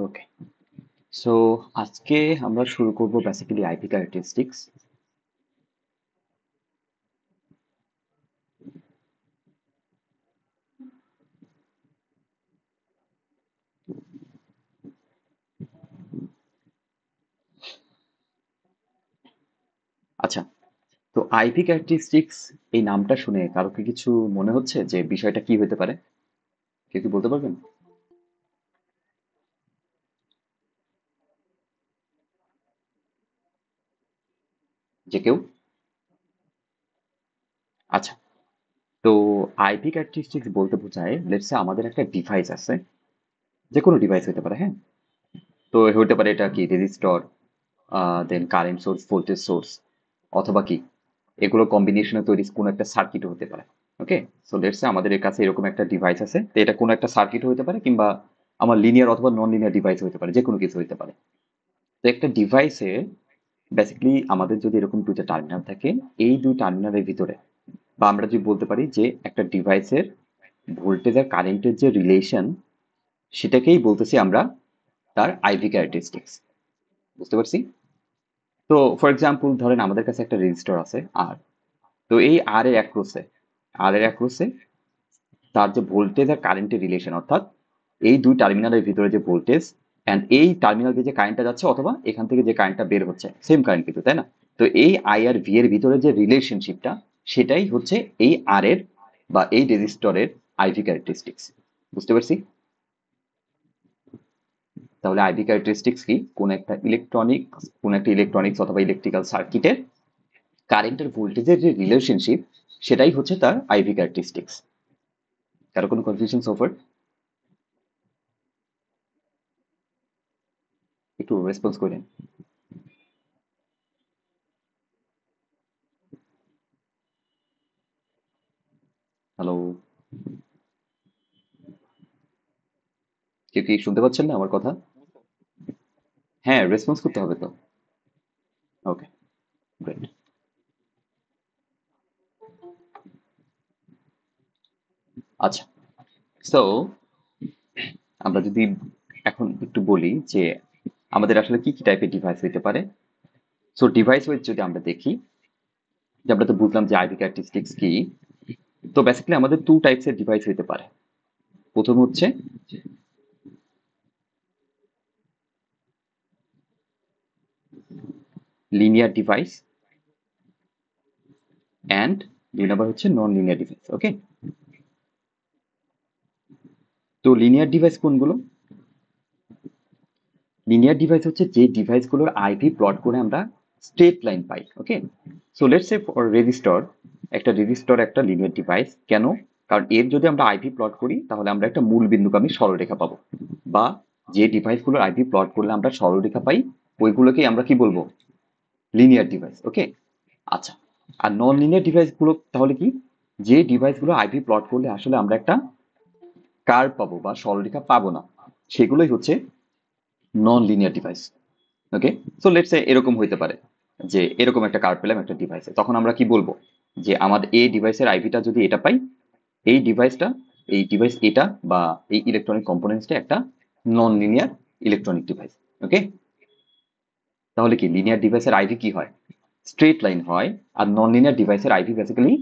ওকে, so আজকে আমরা শুরু করব বেসিক্যালি আইপি ক্যারেক্টারিস্টিক্স। আচ্ছা, তো আইপি ক্যারেক্টারিস্টিক্স এই নামটা শুনে কারো কি কিছু মনে হচ্ছে যে বিষয়টা কি হতে পারে? কেউ কি বলতে পারবেন? যে কেউ? আচ্ছা, তো আইপি ক্যারেক্টারিস্টিক্স বলতে বোঝায় লেটস সে আমাদের একটা ডিভাইস আছে, যে কোনো ডিভাইস হতে পারে, হ্যাঁ? তো হতে পারে এটা কি রেজিস্টর, দেন কারেন্ট সোর্স, ভোল্টেজ সোর্স, অথবা কি এগুলো কম্বিনেশনে তৈরি কোনো একটা সার্কিটও হতে পারে। ওকে, সো লেটস সে আমাদের কাছে এরকম একটা ডিভাইস আছে, তো এটা কোনো একটা সার্কিট হতে পারে, কিংবা আমার লিনিয়ার অথবা নন লিনিয়ার ডিভাইস হতে পারে, যে কোনো কিছু হতে পারে। তো একটা ডিভাইসে বেসিক্যালি আমাদের যদি এরকম দুইটা টার্মিনাল থাকে, এই দুই টার্মিনালের ভিতরে, বা আমরা যদি বলতে পারি যে একটা ডিভাইসের ভোল্টেজ আর কারেন্টের যে রিলেশন, সেটাকেই বলতেছি আমরা তার আইভি ক্যারেক্টারিস্টিক্স। বুঝতে পারছি? তো ফর এক্সাম্পল ধরেন আমাদের কাছে একটা রেজিস্টর আছে আর, তো এই আর এর অ্যাক্রোসে তার যে ভোল্টেজ আর কারেন্টের রিলেশন, অর্থাৎ এই দুই টার্মিনালের ভিতরে যে ভোল্টেজ অ্যান্ড এই টার্মিনাল দিয়ে যে কারেন্টটা যাচ্ছে, অথবা এখান থেকে যে কারেন্টটা বের হচ্ছে, সেম কারেন্ট কিন্তু, তাই না? তো এই আই আর ভি এর ভিতরে যে রিলেশনশিপটা, সেটাই হচ্ছে এই আর এর বা এই রেজিস্টরের আইভি ক্যারেক্টারিস্টিক্স। বুঝতে পারছি? তাহলে আইভি ক্যারেক্টারিস্টিক্স কি? কোন একটা ইলেকট্রনিক্স অথবা ইলেকট্রিক্যাল সার্কিটের কারেন্টের ভোল্টেজের যে রিলেশনশিপ, সেটাই হচ্ছে তার আইভি ক্যারেক্টারিস্টিক্স। কারো কোনো কনফিউশন সোফার? একটু রেসপন্স করেন। হ্যালো? কেউ কি শুনতে পাচ্ছেন না আমার কথা? হ্যাঁ, রেসপন্স করতে হবে তো। ওকে, গ্রেট। আচ্ছা, সো আমরা যদি এখন একটু বলি যে আমাদের আসলে কি কি টাইপের ডিভাইস হইতে পারে। সো ডিভাইস ওয়াইজ যদি আমরা দেখি, যে আমরা তো বুঝলাম যে আইভি ক্যারেক্টারিস্টিক্স কি। তো বেসিক্যালি আমাদের টু টাইপস এর ডিভাইস হইতে পারে। প্রথম হচ্ছে লিনিয়ার ডিভাইস, অ্যান্ড দুই নাম্বার হচ্ছে নন লিনিয়ার ডিভাইস। ওকে, তো লিনিয়ার ডিভাইস কোনগুলো? লিনিয়ার ডিভাইস হচ্ছে যে ডিভাইসগুলোর আইভি প্লট করে আমরা straight line pi. Okay, so let's say for resistor একটা লিনিয়ার ডিভাইস। কেন? কারণ এর যদি আমরা আইভি প্লট করি, তাহলে আমরা একটা মূল বিন্দুগামী সরলরেখা পাবো। বা যে ডিভাইসগুলোর আইভি প্লট করলে আমরা সরলরেখা পাই, ওইগুলোকেই আমরা কি বলবো? Linear device. ওকে, আচ্ছা। আর নন লিনিয়ার ডিভাইসগুলো তাহলে কি? যে ডিভাইসগুলো আইভি প্লট করলে আসলে আমরা একটা কার্ভ পাবো বা সরলরেখা পাবো না, সেগুলোই হচ্ছে non linear device. Okay, so let's say এরকম হইতে পারে যে এরকম একটা কার্ড পেলাম একটা ডিভাইসে, তখন আমরা কি বলবো? যে আমাদের এই ডিভাইসের আইভিটা যদি এটা পাই, এই ডিভাইসটা, এই ডিভাইস এটা বা এই ইলেকট্রনিক কম্পোনেন্টসটা একটা নন লিনিয়ার ইলেকট্রনিক ডিভাইস। ওকে, তাহলে কি লিনিয়ার ডিভাইসের আইভি কি হয়? স্ট্রেট লাইন হয়। আর নন লিনিয়ার ডিভাইসের আইভি বেসিক্যালি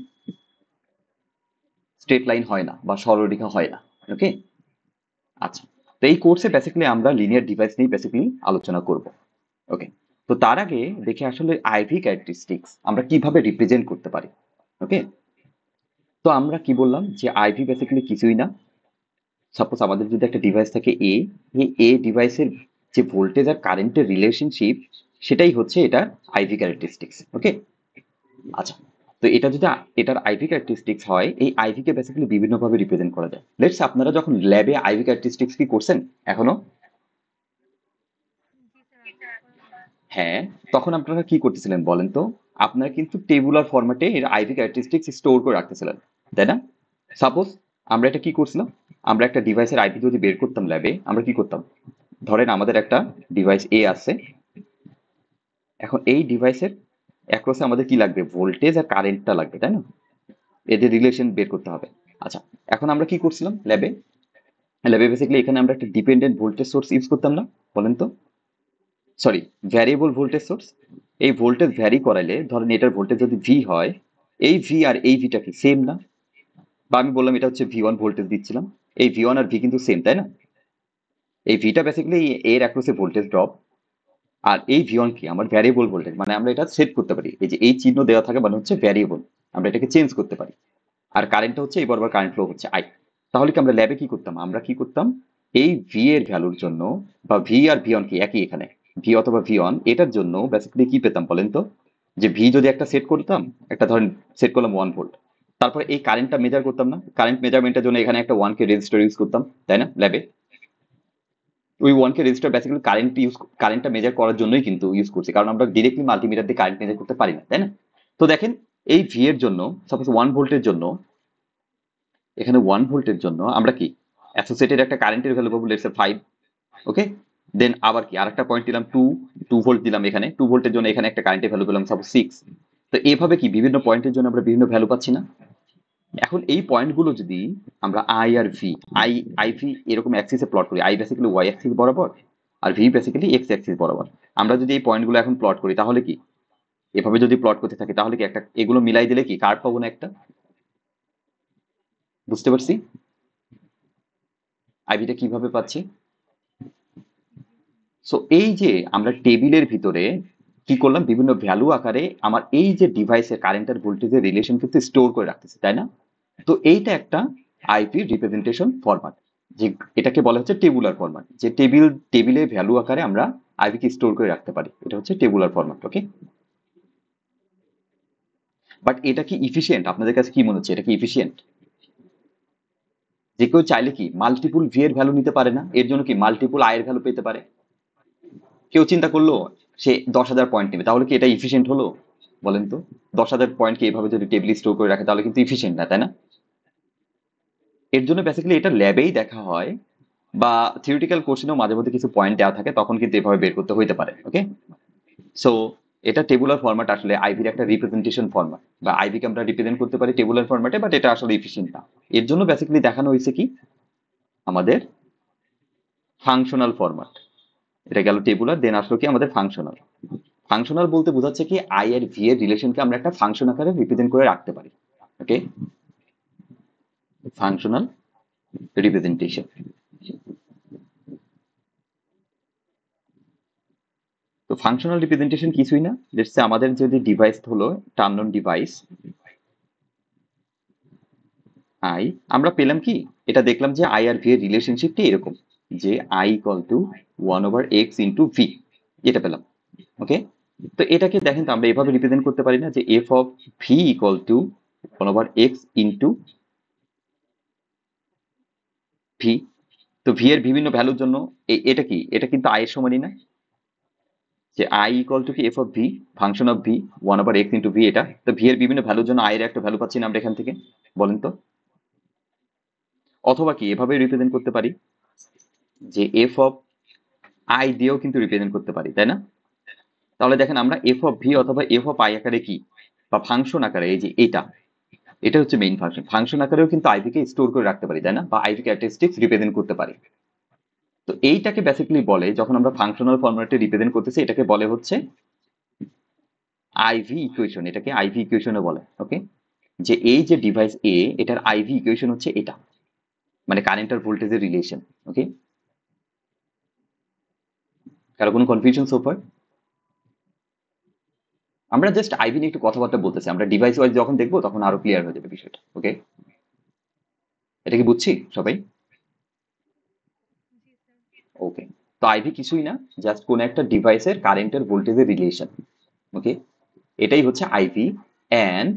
স্ট্রেট লাইন হয় না বা সরলরেখা হয় না। ওকে, আচ্ছা। তো এই কোর্সে বেসিক্যালি আমরা লিনিয়ার ডিভাইস নিয়ে বেসিক্যালি আলোচনা করব। ওকে, তো তার আগে দেখে আসলে আইভি ক্যারেক্টারিস্টিক্স আমরা কিভাবে রিপ্রেজেন্ট করতে পারি। ওকে, তো আমরা কি বললাম যে আইভি বেসিক্যালি কিছুই না। সাপোজ আমাদের যদি একটা ডিভাইস থাকে এ, এই এ ডিভাইসের যে ভোল্টেজ আর কারেন্টের রিলেশনশিপ, সেটাই হচ্ছে এটার আইভি ক্যারেক্টারিস্টিক্স। ওকে, আচ্ছা। তো এটা যদি এটার আইভি ক্যারেক্টারিস্টিক্স হয়, এই আইভি কে বেসিক্যালি বিভিন্ন ভাবে রিপ্রেজেন্ট করা যায়। লেটস আপনারা যখন ল্যাবে আইভি ক্যারেক্টারিস্টিক্স কি করছেন এখনো? হ্যাঁ, তখন আপনারা কি করতেছিলেন বলেন তো? আপনারা কিন্তু টেবুলার ফরম্যাটে এর আইভি ক্যারেক্টারিস্টিক্স স্টোর করে রাখতেছিলেন, তাই না? সাপোজ আমরা এটা কি করছিলাম? আমরা একটা ডিভাইসের আইভি যদি বের করতাম ল্যাবে, আমরা কি করতাম? ধরেন আমাদের একটা ডিভাইস এ আছে। এখন এই ডিভাইসের অ্যাক্রসে আমাদের কি লাগবে? ভোল্টেজ আর কারেন্টটা লাগবে, তাই না? এদের রিলেশন বের করতে হবে। আচ্ছা, এখন আমরা কি করছিলাম ল্যাবে? ল্যাবে বেসিক্যালি এখানে আমরা একটা ডিপেন্ডেন্ট ভোল্টেজ সোর্স ইউজ করতাম না, বলেন তো? Sorry, variable voltage source. এই ভোল্টেজ ভ্যারি করাইলে ধরেন এটার ভোল্টেজ যদি ভি হয়, এই ভি আর এই ভিটা কি সেম না? বা আমি বললাম এটা হচ্ছে ভি ওয়ান ভোল্টেজ দিচ্ছিলাম, এই ভি ওয়ান আর ভি কিন্তু সেম, তাই না? এই ভিটা বেসিক্যালি এর অ্যাক্রসে ভোল্টেজ ড্রপ, আর এই ভি ওয়ান কি আমার ভ্যারিয়েবল ভোল্টেজ, মানে আমরা এটা সেট করতে পারি, এই যে এই চিহ্ন দেওয়া থাকে মানে হচ্ছে ভ্যারিয়েবল, আমরা এটাকে চেঞ্জ করতে পারি। আর কারেন্টটা হচ্ছে এই বরাবর কারেন্ট ফ্লো হচ্ছে আই। তাহলে কি আমরা ল্যাবে কি করতাম, আমরা কি করতাম, এই ভি এর ভ্যালুর জন্য, বা ভি আর ভি অন কি একই এখানে, ভি অথবা ভি অন এটার জন্য বেসিক্যালি কি পেতাম বলেন তো? যে ভি যদি একটা সেট করতাম, একটা ধরেন সেট করলাম 1 ভোল্ট, তারপর এই কারেন্টটা মেজার করতাম না, কারেন্ট মেজারমেন্টের জন্য এখানে একটা 1K রেজিস্টার ইউজ করতাম, তাই না ল্যাবে? ওই 1K রেজিস্টার বেসিক্যালি কারেন্টটা মেজার করার জন্যই কিন্তু ইউজ করছি, কারণ আমরা ডিরেক্টলি মাল্টিমিটার দিয়ে কারেন্ট মেজার করতে পারি না, তাই না? তো দেখেন, এই ভি এর জন্য, সাপোজ 1 ভোল্টের জন্য, এখানে 1 ভোল্টের জন্য আমরা কি অ্যাসোসিয়েটেড একটা কারেন্টের ভ্যালু পাবো, লেটস সে 5। ওকে, দেন আবার কি আরেকটা পয়েন্ট দিলাম 2 ভোল্ট দিলাম, এখানে 2 ভোল্টের জন্য এখানে একটা কারেন্টের ভ্যালু পেলাম সাপোজ 6। তো এভাবে কি বিভিন্ন পয়েন্টের জন্য আমরা বিভিন্ন ভ্যালু পাচ্ছি না? এখন এই পয়েন্টগুলো যদি আমরা আই আর ভি, আই ভি এরকম অ্যাক্সিসে প্লট করি, আই বেসিক্যালি ওয়াই অ্যাক্সিস বরাবর আর ভি বেসিক্যালি এক্স অ্যাক্সিস বরাবর, আমরা যদি এই পয়েন্টগুলো এখন প্লট করি তাহলে কি, এভাবে যদি প্লট করতে থাকি তাহলে কি একটা এগুলো মিলাই দিলে কি কার্ভ পাবো না একটা? বুঝতে পারছি আইভিটা কিভাবে পাচ্ছি? সো এই যে আমরা টেবিলের ভিতরে কি করলাম, বিভিন্ন ভ্যালু আকারে আমার এই যে ডিভাইসের কারেন্ট আর ভোল্টেজের রিলেশন কিন্তু স্টোর করে রাখতেছে, তাই না? তো এইটা একটা আইপি রিপ্রেজেন্টেশন ফরম্যাট, যে এটাকে বলা হচ্ছে টেবুলার ফরম্যাট, যে টেবিলে ভ্যালু আকারে আমরা আইপি কে স্টোর করে রাখতে পারি, এটা হচ্ছে টেবুলার ফরম্যাট। ওকে, বাট এটা কি ইফিশিয়েন্ট? আপনাদের কাছে কি মনে হচ্ছে, এটা কি ইফিশিয়েন্ট? যে কেউ চাইলে কি মাল্টিপুল ভি এর ভ্যালু নিতে পারে না, এর জন্য কি মাল্টিপুল আই এর ভ্যালু পেতে পারে? কেউ চিন্তা করলো সে 10,000 পয়েন্ট নেবে, তাহলে কি এটা ইফিশিয়েন্ট হলো? বলেন তো, 10,000 পয়েন্টকে এভাবে যদি টেবিল স্টোর করে রাখে তাহলে কিন্তু ইফিশিয়েন্ট না, তাই না? এর জন্য বেসিক্যালি এটা ল্যাবেই দেখা হয়, বা থিওরিটিক্যাল কোশ্চেনেও মাঝে মধ্যে কিছু পয়েন্ট দেওয়া থাকে, তখন কিন্তু এভাবে বের করতে হইতে পারে। ওকে, সো এটা টেবুলার ফরম্যাট, আসলে আইভির একটা রিপ্রেজেন্টেশন ফরম্যাট, বা আইভিকে আমরা রিপ্রেজেন্ট করতে পারি টেবুলার ফরম্যাটে, বাট এটা আসলে ইফিশিয়েন্ট না। এর জন্য বেসিক্যালি দেখানো হয়েছে কি আমাদের ফাংশনাল ফরম্যাট। এটা গেল টেবুলার, দেন আসলো কি আমাদের ফাংশনাল। ফাংশনাল বলতে বোঝাচ্ছে কি আই আর ভি এর রিলেশনকে আমরা একটা ফাংশন আকারে রিপ্রেজেন্ট করে রাখতে পারি। ওকে, ফাংশনাল রিপ্রেজেন্টেশন। তো ফাংশনাল রিপ্রেজেন্টেশন কিছুই না, লেটস সে আমাদের যদি ডিভাইস হলো টার্ন ডিভাইস আই, আমরা পেলাম কি, এটা দেখলাম যে আই আর ভি এর রিলেশনশিপটি এরকম, যে I equal two 1/x into V, এটা পেলাম। ওকে, তো এটাকে দেখেন তো আমরা এভাবে রিপ্রেজেন্ট করতে পারি না, যে F of V equal two 1/x into V. তো ভি এর বিভিন্ন ভ্যালুর জন্য এটা কি, এটা কিন্তু আই এর সমানই না, যে আই ইকুয়াল টু কি F of V function of V 1/x into V, এটা তো ভি এর বিভিন্ন ভ্যালুর জন্য আই এর একটা ভ্যালু পাচ্ছি না আমরা এখান থেকে, বলেন তো? অথবা কি এভাবে রিপ্রেজেন্ট করতে পারি, যে এফ অফ আই দিয়েও কিন্তু রিপ্রেজেন্ট করতে পারি, তাই না? তাহলে দেখেন আমরা এফ অফ ভি অথবা এফ অফ আই আকারে কি, বা ফাংশন আকারে, এই যে এটা, এটা হচ্ছে মেইন ফাংশন, ফাংশন আকারেও কিন্তু আইভি কে স্টোর করে রাখতে পারি, তাই না? বা আইভি ক্যারেক্টারিস্টিক্স রিপ্রেজেন্ট করতে পারি। তো এইটাকে বেসিক্যালি বলে, যখন আমরা ফাংশনাল ফরম্যাটে রিপ্রেজেন্ট করতেছি, এটাকে বলে হচ্ছে আইভি ইকুয়েশন, এটাকে আইভি ইকুয়েশনও বলে। ওকে, যে এই যে ডিভাইস এ, এটার আইভি ইকুয়েশন হচ্ছে এটা, মানে কারেন্ট আর ভোল্টেজের রিলেশন। ওকে, কারো কোনো কনফিউশন সোফার? আমরা জাস্ট আইভি নিয়ে একটু কথাবার্তা বলতেছি, আমরা ডিভাইস ওয়াইজ যখন দেখবো তখন আরো ক্লিয়ার হয়ে যাবে বিষয়টা। ওকে, এটা কি বুঝছি সবাই? ওকে, তো আইভি কিছুই না, জাস্ট কোন একটা ডিভাইসের কারেন্টের ভোল্টেজের রিলেশন। ওকে, এটাই হচ্ছে আইভি। অ্যান্ড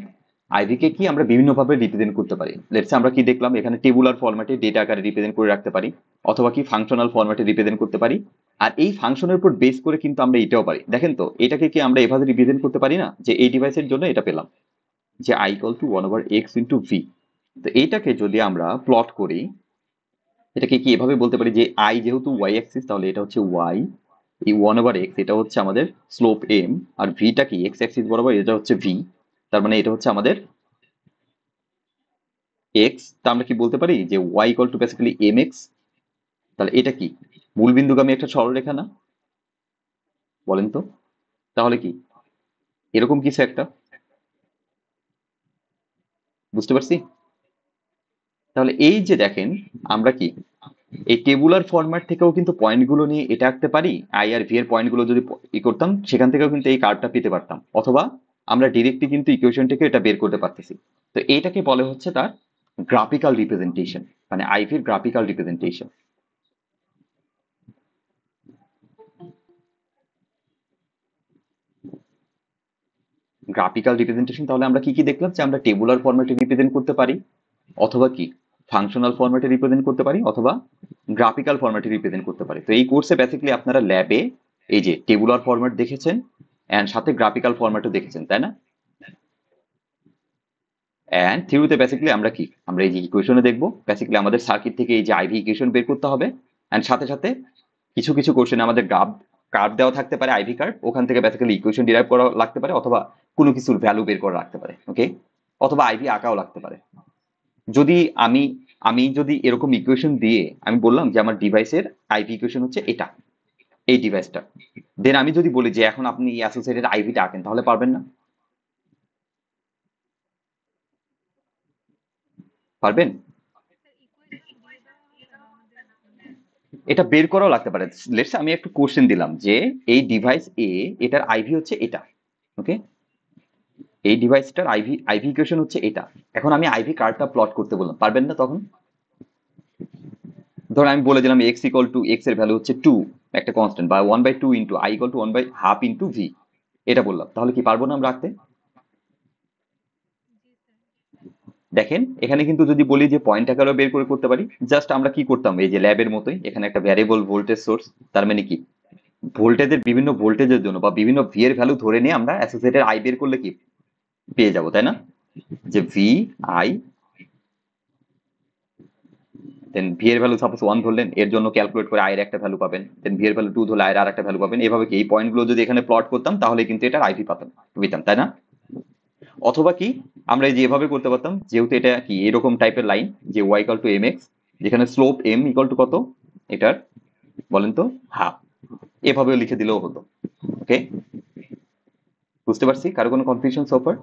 আইভি কে কি আমরা বিভিন্ন ভাবে রিপ্রেজেন্ট করতে পারি, লেটস আমরা কি দেখলাম, এখানে টেবুলার ফরম্যাটে ডেটা আকারে রিপ্রেজেন্ট করে রাখতে পারি, অথবা কি ফাংশনাল ফরম্যাটে রিপ্রেজেন্ট করতে পারি। আর এই ফাংশনের উপর বেস করে কিন্তু আমরা এটাও পারি, দেখেন তো এটাকে কি আমরা এভাবে রিপ্রেজেন্ট করতে পারি না, যে এই ডিভাইসের জন্য এটা পেলাম, যে I equal two 1/x into V. তো এইটাকে যদি আমরা প্লট করি, এটাকে কি এভাবে বলতে পারি, যে আই যেহেতু ওয়াই অ্যাক্সিস, তাহলে এটা হচ্ছে ওয়াই, এই 1/x এটা হচ্ছে আমাদের স্লোপ এম, আর ভিটা কি এক্স অ্যাক্সিস বরাবর, এটা হচ্ছে ভি, তার মানে এটা হচ্ছে আমাদের এক্স। তা আমরা কি বলতে পারি, যে Y equal to basically M X, তাহলে এটা কি মূলবিন্দুগামী একটা সরলরেখা না? বলেন তো। তাহলে কি এরকম কিছু একটা, বুঝতে পারছি? তাহলে এই যে দেখেন, আমরা কি এই টেবুলার ফরম্যাট থেকেও কিন্তু পয়েন্টগুলো নিয়ে এটা আঁকতে পারি, আই আর ভি এর পয়েন্টগুলো যদি করতাম সেখান থেকেও কিন্তু এই কার্ভটা পেতে পারতাম, অথবা আমরা ডিরেক্টলি কিন্তু ইকুয়েশন থেকে এটা বের করতে পারতেছি। তো এইটাকে বলে হচ্ছে তার গ্রাফিক্যাল রিপ্রেজেন্টেশন, মানে আইভির গ্রাফিক্যাল রিপ্রেজেন্টেশন। গ্রাফিক্যাল রিপ্রেজেন্টেশন তাহলে আমরা কি কি দেখলাম, যে আমরা টেবুলার ফরম্যাটে রিপ্রেজেন্ট করতে পারি, অথবা কি ফাংশনাল ফরম্যাটে রিপ্রেজেন্ট করতে পারি, অথবা গ্রাফিক্যাল ফরম্যাটে রিপ্রেজেন্ট করতে পারি। তো এই কোর্সে বেসিক্যালি আপনারা ল্যাবে এই যে টেবুলার ফরম্যাট দেখেছেন এন্ড সাথে গ্রাফিক্যাল ফরম্যাটও দেখেছেন, তাই না? এন্ড থিওরিতে বেসিক্যালি আমরা কি, আমরা এই যে ইকুয়েশনে দেখবো বেসিক্যালি আমাদের সার্কিট থেকে এই যে আইভি ইকুয়েশন বের করতে হবে, এন্ড সাথে সাথে কিছু কিছু কোশ্চেন আমাদের গ্রাফ কার্ভ দেওয়া থাকতে পারে, আইভি কার্ভ, ওখান থেকে বেসিক্যালি ইকুয়েশন ডিরাইভ করা লাগতে পারে, অথবা কোনো কিছুর ভ্যালু বের করা লাগতে পারে, ওকে, অথবা আইভি আঁকাও লাগতে পারে। যদি আমি আমি যদি এরকম ইকুয়েশন দিয়ে আমি বললাম যে আমার ডিভাইসের আইভি ইকুয়েশন হচ্ছে এটা, এই ডিভাইসটা, দেন আমি যদি বলি যে এখন আপনি অ্যাসোসিয়েটেড আইভিটা আঁকেন, তাহলে পারবেন না? পারবেন? এটা বের করাও লাগতে পারে। লেটস আমি একটু কোশ্চেন দিলাম যে এই ডিভাইস এ, এটার আইভি হচ্ছে এটা, ওকে, এই ডিভাইসটার আইভি আইভি ইকুয়েশন হচ্ছে এটা। এখন আমি আইভি কার্ভটা প্লট করতে বললাম, পারবেন না তখন? ধর আমি বলে দিলাম এক্স ইকুয়াল টু এক্স এর ভ্যালু হচ্ছে 2, একটা কনস্ট্যান্ট, বা 1/2 into I equal two 1/2 into V, এটা বললাম, তাহলে কি পারবো না আমরা রাখতে? দেখেন এখানে কিন্তু যদি বলি যে পয়েন্ট আকারেও বের করে করতে পারি, জাস্ট আমরা কি করতাম এই যে ল্যাবের মতোই, এখানে একটা ভ্যারিয়েবল ভোল্টেজ সোর্স, তার মানে কি ভোল্টেজের বিভিন্ন ভোল্টেজের জন্য বা বিভিন্ন ভি এর ভ্যালু ধরে নিয়ে আমরা অ্যাসোসিয়েটেড আই বের করলে কি পেয়ে যাবো, তাই না? যে ভি আই, দেন ভি এর ভ্যালু সাপোজ 1 ধরলেন, এর জন্য ক্যালকুলেট করে আই এর একটা ভ্যালু পাবেন, দেন ভি এর ভ্যালু 2 ধরলে আই এর আরেকটা ভ্যালু পাবেন, এভাবে কি এই পয়েন্টগুলো যদি এখানে প্লট করতাম তাহলে কিন্তু এটার আইভি পেতাম, তাই না? অথবা কি আমরা এই যে এভাবে করতে পারতাম, যেহেতু এটা কি এরকম টাইপের লাইন যে Y equal to M X, যেখানে স্লোপ এম ইকুয়াল টু কত এটার, বলেন তো, হাফ, এভাবেও লিখে দিলেও হতো, ওকে। বুঝতে পারছি? কারো কোনো কনফিউশন সোফার?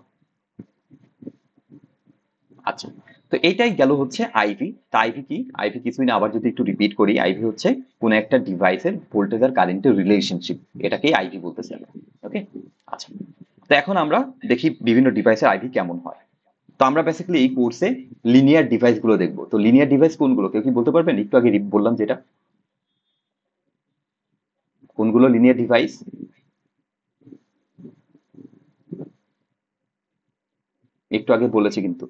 আচ্ছা, তো এইটাই গেল হচ্ছে আইভি। তা আইভি কি, আইভি কিছুই না, আবার যদি একটু রিপিট করি, আইভি হচ্ছে কোন একটা ডিভাইসের ভোল্টেজ আর কারেন্টের রিলেশনশিপ, এটাকেই আইভি বলতেছি আমরা, ওকে। আচ্ছা, তো এখন আমরা দেখি বিভিন্ন ডিভাইসের আইভি কেমন হয়। তো আমরা বেসিক্যালি এই কোর্সে লিনিয়ার ডিভাইস গুলো দেখবো। তো লিনিয়ার ডিভাইস কোনগুলো কেউ কি বলতে পারবেন? একটু আগে বললাম যেটা, কোনগুলো লিনিয়ার ডিভাইস? একটু আগে বলেছি কিন্তু।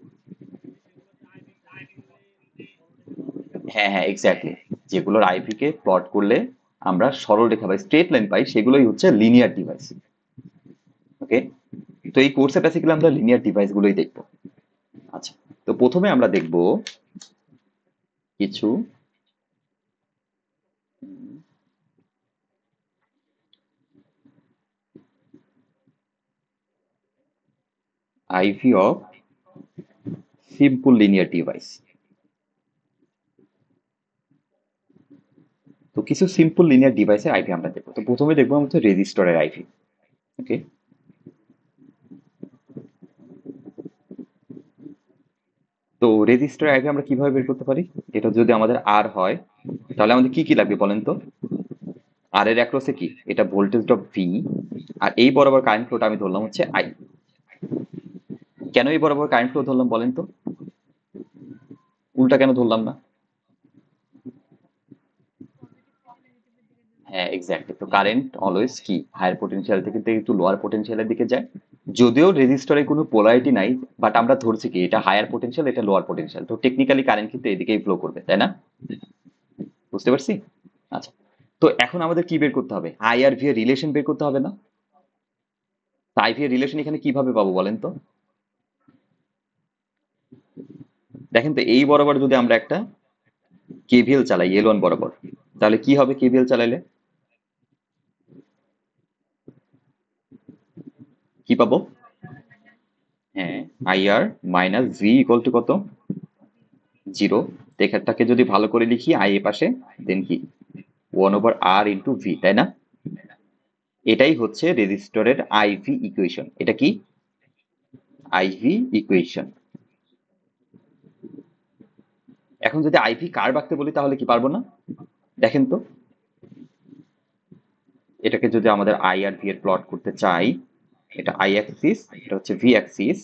হ্যাঁ হ্যাঁ, এক্স্যাক্টলি, যেগুলোর আইভি কে প্লট করলে আমরা সরল রেখা বা স্ট্রেট লাইন পাই, সেগুলোই হচ্ছে লিনিয়ার ডিভাইস, ওকে। তো এই কোর্সে বেসিক্যালি আমরা লিনিয়ার ডিভাইস গুলোই দেখবো। আচ্ছা, তো প্রথমে আমরা দেখব কিছু IV of simple linear device. তো কিছু সিম্পল লিনিয়ার ডিভাইসের আইভি আমরা দেখবো। তো প্রথমে দেখবো আমরা হচ্ছে রেজিস্টরের আইভি, ওকে। তো রেজিস্টার আইভি আমরা কিভাবে বের করতে পারি? এটা যদি আমাদের আর হয় তাহলে আমাদের কি কি লাগবে বলেন তো? আর এর অ্যাক্রসে কি, এটা ভোল্টেজ ড্রপ ভি, আর এই বরাবর কারেন্ট ফ্লোটা আমি ধরলাম হচ্ছে আই। কেন এই বরাবর কারেন্ট ফ্লো ধরলাম বলেন তো? উল্টা কেন ধরলাম না? হ্যাঁ এক্স্যাক্টলি, তো কারেন্ট অলওয়েজ কি হায়ার পোটেনশিয়াল থেকে একটু লোয়ার পোটেনশিয়ালের দিকে যায়। যদিও রেজিস্টরে কোনো পোলারিটি নাই, বাট আমরা ধরছি কি এটা হায়ার পোটেনশিয়াল, এটা লোয়ার পোটেনশিয়াল, তো টেকনিক্যালি কারেন্ট কিন্তু এদিকেই ফ্লো করবে, তাই না? বুঝতে পারছি? আচ্ছা, তো এখন আমাদের কি বের করতে হবে? আই আর ভি এর রিলেশন বের করতে হবে না? আই ভি এর রিলেশন এখানে কিভাবে পাবো বলেন তো? দেখেন তো এই বরাবর যদি আমরা একটা কেভিএল চালাই এল ওয়ান বরাবর, তাহলে কি হবে কেভিএল চালাইলে? কি পাবো? হ্যাঁ, I R minus V equal to কত? 0। এখানটাকে যদি ভালো করে লিখি আই এ পাশে, দেন কি 1/r ইন্টু ভি, তাই না? এটাই হচ্ছে রেজিস্টরের আইভি ইকুয়েশন। এটা কি আইভি ইকুয়েশন। এখন যদি আইভি কার্ভ আঁকতে বলি তাহলে কি পারবো না? দেখেন তো, এটাকে যদি আমাদের আই আর ভি এর প্লট করতে চাই, এটা আই অ্যাক্সিস, এটা হচ্ছে ভি অ্যাক্সিস,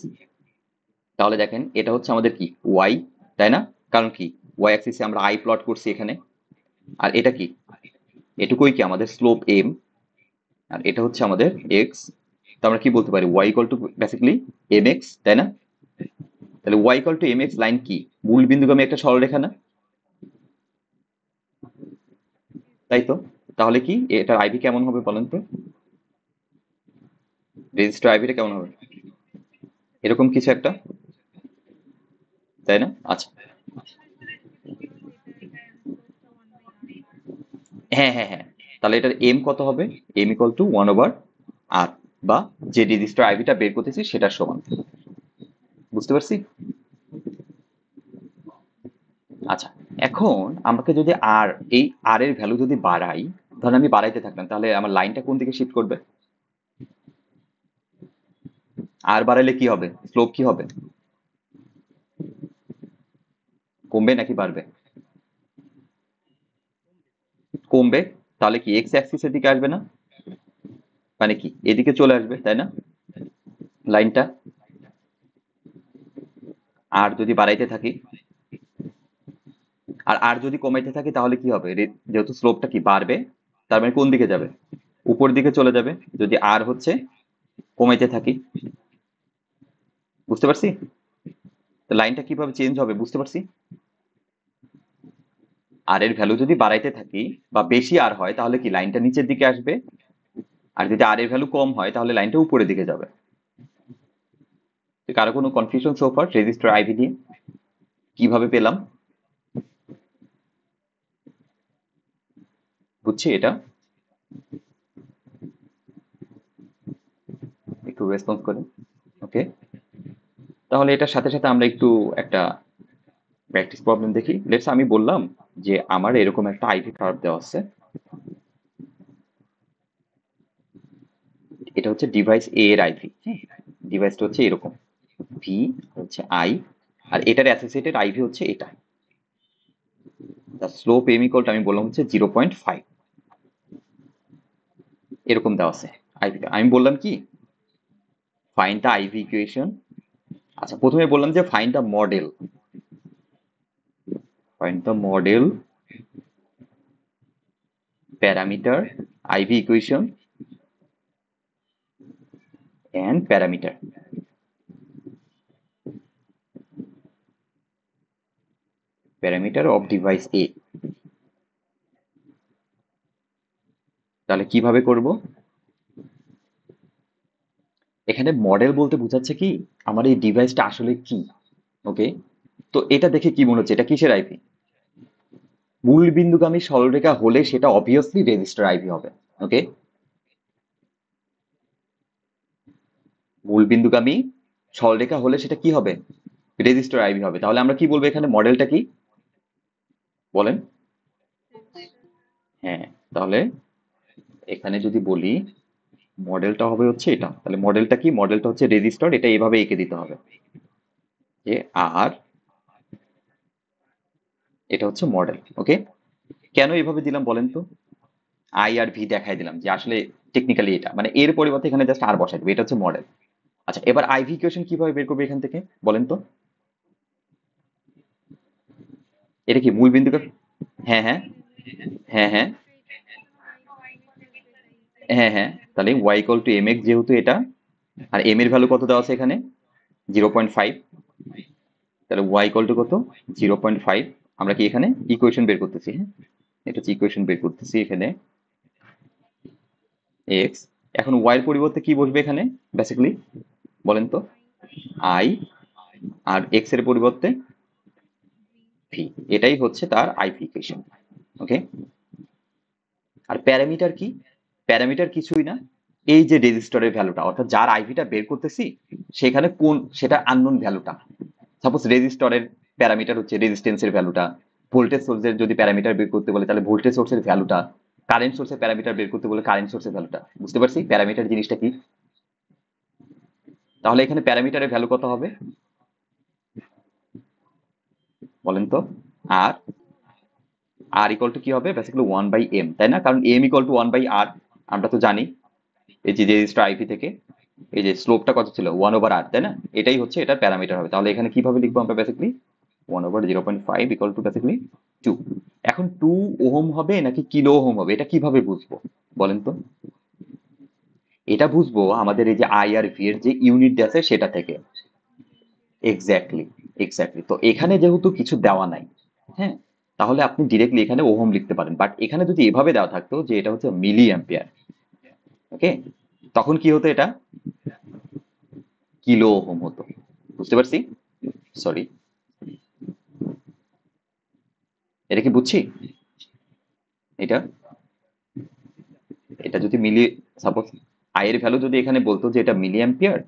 তাহলে দেখেন এটা হচ্ছে আমাদের কি ওয়াই, তাই না? কারণ কি ওয়াই অ্যাক্সিসে আমরা আই প্লট করছি এখানে, আর এটা কি এটুকুই কি আমাদের স্লোপ এম, আর এটা হচ্ছে আমাদের এক্স। তো আমরা কি বলতে পারি Y equal to basically M X, তাই না? তাহলে Y equal to M X line কি মূল বিন্দুগামী একটা সরলরেখা না? তাই তো। তাহলে কি এটার আইভি কেমন হবে বলেন তো? রেজিস্টার আইভিটা কেমন হবে? এরকম কিছু একটা, তাই না? আচ্ছা, হ্যাঁ হ্যাঁ হ্যাঁ, তাহলে এটার এম কত হবে? এম ইকুয়াল টু 1/r, বা যে রেজিস্টার আইভিটা বের করতেছি সেটার সমান। বুঝতে পারছি? আচ্ছা, এখন আমাকে যদি আর এই আর এর ভ্যালু যদি বাড়াই, ধরেন আমি বাড়াইতে থাকলাম, তাহলে আমার লাইনটা কোন দিকে শিফট করবে? আর বাড়াইলে কি হবে? স্লোপ কি হবে? কমবে নাকি বাড়বে? কমবে। তাহলে কি এক্স অ্যাক্সিসের দিকে আসবে না? মানে কি এদিকে চলে আসবে, তাই না? লাইনটা আর যদি বাড়াইতে থাকি, আর আর যদি কমাইতে থাকি তাহলে কি হবে? যেহেতু স্লোপটা কি বাড়বে, তার মানে কোন দিকে যাবে? উপর দিকে চলে যাবে, যদি আর হচ্ছে কমাইতে থাকি। বুঝতে পারছি? তো লাইনটা কিভাবে চেঞ্জ হবে বুঝতে পারছি? আর এর ভ্যালু যদি বাড়াইতে থাকি বা বেশি আর হয় তাহলে কি লাইনটা নিচের দিকে আসবে, আর যদি আর এর ভ্যালু কম হয় তাহলে লাইনটা উপরের দিকে যাবে। তো কারো কোনো কনফিউশন সোফার রেজিস্টার আইভি নিয়ে কিভাবে পেলাম? বুঝছি এটা, একটু রেসপন্স করেন। ওকে, তাহলে এটার সাথে সাথে আমরা একটু একটা প্র্যাকটিস প্রবলেম দেখি। লেটস আমি বললাম যে আমার এরকম একটা আইভি কার্ভ দেওয়া আছে, এটা হচ্ছে ডিভাইস এ এর আইভি। ডিভাইসটা হচ্ছে এরকম, ভি হচ্ছে আই, আর এটার অ্যাসোসিয়েটেড আইভি হচ্ছে এটা। The slope M equal to আমি বললাম হচ্ছে 0.5, এরকম দেওয়া আছে আইভিটা। আমি বললাম কি ফাইন্ড দ্য আইভি ইকুয়েশন। আচ্ছা, প্রথমে বললাম যে find the model, find the model parameter IV equation and parameter. Parameter of device A. তাহলে কিভাবে করব? এখানে মডেল বলতে বোঝাচ্ছে কি আমার এই ডিভাইসটা আসলে কি। ওকে, তো এটা দেখে কি মনে হচ্ছে এটা কিসের আইভি? মূল বিন্দুগামী সরলরেখা হলে সেটা অবভিয়াসলি রেজিস্টার আইভি হবে। ওকে, মূল বিন্দুগামী সরলরেখা হলে সেটা কি হবে? রেজিস্টার আইভি হবে। তাহলে আমরা কি বলবো এখানে মডেলটা কি বলেন? হ্যাঁ, তাহলে এখানে যদি বলি মডেলটা হবে হচ্ছে এটা, তাহলে মডেলটা কি? মডেলটা হচ্ছে রেজিস্টার, এটা এভাবে এঁকে দিতে হবে যে আর এটা হচ্ছে মডেল। ওকে, কেন এভাবে দিলাম বলেন তো? আই আর ভি দেখাই দিলাম যে আসলে টেকনিক্যালি এটা মানে এর পরিবর্তে এখানে জাস্ট আর বসাই দেবে, এটা হচ্ছে মডেল। আচ্ছা, এবার আইভি ইকুয়েশন কিভাবে বের করবে এখান থেকে বলেন তো? এটা কি মূল বিন্দুকে, হ্যাঁ হ্যাঁ হ্যাঁ হ্যাঁ হ্যাঁ হ্যাঁ, তাহলে Y equal to M X যেহেতু এটা, আর এম এর ভ্যালু কত দেওয়া আছে এখানে? 0.5। তাহলে ওয়াই ইকুয়াল টু কত? 0.5। আমরা কি এখানে ইকুয়েশন বের করতেছি? হ্যাঁ, এটা হচ্ছে ইকুয়েশন বের করতেছি এখানে এক্স। এখন ওয়াই এর পরিবর্তে কি বসবে এখানে বেসিক্যালি বলেন তো? আই, আর এক্স এর পরিবর্তে ভি। এটাই হচ্ছে তার আইভি ইকুয়েশন। ওকে, আর প্যারামিটার কি? প্যারামিটার কিছুই না, এই যে রেজিস্টরের ভ্যালুটা, অর্থাৎ যার আইভিটা বের করতেছি সেখানে কোন সেটা আননোন ভ্যালুটা। সাপোজ রেজিস্টরের প্যারামিটার হচ্ছে রেজিস্ট্যান্সের ভ্যালুটা, ভোল্টেজ সোর্সের যদি প্যারামিটার বের করতে বলে তাহলে ভোল্টেজ সোর্সের ভ্যালুটা, কারেন্ট সোর্সের প্যারামিটার বের করতে বলে কারেন্ট সোর্সের ভ্যালুটা। বুঝতে পারছি প্যারামিটার জিনিসটা কি? তাহলে এখানে প্যারামিটারের ভ্যালু কত হবে বলেন তো? আর আর ইকুয়াল টু কি হবে বেসিক্যালি 1/m, তাই না? কারণ m ইকুয়াল টু 1/r, আমরা তো জানি এই যে রেজিস্টার আইপি থেকে এই যে স্লোপটা কত ছিল 1/r, তাই না? এটাই হচ্ছে এটার প্যারামিটার হবে। তাহলে এখানে কিভাবে লিখবো আমরা বেসিক্যালি 1/0.5 ইকুয়াল টু বেসিক্যালি 2। এখন 2 ওহম হবে নাকি কিলো ওহম হবে এটা কিভাবে বুঝবো বলেন তো? এটা বুঝবো আমাদের এই যে আই আর ভি এর যে ইউনিট আছে সেটা থেকে। Exactly, exactly. তো এখানে যেহেতু কিছু দেওয়া নাই, হ্যাঁ, তাহলে আপনি ডিরেক্টলি এখানে ওহম লিখতে পারেন। বাট এখানে যদি এভাবে দেওয়া থাকতো যে এটা হচ্ছে মিলি অ্যাম্পিয়ার, ওকে, তখন কি হতো? এটা কিলো ওহম হতো। বুঝতে পারছি? সরি, এটা কি বুঝছি? এটা এটা যদি মিলি, সাপোজ আই এর ভ্যালু যদি এখানে বলতো যে এটা মিলি অ্যাম্পিয়ার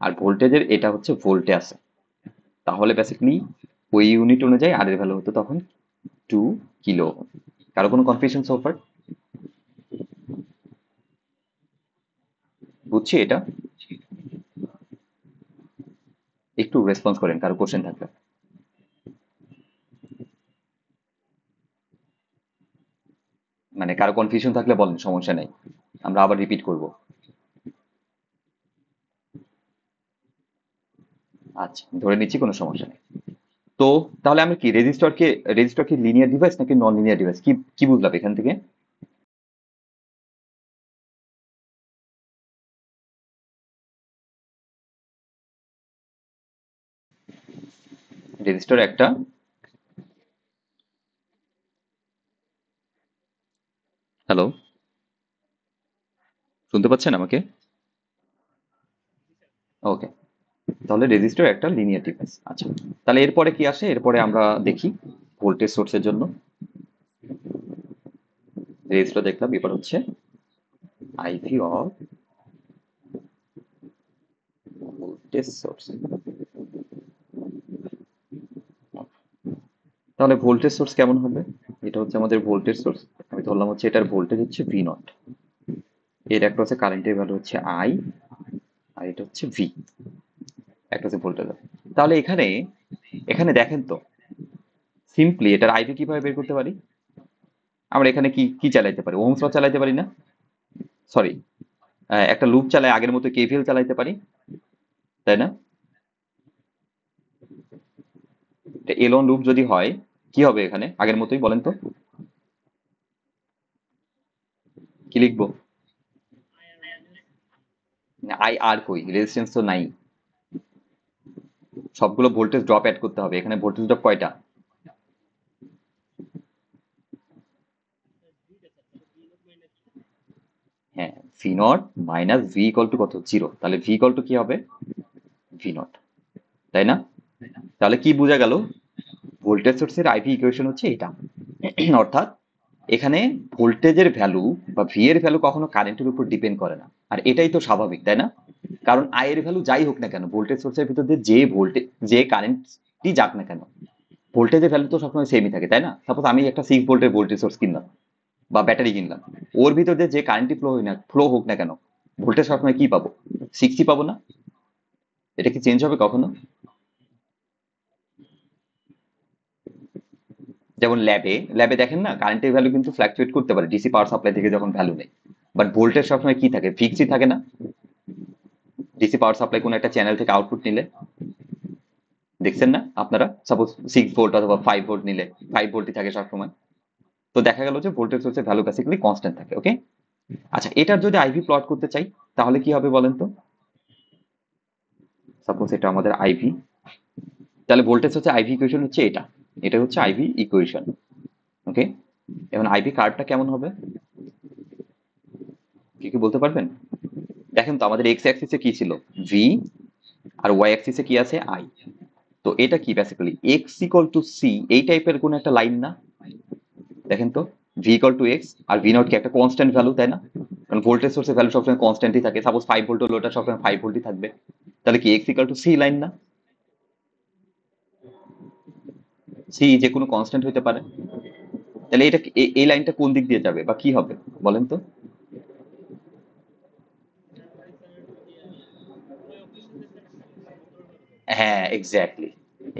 আর ভোল্টেজের এটা হচ্ছে ভোল্টে আছে, তাহলে বেসিক্যালি ওই ইউনিট অনুযায়ী আর এর ভ্যালু হতো তখন 2 কিলো। কারো কোনো কনফিউশন সোফার? বুঝছি এটা। একটু রেসপন্স করেন কারো কোশ্চেন থাকলে। মানে কারো কনফিউশন থাকলে বলেন, সমস্যা নেই, আমরা আবার রিপিট করব। আচ্ছা, ধরে নিচ্ছি কোনো সমস্যা নেই। তো তাহলে আমি কি রেজিস্টার কি লিনিয়ার ডিভাইস নাকি নন লিনিয়ার ডিভাইস, কি কি বুঝলাম এখান থেকে? রেজিস্টার একটা, হ্যালো, শুনতে পাচ্ছেন আমাকে? ওকে, তাহলে রেজিস্টার একটা লিনিয়ার ডিভাইস। আচ্ছা, তাহলে এরপরে কি আসে? এরপরে আমরা দেখি ভোল্টেজ সোর্সের জন্য রেজিস্টার দেখলাম, এবার হচ্ছে আইভি অফ ভোল্টেজ সোর্স। তাহলে ভোল্টেজ সোর্স কেমন হবে? এটা হচ্ছে আমাদের ভোল্টেজ সোর্স, আমি ধরলাম হচ্ছে এটার ভোল্টেজ হচ্ছে ভি নট, এর একটা হচ্ছে কারেন্টের ভ্যালু হচ্ছে আই, আর এটা হচ্ছে ভি, একটা হচ্ছে ভোল্টেজ। তাহলে এখানে এখানে দেখেন তো, সিম্পলি এটার আইভি কিভাবে বের করতে পারি? আমরা এখানে কি কি চালাইতে পারি? ওহমস ল চালাইতে পারি না? সরি, একটা লুপ চালাই আগের মতো কেভিএল চালাইতে পারি, তাই না? এলন লুপ যদি হয় কি হবে এখানে আগের মতোই বলেন তো? কি লিখবো? আই আর কই, রেজিস্ট্যান্স তো নাই, সবগুলো ভোল্টেজ ড্রপ অ্যাড করতে হবে। এখানে ভোল্টেজ ড্রপ কয়টা? হ্যাঁ, V not minus V equal to কত? 0। তাহলে ভি ইকুয়াল টু কি হবে? ভি নট, তাই না? তাহলে কি বোঝা গেল? ভোল্টেজ সোর্সের আইভি ইকুয়েশন হচ্ছে এটা। অর্থাৎ এখানে ভোল্টেজের ভ্যালু বা ভি এর ভ্যালু কখনো কারেন্টের উপর ডিপেন্ড করে না। আর এটাই তো স্বাভাবিক, তাই না? কারণ আই এর ভ্যালু যাই হোক না কেন, ভোল্টেজ সোর্সের ভিতর দিয়ে যে ভোল্টেজ, যে কারেন্টই যাক না কেন, ভোল্টেজের ভ্যালু তো সবসময় সেমই থাকে, তাই না? সাপোজ আমি একটা 6 ভোল্টের ভোল্টেজ সোর্স কিনলাম বা ব্যাটারি কিনলাম, ওর ভিতর দিয়ে যে কারেন্টই ফ্লো হোক না কেন, ভোল্টেজ সবসময় কি পাবো? 6ই পাবো না? এটা কি চেঞ্জ হবে কখনো? যেমন ল্যাবে ল্যাবে দেখেন না, কারেন্টের ভ্যালু কিন্তু ফ্ল্যাকচুয়েট করতে পারে ডিসি পাওয়ার সাপ্লাই থেকে যখন ভ্যালু নেই। বাট ভোল্টেজ সবসময় কি থাকে? ফিক্সই থাকে না? ডিসি পাওয়ার সাপ্লাই কোনো একটা চ্যানেল থেকে আউটপুট নিলে দেখছেন না আপনারা, সাপোজ 6 ভোল্ট অথবা 5 ভোল্ট নিলে 5 ভোল্টই থাকে সবসময়। তো দেখা গেল যে ভোল্টেজ সোর্সের ভ্যালু বেসিক্যালি কনস্ট্যান্ট থাকে, ওকে। আচ্ছা, এটার যদি আইভি প্লট করতে চাই তাহলে কি হবে বলেন তো? সাপোজ এটা আমাদের আইভি, তাহলে ভোল্টেজ হচ্ছে আইভি ইকুয়েশন হচ্ছে এটা, এটা হচ্ছে আইভি ইকুয়েশন, ওকে। এখন আইভি কার্ভটা কেমন হবে কি কি বলতে পারবেন? দেখেন তো আমাদের এক্স অ্যাক্সিসে কি ছিল? ভি, আর ওয়াই অ্যাক্সিসে কি আছে? আই। তো এটা কি basically X equal to C এই টাইপের কোন একটা লাইন না? দেখেন তো, ভি ইকুয়াল টু এক্স আর ভি নট কি একটা কনস্ট্যান্ট ভ্যালু, তাই না? কারণ ভোল্টেজ সোর্সের ভ্যালু সবসময় কনস্ট্যান্টই থাকে। সাপোজ 5 ভোল্ট হলো, ওটা সবসময় 5 ভোল্টই থাকবে। তাহলে কি X equal to C line না? সি যে কোনো কনস্ট্যান্ট হতে পারে। তাহলে এটা এই লাইনটা কোন দিক দিয়ে যাবে বা কি হবে বলেন তো? হ্যাঁ, এক্স্যাক্টলি।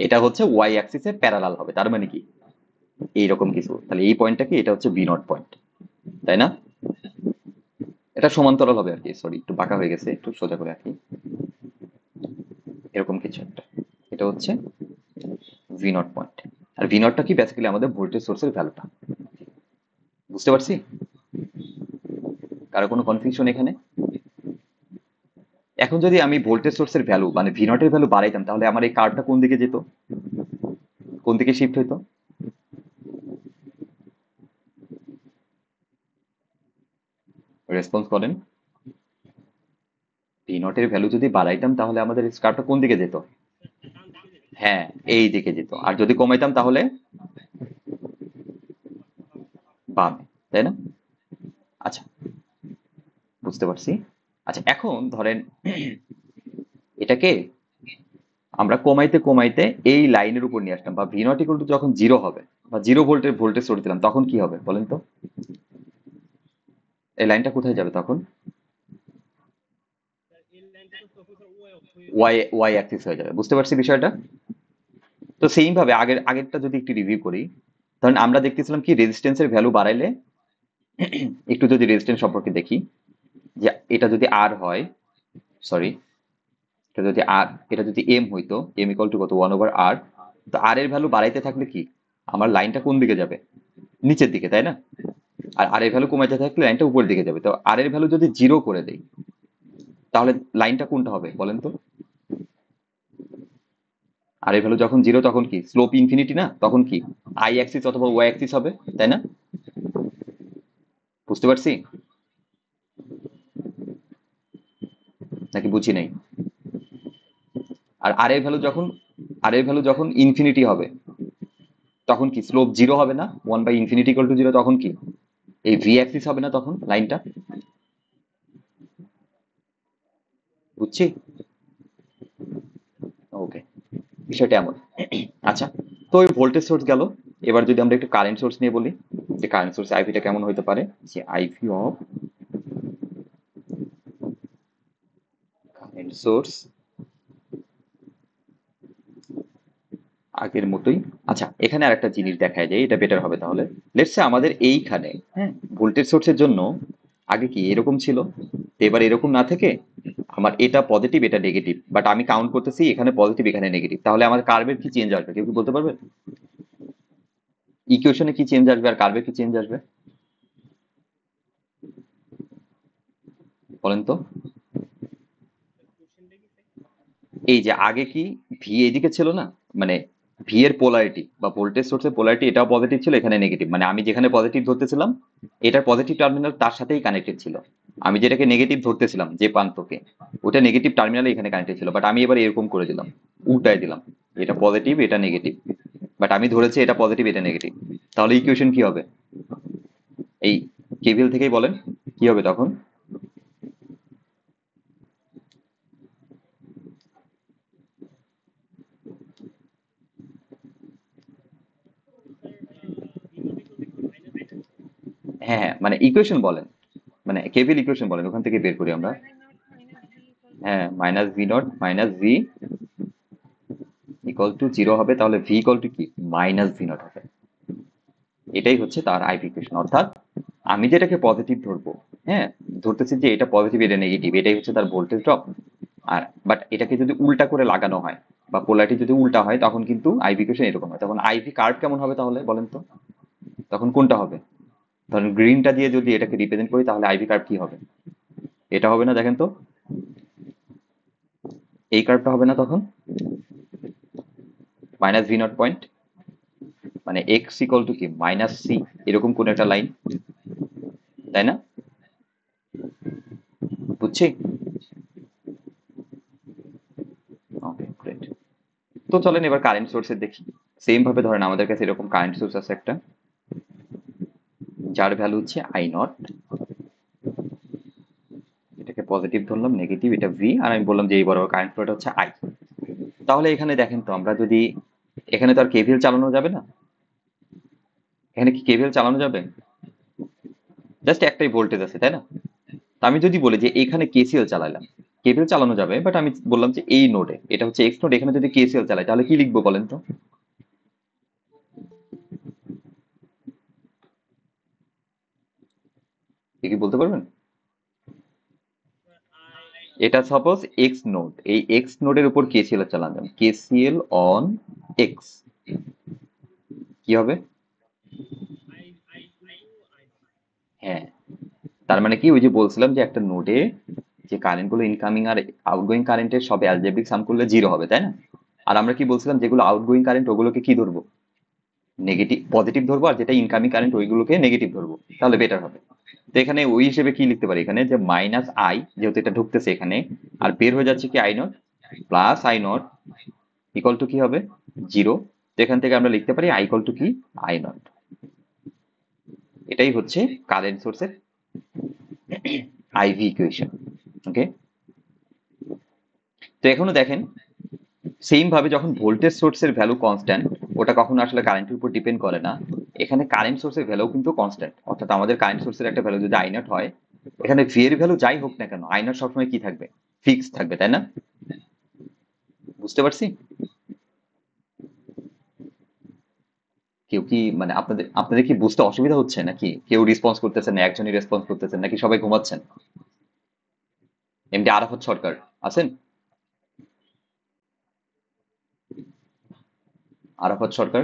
এটা হচ্ছে ওয়াই অ্যাক্সিসের প্যারালাল হবে, তার মানে কি এইরকম কিছু। তাহলে এই পয়েন্টটা কি, এটা হচ্ছে বি নট পয়েন্ট, তাই না? এটা সমান্তরাল হবে আর কি, সরি একটু বাঁকা হয়ে গেছে, একটু সোজা করে রাখি। এরকম কিছু একটা, এটা হচ্ছে ভি নট পয়েন্ট। আর ভি নটটা কি, বেসিক্যালি আমাদের ভোল্টেজ সোর্সের ভ্যালুটা। বুঝতে পারছি? কারো কোনো কনফিউশন এখানে? এখন যদি আমি ভোল্টেজ সোর্সের ভ্যালু মানে ভি নটের ভ্যালু বাড়াইতাম, তাহলে আমার এই কার্ভটা কোন দিকে যেত, কোন দিকে শিফট হইতো? রেসপন্স করেন। ভি নটের ভ্যালু যদি বাড়াইতাম তাহলে আমাদের কার্ভটা কোন দিকে যেত? হ্যাঁ, এই দিকে যেত। আর যদি কমাইতাম তাহলে বামে, তাই না? আচ্ছা, বুঝতে পারছি। আচ্ছা, এখন ধরেন এটাকে আমরা কমাইতে কমাইতে এই লাইনের উপর নিয়ে আসলাম, বা ভি নট ইকুয়াল টু যখন জিরো হবে, বা জিরো ভোল্টের ভোল্টেজ সোর্স দিলাম, তখন কি হবে বলেন তো? এই লাইনটা কোথায় যাবে তখন? ওয়াই ওয়াই অ্যাক্সিস হয়ে যাবে। বুঝতে পারছি বিষয়টা? তো সেইম ভাবে আগেরটা যদি একটু রিভিউ করি, ধরেন আমরা দেখতেছিলাম কি রেজিস্ট্যান্সের ভ্যালু বাড়াইলে, একটু যদি রেজিস্ট্যান্স সম্পর্কে দেখি, যে এটা যদি আর হয়, সরি, এটা যদি এম হইতো, এম ইকুয়াল টু কত, 1/r। তো আর এর ভ্যালু বাড়াইতে থাকলে কি আমার লাইনটা কোন দিকে যাবে? নিচের দিকে, তাই না? আর আর এর ভ্যালু কমাইতে থাকলে লাইনটা উপরের দিকে যাবে। তো আর এর ভ্যালু যদি জিরো করে দেই, তাহলে লাইনটা কোনটা হবে বলেন তো? আর এর ভ্যালু যখন জিরো তখন কি স্লোপ ইনফিনিটি না, তখন কি আই অ্যাক্সিস অথবা ওয়াই অ্যাক্সিস হবে, তাই না? বুঝতে পারছি নাকি বুঝি নাই? আর আর এর ভ্যালু যখন ইনফিনিটি হবে, তখন কি স্লোপ জিরো হবে না, 1/ইনফিনিটি ইকুয়াল টু জিরো, তখন কি এই ভি অ্যাক্সিস হবে না তখন লাইনটা? বুঝছি। ওকে, বিষয়টা এমন। আচ্ছা, তো ওই ভোল্টেজ সোর্স গেল। এবার যদি আমরা একটু কারেন্ট সোর্স নিয়ে বলি, যে কারেন্ট সোর্স আইভিটা কেমন হতে পারে, যে আইভি অফ কারেন্ট সোর্স আগের মতোই। আচ্ছা, এখানে আরেকটা জিনিস দেখায় যায়, এটা বেটার হবে তাহলে। লেটস সে আমাদের এইখানে, হ্যাঁ, ভোল্টেজ সোর্সের জন্য আগে কি এরকম ছিল, তো এবার এরকম না থেকে আমার এটা পজিটিভ এটা নেগেটিভ, বাট আমি কাউন্ট করতেছি এখানে পজিটিভ এখানে নেগেটিভ, তাহলে আমার কার্ভের কি চেঞ্জ আসবে, কেউ কি বলতে পারবে? ইকুয়েশনে কি চেঞ্জ আসবে আর কার্ভে কি চেঞ্জ আসবে বলেন তো? এই যে আগে কি ভি এইদিকে ছিল না, মানে ভি এর পোলারিটি বা ভোল্টেজ সোর্সের পোলারিটি এটাও পজিটিভ ছিল, এখানে নেগেটিভ, মানে আমি যেখানে পজিটিভ ধরতেছিলাম এটার পজিটিভ টার্মিনাল তার সাথেই কানেক্টেড ছিল। আমি যেটাকে নেগেটিভ ধরতেছিলাম যে প্রান্তকে, ওটা নেগেটিভ টার্মিনালে এখানে কানেক্টেড ছিল, বাট আমি এবার এরকম করে দিলাম, উল্টায় দিলাম, এটা পজিটিভ এটা নেগেটিভ, বাট আমি ধরেছি এটা পজিটিভ এটা নেগেটিভ। তাহলে ইকুয়েশন কি হবে? এই কেভিএল থেকেই বলেন কি হবে তখন? হ্যাঁ হ্যাঁ, মানে ইকুয়েশন বলেন, মানে কেভিএল ইকুয়েশন বলেন, ওখান থেকে বের করি আমরা। হ্যাঁ, minus V not minus V equal to zero হবে, তাহলে ভি ইকুয়াল টু কি মাইনাস ভি নট হবে। এটাই হচ্ছে তার আইভি ইকুয়েশন, অর্থাৎ আমি যেটাকে পজিটিভ ধরবো, হ্যাঁ, ধরতেছি যে এটা পজিটিভ এটা নেগেটিভ, এটাই হচ্ছে তার ভোল্টেজ ড্রপ। আর বাট এটাকে যদি উল্টা করে লাগানো হয় বা পোলারিটি যদি উল্টা হয়, তখন কিন্তু আইভি ইকুয়েশন এরকম হয়। তখন আইভি কার্ভ কেমন হবে তাহলে বলেন তো? তখন কোনটা হবে? ধরেন গ্রিনটা দিয়ে যদি এটাকে রিপ্রেজেন্ট করি, তাহলে আইভি কার্ভ কি হবে? এটা হবে না, দেখেন তো, এই কার্ভটা হবে না তখন, মাইনাস ভি নট পয়েন্ট, মানে এক্স ইকুয়াল টু কি মাইনাস সি, এরকম কোন একটা লাইন, তাই না? বুঝছি। ওকে, গ্রেট। তো চলেন এবার কারেন্ট সোর্সের দেখি। সেম ভাবে ধরেন আমাদের কাছে এরকম কারেন্ট সোর্স আছে একটা, যার ভ্যালু হচ্ছে আই নট, এটাকে পজিটিভ ধরলাম, নেগেটিভ এটা ভি, আর আমি বললাম যে এই বরাবর কারেন্ট ফ্লোটা হচ্ছে আই। তাহলে এখানে দেখেন তো, আমরা যদি এখানে তো আর কেভিএল চালানো যাবে না, এখানে কি কেভিএল চালানো যাবে? জাস্ট একটাই ভোল্টেজ আছে, তাই না? তা আমি যদি বলি যে এখানে কেসিএল চালাইলাম, কেভিএল চালানো যাবে, বাট আমি বললাম যে এই নোডে, এটা হচ্ছে এক্স নোড, এখানে যদি কেসিএল চালাই তাহলে কি লিখবো বলেন তো? এ কি বলতে পারবেন? এটা সাপোজ এক্স নোড, এই এক্স নোডের উপর কেসিএল চালানো যাবে, কেসিএল অন এক্স, কি হবে? হ্যাঁ, তার মানে কি, ওই যে বলছিলাম যে একটা নোডে যে কারেন্ট গুলো ইনকামিং আর আউটগোয়িং কারেন্টের সব অ্যালজেব্রিক সাম করলে জিরো হবে, তাই না? আর আমরা কি বলছিলাম, যেগুলো আউটগোয়িং কারেন্ট ওগুলোকে কি ধরবো, নেগেটিভ পজিটিভ ধরবো, আর যেটা ইনকামিং কারেন্ট ওইগুলোকে নেগেটিভ ধরবো, তাহলে বেটার হবে। তো এখানে ওই হিসেবে কি লিখতে পারি, এখানে যে মাইনাস আই, যেহেতু এটা ঢুকতেছে এখানে আর বের হয়ে যাচ্ছে কি I naught, plus I not equal to কি হবে, জিরো। তো এখান থেকে আমরা লিখতে পারি আই ইকুয়াল টু কি, আই নট। এটাই হচ্ছে কারেন্ট সোর্সের আইভি ইকুয়েশন। ওকে, তো এখনো দেখেন, সেম ভাবে যখন ভোল্টেজ সোর্সের ভ্যালু কনস্ট্যান্ট, ওটা কখনো আসলে কারেন্টের উপর ডিপেন্ড করে না, এখানে কারেন্ট সোর্সের ভ্যালু কিন্তু কনস্ট্যান্ট, অর্থাৎ আমাদের কারেন্ট সোর্সের একটা ভ্যালু যদি আই নট হয়, এখানে ভি এর ভ্যালু যাই হোক না কেন, আই নট সবসময় কি থাকবে, ফিক্স থাকবে, তাই না? বুঝতে পারছি? কেউ কি মানে আপনাদের আপনাদের কি বুঝতে অসুবিধা হচ্ছে, নাকি কেউ রেসপন্স করতেছেন না, একজনই রেসপন্স করতেছেন, নাকি সবাই ঘুমাচ্ছেন? এমডি আরাফাত সরকার আছেন? আরাফাত সরকার,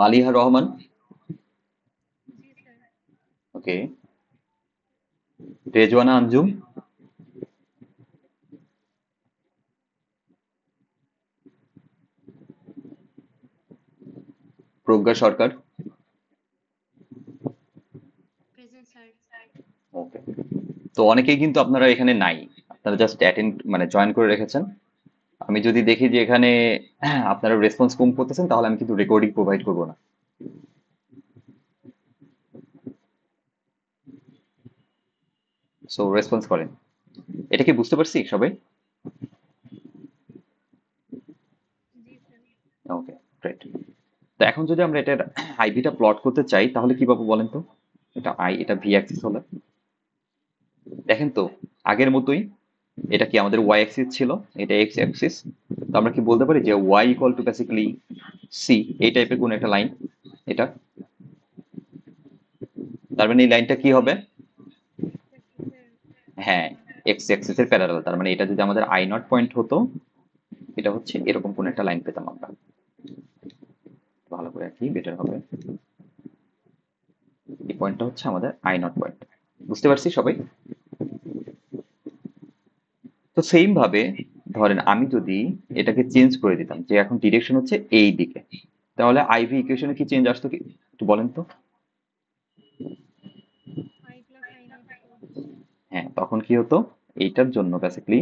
মালিহা রহমান, ওকে, রেজওয়ানা আঞ্জুম, প্রজ্ঞা সরকার, ওকে। তো অনেকেই কিন্তু আপনারা এখানে নাই, আপনারা জাস্ট অ্যাটেন্ড মানে জয়েন করে রেখেছেন। আমি যদি দেখি যে এখানে আপনারা রেসপন্স কম করতেছেন, তাহলে আমি কিন্তু রেকর্ডিং প্রোভাইড করব না। সো রেসপন্স করেন। এটা কি বুঝতে পারছি সবাই? ওকে, গ্রেট। তো এখন যদি আমরা এটার আইভিটা প্লট করতে চাই, তাহলে কি পাবো বলেন তো? এটা আই, এটা ভি অ্যাক্সিস হলে দেখেন তো, আগের মতোই, এটা কি আমাদের ওয়াই অ্যাক্সিস ছিল, এটা এক্স অ্যাক্সিস। তো আমরা কি বলতে পারি যে Y equal to basically C, এই টাইপের কোন একটা লাইন, এটা। তার মানে এই লাইনটা কি হবে? হ্যাঁ, এক্স অ্যাক্সিস এর প্যারালাল। তার মানে এটা যদি আমাদের আই নট পয়েন্ট হতো, এটা হচ্ছে এরকম কোন একটা লাইন পেতাম আমরা। ভালো করে কি বেটার হবে, এই পয়েন্টটা হচ্ছে আমাদের আই নট পয়েন্ট। বুঝতে পারছি সবাই? তো সেম ভাবে ধরেন আমি যদি এটাকে চেঞ্জ করে দিতাম, যে এখন ডিরেকশন হচ্ছে এই দিকে, তাহলে আইভি ইকুয়েশনে কি চেঞ্জ আসতো, কি একটু বলেন তো? হ্যাঁ, তখন কি হতো, এইটার জন্য basically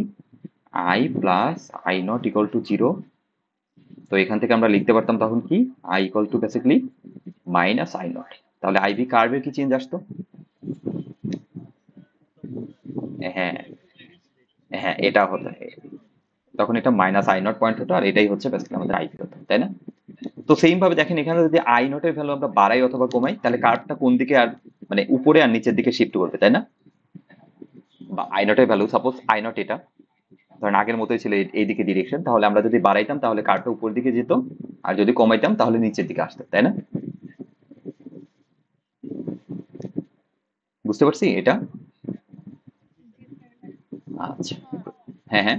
I plus I not equal to zero. তো এখান থেকে আমরা লিখতে পারতাম তখন কি, I equal to basically minus I not. তাহলে আইভি কার্ভের কি চেঞ্জ আসতো? হ্যাঁ, হ্যাঁ, এটা হতো, তখন এটা মাইনাস আই নট পয়েন্ট হতো, আর এটাই হচ্ছে বেসিক্যালি আমাদের আইভি হতো, তাই না? তো সেম ভাবে দেখেন, এখানে যদি আই নটের ভ্যালু আমরা বাড়াই অথবা কমাই, তাহলে কার্ভটা কোন দিকে আর মানে উপরে আর নিচের দিকে শিফট করবে, তাই না? বা আই নটের ভ্যালু সাপোজ আই নট এটা ধরেন আগের মতোই ছিল, এইদিকে ডিরেকশন, তাহলে আমরা যদি বাড়াইতাম তাহলে কার্ভটা উপর দিকে যেত, আর যদি কমাইতাম তাহলে নিচের দিকে আসতো, তাই না? বুঝতে পারছি এটা? আচ্ছা, হ্যাঁ, হ্যাঁ।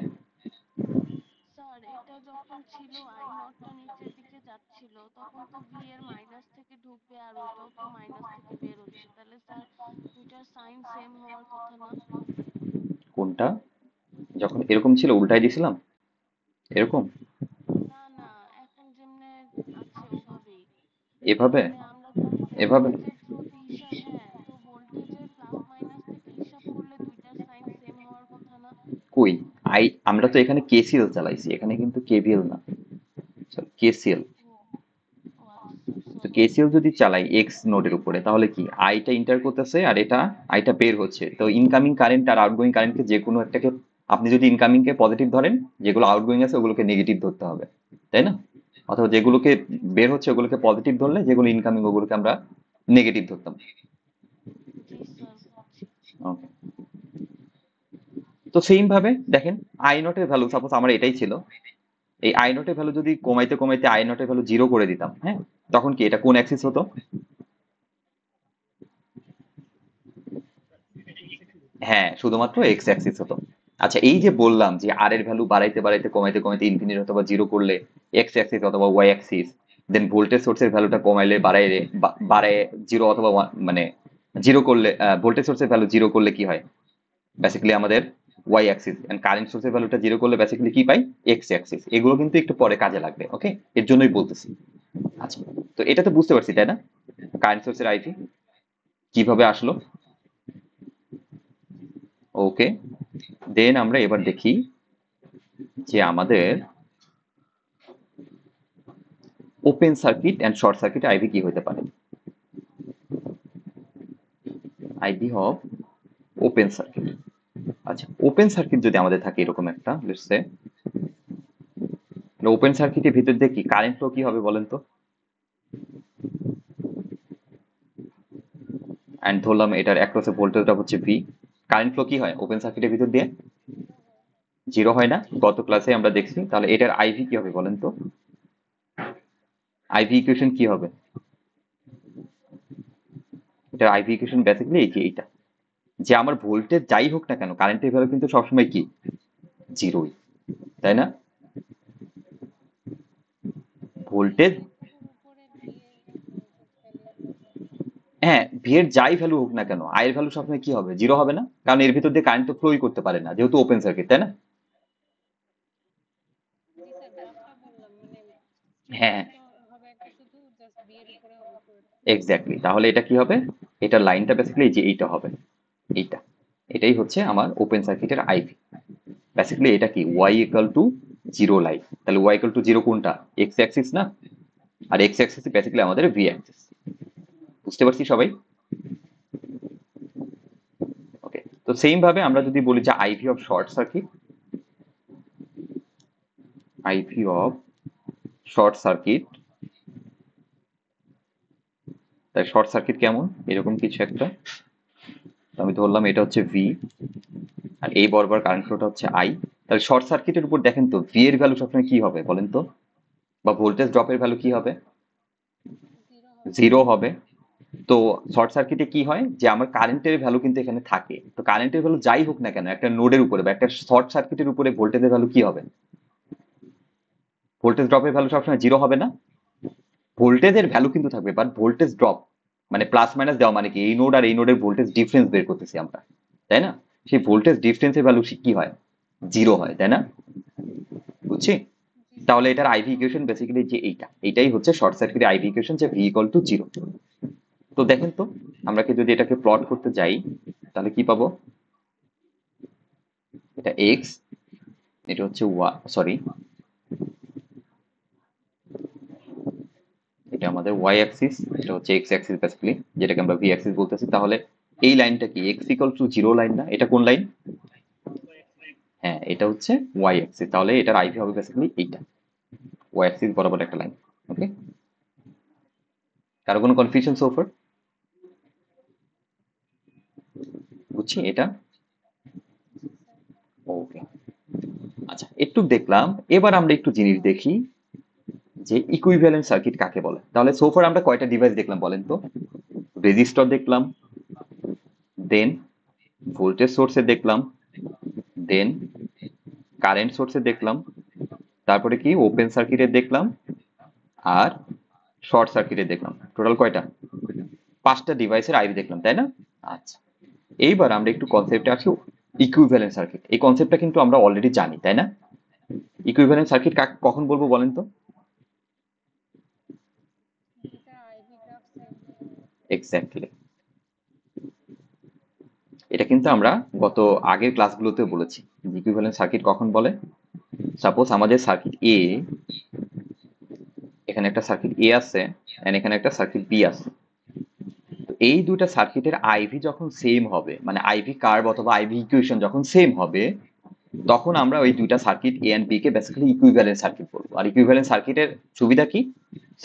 স্যার, এটা যখন ছিল আই নটটা নিচের দিকে যাচ্ছিল তখন তো ভি এর মাইনাস থেকে ঢুকবে আর ওইটাও তো মাইনাস থেকে বের হচ্ছে, তাহলে স্যার দুইটার সাইন সেম হওয়ার কথা না? কোনটা? যখন এরকম ছিল উল্টাই দিছিলাম, এরকম, না না, এখন যেমনে আছে ওভাবেই। এভাবে, মানে আমরা যদি এভাবে। ভোল্টেজের থ্রুতে হিসাব, হ্যাঁ তো ভোল্টেজের প্লাস মাইনাস থেকে হিসাব করলে দুইটার সাইন সেম হওয়ার কথা না? কই, আমরা তো এখানে কেসিএল চালাইছি, এখানে কিন্তু কেভিএল না, কেসিএল। ও, ও আচ্ছা স্যার, তো কেসিএল যদি চালাই এক্স নোডের উপরে তাহলে কি আইটা ইন্টার করতেছে আর এটা আইটা বের হচ্ছে, তো ইনকামিং কারেন্ট আর আউটগোয়িং কারেন্টকে যে কোনো একটাকে, আপনি যদি ইনকামিং কে পজিটিভ ধরেন, যেগুলো আউটগোয়িং আছে ওগুলোকে নেগেটিভ ধরতে হবে, তাই না? অথবা যেগুলোকে বের হচ্ছে ওগুলোকে পজিটিভ ধরলে, যেগুলো ইনকামিং ওগুলোকে আমরা নেগেটিভ ধরতাম। জি স্যার বুঝছি। ওকে, তো সেম ভাবে দেখেন আই নটের ভ্যালু, সাপোজ আমার এটাই ছিল, এই আই নটের ভ্যালু যদি কমাইতে কমাইতে আই নটের ভ্যালু জিরো করে দিতাম, হ্যাঁ, তখন কি এটা কোন অ্যাক্সিস হতো? হ্যাঁ, শুধুমাত্র এক্স অ্যাক্সিস হতো। আচ্ছা, এই যে বললাম যে আর এর ভ্যালু বাড়াইতে বাড়াইতে কমাইতে কমাইতে ইনফিনিট অথবা জিরো করলে এক্স অ্যাক্সিস অথবা ওয়াই অ্যাক্সিস, দেন ভোল্টেজ সোর্সের ভ্যালুটা কমাইলে বাড়াইলে বাড়ায় জিরো অথবা মানে জিরো করলে, ভোল্টেজ সোর্সের ভ্যালু জিরো করলে কি হয়, বেসিক্যালি আমাদের ওয়াই অ্যাক্সিস, এন্ড কারেন্ট সোর্সের ভ্যালুটা জিরো করলে বেসিক্যালি কি পাই, এক্স অ্যাক্সিস। এগুলো কিন্তু একটু পরে কাজে লাগবে, ওকে, এর জন্যই বলতেছি। আচ্ছা, তো এটা তো বুঝতে পারছি তাই না, কারেন্ট সোর্সের আইপি কিভাবে আসলো। ওকে, দেন আমরা এবার দেখি যে আমাদের open circuit and short circuit IV কি হতে পারে। IV of open circuit. আচ্ছা, ওপেন সার্কিট যদি আমাদের থাকে এরকম একটা, লেটস সে ওপেন সার্কিটের ভিতর দিয়ে কি কারেন্ট ফ্লো কি হবে বলেন তো, এন্ড ধরলাম এটার অ্যাক্রসে ভোল্টেজটা হচ্ছে ভি, কারেন্ট ফ্লো কি হয় ওপেন সার্কিটের ভিতর দিয়ে, জিরো হয় না, গত ক্লাসে আমরা দেখছি। তাহলে এটার আইভি কি হবে বলেন তো, আইভি ইকুয়েশন কি হবে, এটার আইভি ইকুয়েশন বেসিক্যালি এই যে এইটা, যে আমার ভোল্টেজ যাই হোক না কেন কারেন্টের ভ্যালু কিন্তু সবসময় কি জিরোই, তাই না? ভোল্টেজ, এর উপরে ভি এর ভোল্টেজ ভ্যালু হ্যাঁ, ভি এর যাই ভ্যালু হোক না কেন আই এর ভ্যালু সবসময় কি হবে, জিরো হবে না, কারণ এর ভিতর দিয়ে কারেন্ট তো ফ্লোই করতে পারে না যেহেতু ওপেন সার্কিট, তাই না? জি স্যার গ্রাফটা বললাম মানে হ্যাঁ, স্ট্রেট তো হবে একটা শুধু জাস্ট বি এর উপরে হবে পুরোটা এক্স্যাক্টলি, তাহলে এটা কি হবে, এটা লাইনটা বেসিক্যালি যে এইটা হবে, এইটা, এটাই হচ্ছে আমার ওপেন সার্কিটের আইভি। বেসিক্যালি এটা কি Y equal to zero line, তাহলে ওয়াই ইকুয়াল টু জিরো কোনটা, এক্স অ্যাক্সিস না, আর এক্স অ্যাক্সিস বেসিক্যালি আমাদের ভি অ্যাক্সিস। বুঝতে পারছি সবাই? ওকে, তো সেম ভাবে আমরা যদি বলি যে IV of short circuit, IV of short circuit, তাই শর্ট সার্কিট কেমন, এরকম কিছু একটা, তো আমি ধরলাম এটা হচ্ছে ভি আর এই বরাবর কারেন্ট ফ্লোটা হচ্ছে আই। তাহলে শর্ট সার্কিটের উপর দেখেন তো ভি এর ভ্যালু সবসময় কি হবে বলেন তো, বা ভোল্টেজ ড্রপের ভ্যালু কি হবে, জিরো হবে জিরো হবে। তো শর্ট সার্কিটে কি হয় যে আমার কারেন্টের ভ্যালু কিন্তু এখানে থাকে, তো কারেন্টের ভ্যালু যাই হোক না কেন একটা নোডের উপরে বা একটা শর্ট সার্কিটের উপরে ভোল্টেজের ভ্যালু কি হবে, ভোল্টেজ ড্রপের ভ্যালু সবসময় জিরো হবে না, ভোল্টেজের ভ্যালু কিন্তু থাকবে বাট ভোল্টেজ ড্রপ মানে প্লাস মাইনাস দেওয়া মানে কি এই নোড আর এই নোডের ভোল্টেজ ডিফারেন্স বের করতেছি আমরা, তাই না? সেই ভোল্টেজ ডিফারেন্সের ভ্যালু কি হয়, জিরো হয়, তাই না? বুঝছি? জি স্যার তাহলে এটার আইভি ইকুয়েশন বেসিক্যালি যে এইটাই হচ্ছে শর্ট সার্কিটের আইভি ইকুয়েশন, যে ভি ইকুয়াল টু জিরো। তো দেখেন তো আমরা কি যদি এটাকে প্লট করতে যাই তাহলে কি পাবো, এটা এক্স, এটা হচ্ছে সরি, এটা আমাদের ওয়াই অ্যাক্সিস, এটা হচ্ছে এক্স অ্যাক্সিস বেসিক্যালি, যেটাকে আমরা ভি অ্যাক্সিস বলতেছি। তাহলে এই লাইনটা কি X equal to zero line না, এটা কোন লাইন, হ্যাঁ এটা হচ্ছে ওয়াই অ্যাক্সিস, তাহলে এটার আইভি হবে বেসিক্যালি এইটা, ওয়াই অ্যাক্সিস বরাবর একটা লাইন। ওকে, কারো কোনো কনফিউশন সোফার, বুঝছি এটা। জি স্যার ওকে, আচ্ছা একটু দেখলাম, এবার আমরা একটু জিনিস দেখি যে ইকুইভ্যালেন্ট সার্কিট কাকে বলে। তাহলে সোফার আমরা কয়টা ডিভাইস দেখলাম বলেন তো, রেজিস্টর দেখলাম, দেন ভোল্টেজ সোর্সে দেখলাম, দেন কারেন্ট সোর্সে দেখলাম, তারপরে কি ওপেন সার্কিটে দেখলাম, আর শর্ট সার্কিটে দেখলাম। টোটাল কয়টা, পাঁচটা ডিভাইসের আইভি দেখলাম, তাই না? আচ্ছা, এইবার আমরা একটু কনসেপ্টে আসি, ইকুইভ্যালেন্ট সার্কিট। এই কনসেপ্টটা কিন্তু আমরা অলরেডি জানি, তাই না? ইকুইভ্যালেন্ট সার্কিট কখন বলবো বলেন তো, এটা আইভি গ্রাফ সেম হবে এক্স্যাক্টলি, এটা কিন্তু আমরা গত আগের ক্লাসগুলোতে বলেছি ইকুইভ্যালেন্ট সার্কিট কখন বলে। সাপোজ আমাদের সার্কিট এ, এখানে একটা সার্কিট এ আছে, এন্ড এখানে একটা সার্কিট বি আছে। তো এই দুইটা সার্কিটের আইভি যখন সেম হবে, মানে আইভি কার্ভ অথবা আইভি ইকুয়েশন যখন সেম হবে, তখন আমরা ওই দুইটা সার্কিট এ এন্ড বি কে বেসিক্যালি ইকুইভ্যালেন্ট সার্কিট বলবো। আর ইকুইভ্যালেন্ট সার্কিটের সুবিধা কি?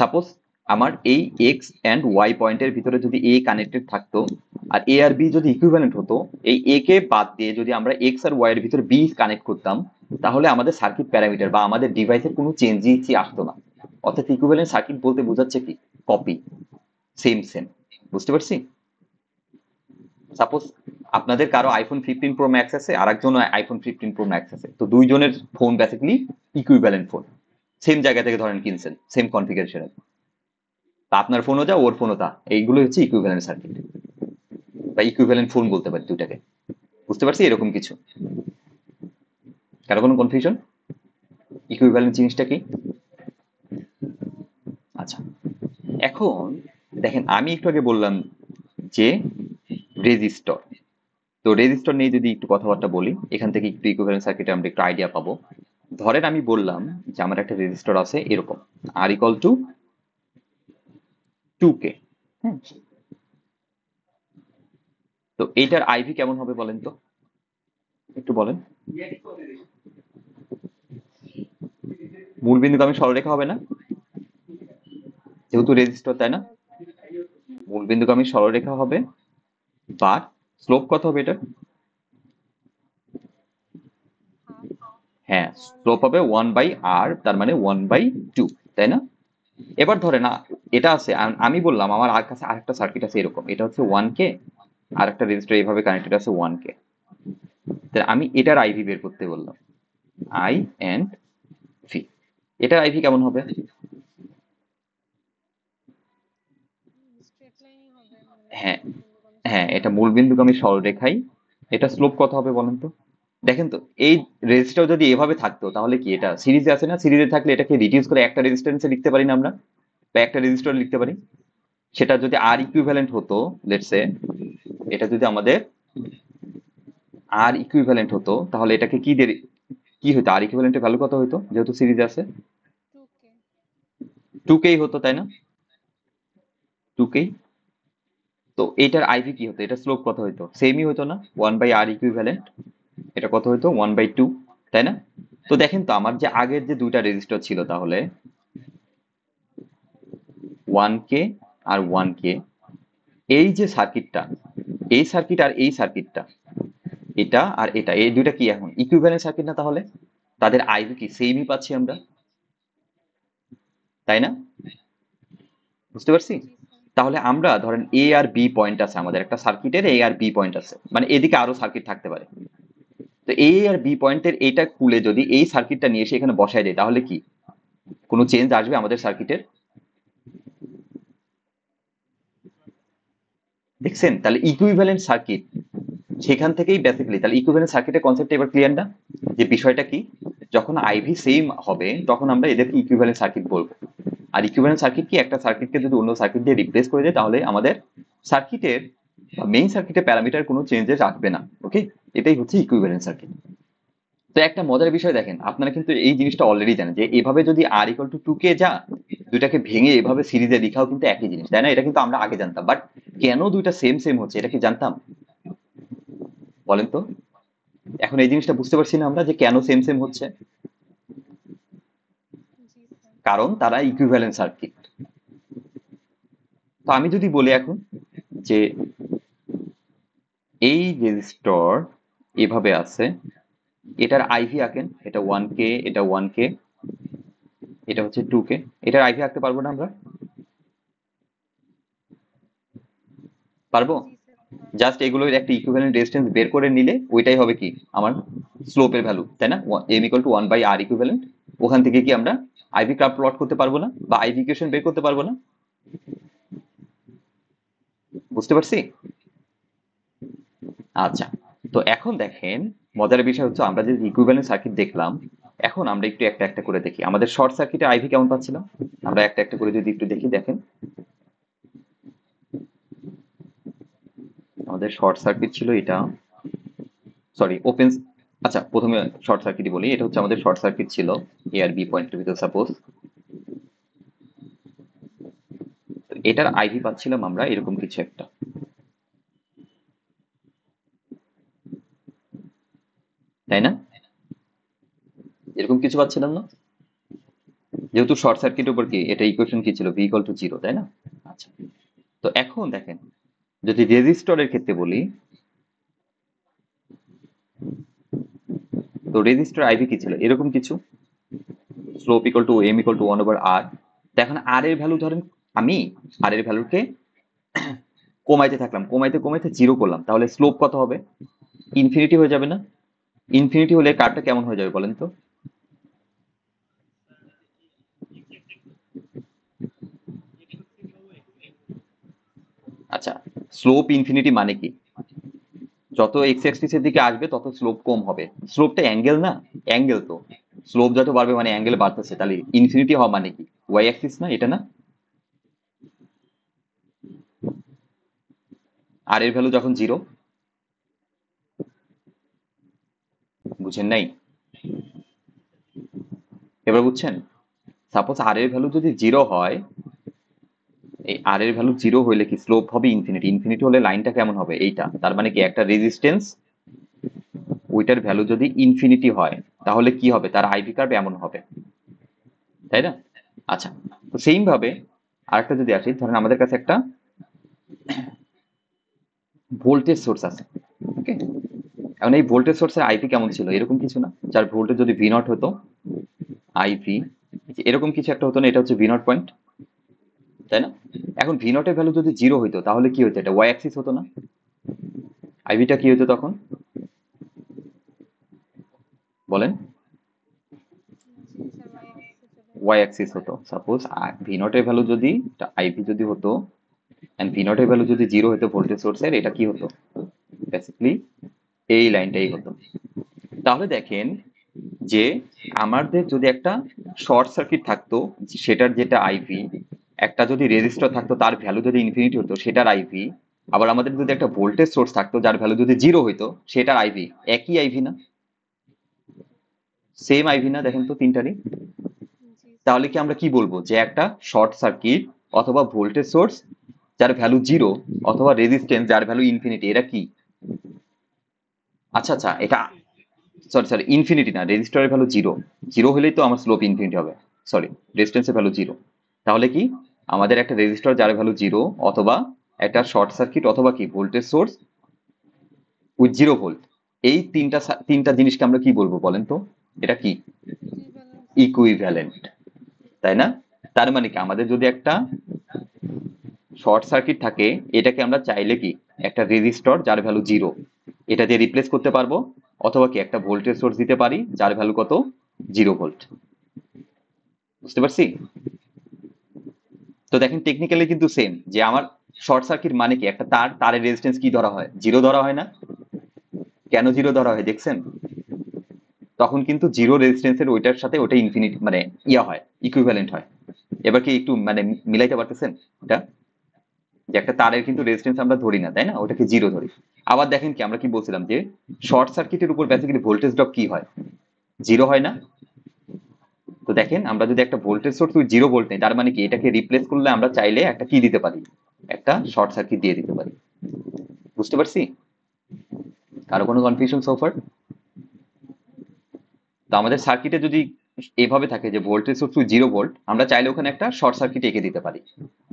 সাপোজ আমার এই এক্স এন্ড ওয়াই পয়েন্টের ভিতরে যদি এ কানেক্টেড থাকতো, আর এ আর বি যদি ইকুইভ্যালেন্ট হতো, এই এ কে বাদ দিয়ে যদি আমরা এক্স আর ওয়াই এর ভিতরে বি কানেক্ট করতাম, তাহলে আমাদের সার্কিট প্যারামিটার বা আমাদের ডিভাইসের কোনো চেঞ্জই আসতো না। অর্থাৎ ইকুইভ্যালেন্ট সার্কিট বলতে বোঝাচ্ছে কি? Copy, same same. বুঝতে পারছি? সাপোজ আপনাদের কারো আইফোন 15 প্রো ম্যাক্স আছে, আর একজন আইফোন 15 প্রো ম্যাক্স আছে, তো দুইজনের phone basically equivalent phone, same জায়গা থেকে ধরেন কিনছেন, সেম কনফিগারেশনে, তা আপনার ফোনও যা ওর ফোনও তা, এইগুলো হচ্ছে ইকুইভ্যালেন্ট সার্কিট বা ইকুইভ্যালেন্ট ফোন বলতে পারি দুটাকে। বুঝতে পারছি? এরকম কিছু। কারো কোনো কনফিউশন? ইকুইভ্যালেন্ট জিনিসটা কি? আচ্ছা, এখন দেখেন আমি একটু আগে বললাম যে রেজিস্টর, তো রেজিস্টর নিয়ে যদি একটু কথাবার্তা বলি, এখান থেকে একটু ইকুইভ্যালেন্ট সার্কিটে আমরা একটু আইডিয়া পাবো। ধরেন আমি বললাম যে আমার একটা রেজিস্টর আছে এরকম, আর ইকুয়াল টু 2K। হ্যাঁ, তো এইটার আইভি কেমন হবে বলেন তো, একটু বলেন। মূল বিন্দুগামী সরলরেখা হবে না, যেহেতু রেজিস্টর, তাই না? মূল বিন্দুগামী সরলরেখা হবে, বাট স্লোপ কত হবে এটা? হ্যাঁ, স্লোপ হবে 1/r, তার মানে 1/2, তাই না? এবার ধরে না, এটা আছে আমি বললাম আমার আর কাছে আরেকটা সার্কিট আছে এরকম, এটা হচ্ছে 1K, আর একটা রেজিস্টার এইভাবে কানেক্টেড আছে 1K। আমি এটার আইভি বের করতে বললাম, আই এন্ড ভি। এটার আইভি কেমন হবে? স্ট্রেট লাইনই হবে, মানে হ্যাঁ, মূলবিন্দুগামী হ্যাঁ, এটা সরলরেখা। মূলবিন্দুগামী সরলরেখাই। এটা স্লোপ কত হবে বলেন তো? দেখেন তো, এই রেজিস্টার যদি এভাবে থাকতো তাহলে কি, এটা সিরিজে আছে না, সিরিজে থাকলে এটাকে রিডিউস করে একটা রেজিস্ট্যান্সে লিখতে পারি না আমরা, বা একটা রেজিস্টর লিখতে পারি। সেটা যদি আর ইকুইভ্যালেন্ট হতো, লেটস সে এটা যদি আমাদের আর ইকুইভ্যালেন্ট হতো, তাহলে এটাকে কি দিয়ে কি হতো, আর ইকুইভ্যালেন্টের ভ্যালু কত হতো, যেহেতু সিরিজে আছে? 2K। 2K হতো, তাই না? 2K। তো এটার আইভি কি হতো, এটা স্লোপ কত হতো, সেমই হতো না, 1/r ইকুইভ্যালেন্ট। এটা কত হতো, 1/2, তাই না? তো দেখেন তো, আমার যে আগের যে দুইটা রেজিস্টার ছিল, তাহলে 1K আর 1K, এই যে সার্কিটটা, এই সার্কিট আর এই সার্কিটটা, এটা আর এটা, এই দুইটা কি এখন ইকুইভ্যালেন্ট সার্কিট না? তাহলে তাদের আইভি কি সেমই পাচ্ছি আমরা, তাই না? বুঝতে পারছি? জি স্যার। তাহলে আমরা ধরেন এ আর বি পয়েন্ট আছে, আমাদের একটা সার্কিটের এ আর বি পয়েন্ট আছে, মানে এদিকে আরো সার্কিট থাকতে পারে। তো এ আর বি পয়েন্টের এটা খুলে যদি এই সার্কিটটা নিয়ে এসে এখানে বসায় দেয়, তাহলে কি কোনো চেঞ্জ আসবে আমাদের সার্কিটের? দেখছেন? তাহলে ইকুইভ্যালেন্ট সার্কিট, সেখান থেকেই বেসিক্যালি, তাহলে ইকুইভ্যালেন্ট সার্কিটের কনসেপ্ট এবার ক্লিয়ার না, যে বিষয়টা কি, যখন আইভি সেম হবে তখন আমরা এদেরকে ইকুইভ্যালেন্ট সার্কিট বলবো। আর ইকুইভ্যালেন্ট সার্কিট কি, একটা সার্কিটকে যদি অন্য সার্কিট দিয়ে রিপ্লেস করে দেয়, তাহলে আমাদের সার্কিটের মেইন সার্কিটের প্যারামিটার কোনো চেঞ্জেস আসবে না। ওকে, এটাই হচ্ছে ইকুইভ্যালেন্ট সার্কিট। তো একটা মজার বিষয় দেখেন, আপনারা কিন্তু এই জিনিসটা অলরেডি জানেন যে এভাবে যদি আর ইকুয়াল টু 2K যা, দুইটাকে ভেঙে এভাবে সিরিজে লেখাও কিন্তু একই জিনিস, তাই না? এটা কিন্তু আমরা আগে জানতাম, বাট কেন দুইটা সেম সেম হচ্ছে এটা কি জানতাম বলেন তো? এখন এই জিনিসটা বুঝতে পারছি না আমরা, যে কেন সেম সেম হচ্ছে। জি স্যার। কারণ তারা ইকুইভ্যালেন্ট সার্কিট। তো আমি যদি বলি এখন যে এই রেজিস্টর এভাবে আছে, এটার আইভি আঁকেন, এটা 1K, এটা 1K, এটা হচ্ছে 2K, এটার আইভি আঁকতে পারবো না আমরা? পারবো? জি স্যার পারবো। জাস্ট এগুলোর একটা ইকুইভ্যালেন্ট রেজিস্ট্যান্স বের করে নিলে ওইটাই হবে কি আমার স্লোপের ভ্যালু, তাই না? M equal to 1/r equivalent. ওখান থেকে কি আমরা আইভি গ্রাফ প্লট করতে পারবো না, বা আইভি ইকুয়েশন বের করতে পারবো না? বুঝতে পারছি? আচ্ছা, তো এখন দেখেন, মজার বিষয় হচ্ছে আমরা যে ইকুইভ্যালেন্ট সার্কিট দেখলাম, এখন আমরা একটু একটা একটা করে দেখি আমাদের শর্ট সার্কিটের আইভি কেমন পাচ্ছিলাম। আমরা একটা একটা করে যদি একটু দেখি, দেখেন আমাদের শর্ট সার্কিট ছিল এটা, সরি ওপেন, আচ্ছা প্রথমে শর্ট সার্কিটই বলি, এটা হচ্ছে আমাদের শর্ট সার্কিট ছিল এ আর বি পয়েন্টের ভিতর সাপোজ। এটার আইভি পাচ্ছিলাম আমরা এরকম কিছু একটা, তাই না? এরকম কিছু পাচ্ছিলাম না? যেহেতু শর্ট সার্কিটের উপর কি এটা ইকুয়েশন কি ছিল, ভি ইকুয়াল টু জিরো, তাই না? আচ্ছা, তো এখন দেখেন যদি রেজিস্টরের ক্ষেত্রে বলি, তো রেজিস্টর আইভি কি ছিল এরকম কিছু, slope equal to M equal to one over R. তো এখন আর এর ভ্যালু ধরেন আমি আর এর ভ্যালুকে কমাইতে থাকলাম, কমাইতে কমাইতে জিরো করলাম, তাহলে স্লোপ কত হবে? ইনফিনিটি হয়ে যাবে না? ইনফিনিটি হলে কার্ভটা কেমন হয়ে যাবে বলেন তো? আচ্ছা, স্লোপ ইনফিনিটি মানে কি? যত এক্স অ্যাক্সিসের দিকে আসবে তত স্লোপ কম হবে। স্লোপটা অ্যাঙ্গেল না? অ্যাঙ্গেল তো, স্লোপ যত বাড়বে মানে অ্যাঙ্গেল বাড়তেছে, তাহলে ইনফিনিটি হওয়া মানে কি? ওয়াই অ্যাক্সিস না এটা, না? আর এর ভ্যালু যখন জিরো, বুঝেন নাই? এবার বুঝছেন? সাপোজ আর এর ভ্যালু যদি জিরো হয়, এই আর এর ভ্যালু জিরো হইলে কি স্লোপ হবে ইনফিনিটি, ইনফিনিটি হলে লাইনটা কেমন হবে এইটা, তার মানে কি একটা রেজিস্ট্যান্স ওইটার ভ্যালু যদি ইনফিনিটি হয় তাহলে কি হবে, তার আইভি কার্ভ এমন হবে, তাই না? আচ্ছা, তো সেম ভাবে আরেকটা যদি আসি, ধরেন আমাদের কাছে একটা ভোল্টেজ সোর্স আছে, ওকে? এখন এই ভোল্টেজ সোর্সের আইভি কেমন ছিল, এরকম কিছু না? যার ভোল্টেজ যদি ভি নট হতো, আইভি এরকম কিছু একটা হতো না? এটা হচ্ছে ভি নট পয়েন্ট, তাই না? এখন ভি নট এর ভ্যালু যদি জিরো হইতো তাহলে কি হতো, এটা ওয়াই অ্যাক্সিস হতো না? আইভিটা কি হতো তখন বলেন? জি স্যার, ওয়াই অ্যাক্সিসে চলে ওয়াই যেত। অ্যাক্সিস হতো। সাপোজ ভি নট এর ভ্যালু যদি, আইভি যদি হতো এন্ড ভি নট এর ভ্যালু যদি জিরো হতো ভোল্টেজ সোর্সের, এটা কি হতো বেসিক্যালি, এই লাইনটাই হতো। তাহলে দেখেন যে আমাদের যদি একটা শর্ট সার্কিট থাকতো, সেটার যেটা আইভি, একটা যদি রেজিস্টার থাকতো তার ভ্যালু যদি ইনফিনিটি হতো সেটার আইভি, আবার আমাদের যদি একটা ভোল্টেজ সোর্স থাকতো যার ভ্যালু যদি জিরো হইতো সেটার আইভি, একই আইভি না? সেম আইভি না? দেখেন তো তিনটারই। জি স্যার। তাহলে কি আমরা কি বলবো যে একটা শর্ট সার্কিট অথবা ভোল্টেজ সোর্স যার ভ্যালু জিরো অথবা রেজিস্ট্যান্স যার ভ্যালু ইনফিনিটি, এরা কি? আচ্ছা আচ্ছা, এটা সরি সরি, ইনফিনিটি না, রেজিস্টরের ভ্যালু জিরো, জিরো হলেই তো আমার স্লোপ ইনফিনিটি হবে, সরি, রেজিস্ট্যান্সের ভ্যালু জিরো। তাহলে কি আমাদের একটা রেজিস্টর যার ভ্যালু জিরো, অথবা একটা শর্ট সার্কিট, অথবা কি voltage source with zero volt, এই তিনটা জিনিসকে আমরা কি বলবো বলেন তো? এটা কি? ইকুইভ্যালেন্ট। ইকুইভ্যালেন্ট, তাই না? তার মানে কি আমাদের যদি একটা শর্ট সার্কিট থাকে, এটাকে আমরা চাইলে কি একটা রেজিস্টর যার ভ্যালু জিরো এটা দিয়ে রিপ্লেস করতে পারবো, অথবা কি একটা ভোল্টেজ সোর্স দিতে পারি যার ভ্যালু কত, জিরো ভোল্ট। বুঝতে পারছি? তো দেখেন টেকনিক্যালি কিন্তু সেম, যে আমার শর্ট সার্কিট মানে কি একটা তারের রেজিস্ট্যান্স কি ধরা হয়, জিরো ধরা হয় না? কেন জিরো ধরা হয় দেখছেন? তখন কিন্তু জিরো রেজিস্ট্যান্সের ওইটার সাথে ওটা ইনফিনিটি মানে ইয়া হয়, ইকুইভ্যালেন্ট হয়। এবার কি একটু মানে মিলাইতে পারতেছেন এটা, যে একটা তারের কিন্তু রেজিস্ট্যান্স আমরা ধরি না, তাই না, ওটাকে জিরো ধরি। আবার দেখেন কি আমরা কি বলছিলাম যে শর্ট সার্কিটের উপর বেসিক্যালি ভোল্টেজ ড্রপ কি হয়, জিরো হয় না? তো দেখেন আমরা যদি একটা ভোল্টেজ সোর্স জিরো ভোল্ট নেই, তার মানে কি এটাকে রিপ্লেস করলে আমরা চাইলে একটা কি দিতে পারি, একটা শর্ট সার্কিট দিয়ে দিতে পারি। বুঝতে পারছি? কারো কোনো কনফিউশন সোফার? তো আমাদের সার্কিটে যদি এভাবে থাকে যে ভোল্টেজ সোর্স জিরো ভোল্ট, আমরা চাইলে ওখানে একটা শর্ট সার্কিট এঁকে দিতে পারি,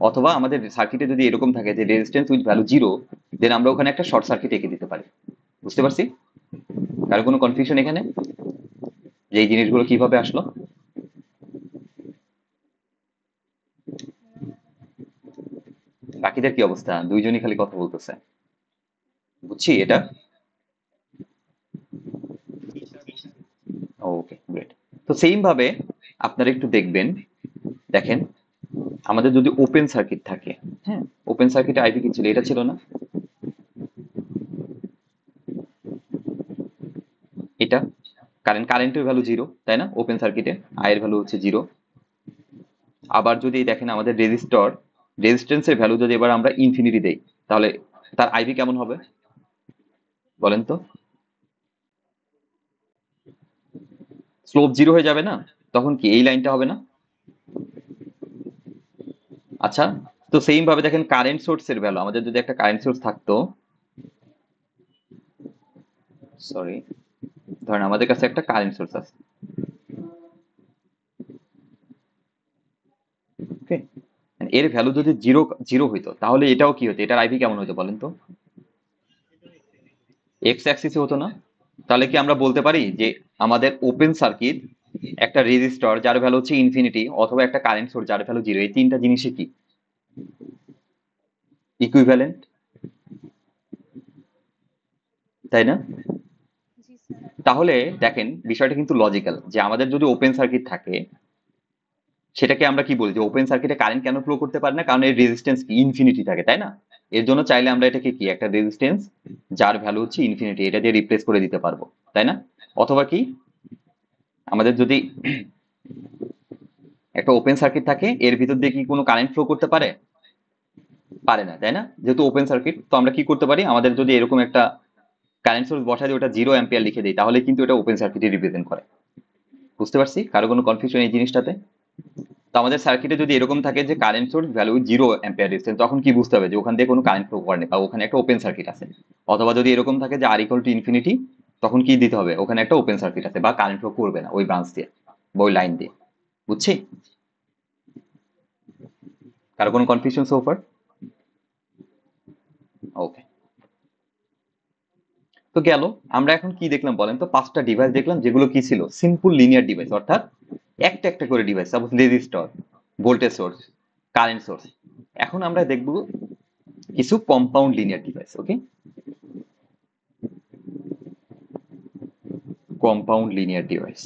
অথবা আমাদের সার্কিটে যদি এরকম থাকে যে রেজিস্ট্যান্স উইথ ভ্যালু জিরো, দেন আমরা ওখানে একটা শর্ট সার্কিট এঁকে দিতে পারি। বুঝতে পারছি? কারো কোনো কনফিউশন এখানে, যে এই জিনিসগুলো কিভাবে আসলো? না। বাকিদের কি অবস্থা, দুইজনই খালি কথা বলতেছে। বুঝছি এটা। Okay great. তো সেম ভাবে আপনারা একটু দেখবেন, দেখেন আমাদের যদি ওপেন সার্কিট থাকে, হ্যাঁ, ওপেন সার্কিটে আইভি কি ছিল, এটা ছিল না? এটা কারেন্টের ভ্যালু জিরো, তাই না? ওপেন সার্কিটে আই এর ভ্যালু হচ্ছে জিরো। আবার যদি দেখেন আমাদের রেজিস্ট্যান্সের ভ্যালু যদি এবার আমরা ইনফিনিটি দেই, তাহলে তার আইভি কেমন হবে বলেন তো? স্লোপ জিরো হয়ে যাবে না? তখন কি এই লাইনটা হবে না? আচ্ছা, তো সেম ভাবে দেখেন কারেন্ট সোর্সের ভ্যালু, আমাদের যদি একটা কারেন্ট সোর্স থাকতো, সরি, ধরেন আমাদের কাছে একটা কারেন্ট সোর্স আছে, ওকে, এর ভ্যালু যদি জিরো জিরো হইতো তাহলে এটাও কি হতো, এটার আইভি কেমন হতো বলেন তো? এক্স অ্যাক্সিসে হতো না? তাহলে কি আমরা বলতে পারি যে আমাদের ওপেন সার্কিট, একটা রেজিস্টর যার ভ্যালু হচ্ছে ইনফিনিটি, অথবা একটা কারেন্ট সোর্স যার ভ্যালু জিরো, এই তিনটা জিনিসই কি ইকুইভ্যালেন্ট, তাই না? জি স্যার। তাহলে দেখেন বিষয়টা কিন্তু লজিক্যাল, যে আমাদের যদি ওপেন সার্কিট থাকে, সেটাকে আমরা কি বলি যে ওপেন সার্কিটে কারেন্ট কেন ফ্লো করতে পারে না, কারণ এর রেজিস্ট্যান্স কি ইনফিনিটি থাকে, তাই না? এর জন্য চাইলে আমরা এটাকে কি একটা রেজিস্ট্যান্স যার ভ্যালু হচ্ছে ইনফিনিটি, এটা দিয়ে রিপ্লেস করে দিতে পারবো, তাই না? অথবা কি আমাদের যদি একটা ওপেন সার্কিট থাকে, এর ভিতর দিয়ে কি কোনো কারেন্ট ফ্লো করতে পারে? পারে না, তাই না? যেহেতু ওপেন সার্কিট, তো আমরা কি করতে পারি, আমাদের যদি এরকম একটা কারেন্ট সোর্স বসায় দিয়ে ওটা 0 অ্যাম্পিয়ার লিখে দিই, তাহলে কিন্তু এটা ওপেন সার্কিটে রিপ্রেজেন্ট করে। বুঝতে পারছি কারো কোনো কনফিউশন এই জিনিসটাতে? তো আমাদের সার্কিটে যদি এরকম থাকে যে current source value 0 ampere resistance, তখন কি বুঝতে হবে যে ওখান থেকে কোনো কারেন্ট ফ্লো করেনি বা ওখানে একটা ওপেন সার্কিট আছে। অথবা যদি এরকম থাকে যে R=ইনফিনিটি, তখন কি দিতে হবে, ওখানে একটা ওপেন সার্কিট আছে বা কারেন্ট ফ্লো করবে না ওই ব্রাঞ্চ দিয়ে বা ওই লাইন দিয়ে। বুঝছি? কারো কোনো কনফিউশন সোফার? ওকে, তো গেল। আমরা এখন কি দেখলাম বলেন তো, পাঁচটা ডিভাইস দেখলাম যেগুলো কি ছিল, সিম্পল লিনিয়ার ডিভাইস, অর্থাৎ একটা একটা করে device, suppose resistor, voltage source, current source. এখন আমরা দেখব কিছু কম্পাউন্ড লিনিয়ার ডিভাইস। ওকে, কম্পাউন্ড লিনিয়ার ডিভাইস।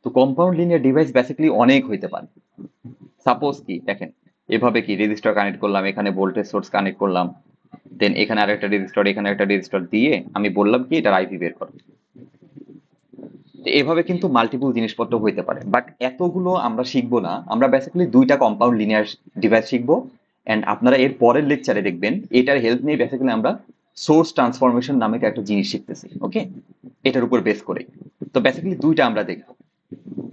তো কম্পাউন্ড লিনিয়ার ডিভাইস বেসিক্যালি অনেক হইতে পারে। সাপোজ কি দেখেন, এভাবে কি রেজিস্টার কানেক্ট করলাম, এখানে ভোল্টেজ সোর্স কানেক্ট করলাম, দেন এখানে আরেকটা রেজিস্টার, এখানে একটা রেজিস্টার দিয়ে আমি বললাম কি এটার আইপি বের করো। তো এভাবে কিন্তু মাল্টিপল জিনিসপত্র হইতে পারে, বাট এতগুলো আমরা শিখবো না। আমরা বেসিক্যালি দুইটা কম্পাউন্ড লিনিয়ার ডিভাইস শিখবো। এন্ড আপনারা এর পরের লেকচারে দেখবেন এটার হেল্প নিয়ে বেসিক্যালি আমরা সোর্স ট্রান্সফরমেশন নামে একটা জিনিস শিখতেছি। ওকে, এটার উপর বেস করে। তো বেসিক্যালি দুইটা আমরা দেখবো,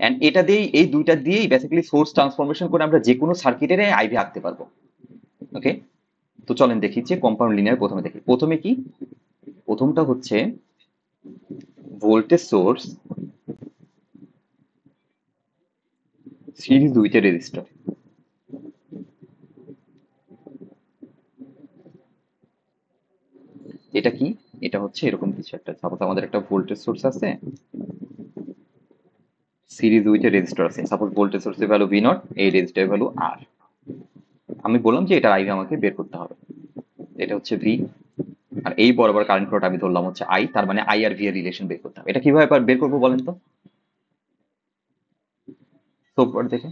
এন্ড এটা দিয়েই, এই দুইটা দিয়েই বেসিক্যালি সোর্স ট্রান্সফরমেশন করে আমরা যে কোনো সার্কিটের আইভি আঁকতে পারবো। ওকে, তো চলেন দেখি যে কম্পাউন্ড লিনিয়ার প্রথমে দেখি। প্রথমে কি, প্রথমটা হচ্ছে ভোল্টেজ সোর্স সিরিজ দুইটা রেজিস্টার। এটা কি, এটা হচ্ছে এরকম কিছু একটা, সাপোজ আমাদের একটা ভোল্টেজ সোর্স আছে, সিরিজ উইথ এ রেজিস্টার আছে, সাপোজ ভোল্টেজ সোর্সের ভ্যালু ভি নট, এই রেজিস্টারের ভ্যালু আর। আমি বললাম যে এটার আইভি আমাকে বের করতে হবে, এটা হচ্ছে ভি, আর এই বরাবর কারেন্ট ফ্লোটা আমি ধরলাম হচ্ছে আই, তার মানে আই আর ভি এর রিলেশন বের করতে হবে। এটা কিভাবে বের করবো বলেন তো? সোপার দেখে,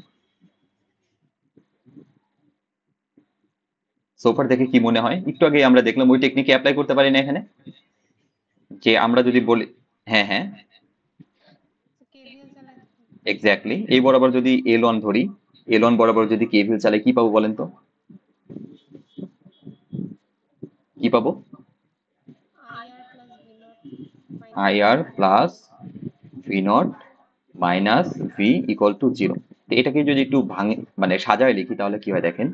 সোপার দেখে কি মনে হয়, একটু আগে আমরা দেখলাম ওই টেকনিকে অ্যাপ্লাই করতে পারি না এখানে, যে আমরা যদি বলি, হ্যাঁ হ্যাঁ কেভিএল চালাই দেখুন। এক্স্যাক্টলি, এই বরাবর যদি এল ওয়ান ধরি, এল ওয়ান বরাবর যদি কেভিএল চালাই কি পাবো বলেন তো? কি পাবো? IR plus V not I minus R plus V not minus V equal to zero. তো এটাকে যদি একটু ভাঙে মানে সাজায় লিখি তাহলে কি হয় দেখেন,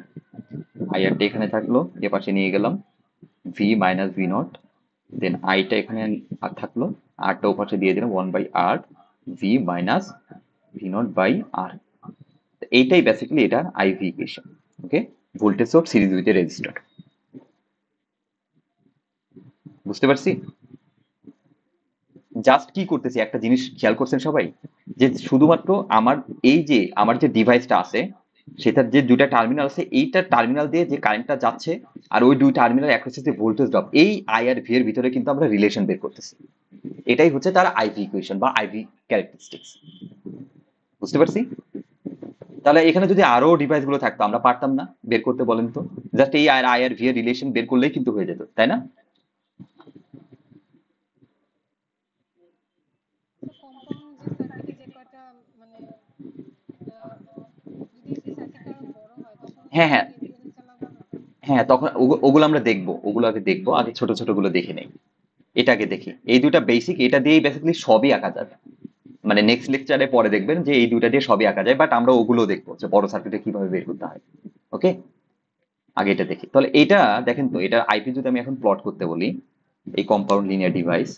আই আরটা এখানে থাকলো, এ পাশে নিয়ে গেলাম ভি মাইনাস ভি নট, দেন আইটা এখানে আর থাকলো, আরটা ও পাশে দিয়ে দিলাম 1/r V minus V not by R. এইটাই বেসিক্যালি এটা IV equation. Okay, voltage source series with a resistor. বুঝতে পারছি? জাস্ট কি করতেছি একটা জিনিস খেয়াল করছেন সবাই, যে শুধুমাত্র আমার এই যে আমার যে ডিভাইসটা আছে, সেটার যে দুইটা টার্মিনাল আছে, এইটা টার্মিনাল দিয়ে যে কারেন্টটা যাচ্ছে, আর ওই দুই টার্মিনাল অ্যাক্রসে যে ভোল্টেজ ড্রপ, এই আই আর ভি এর ভিতরে কিন্তু আমরা রিলেশন বের করতেছি। এটাই হচ্ছে তার আইভি ইকুয়েশন বা আইভি ক্যারেক্টারিস্টিক্স। বুঝতে পারছি? তাহলে এখানে যদি আরো ডিভাইস গুলো থাকতো আমরা পারতাম না বের করতে বলেন তো? জাস্ট এই আর আই আর ভি এর রিলেশন বের করলেই কিন্তু হয়ে যেত, তাই না? তো কম্পাউন্ড যে সার্কিটে যে কয়টা মানে আহ, যদি এই সার্কিটটা আরো বড় হয় তখন কি হ্যাঁ হ্যাঁ কেভিএল চালাবো না? হ্যাঁ, তখন ওগুলো আমরা দেখবো, ওগুলো আগে দেখবো, আগে ছোট ছোট গুলো দেখে নেই। এটা আগে দেখি, এই দুটা বেসিক, এটা দিয়েই বেসিক্যালি সবই আঁকা যাবে। মানে নেক্সট লেকচারে পরে দেখবেন যে এই দুইটা দিয়ে সবই আঁকা যায়, বাট আমরা ওগুলো দেখবো যে বড় সার্কিটে কিভাবে বের করতে হয়। ওকে, আগে এটা দেখি। তাহলে এটা দেখেন তো, এটা আইপি যদি আমি এখন প্লট করতে বলি, এই কম্পাউন্ড লিনিয়ার ডিভাইস।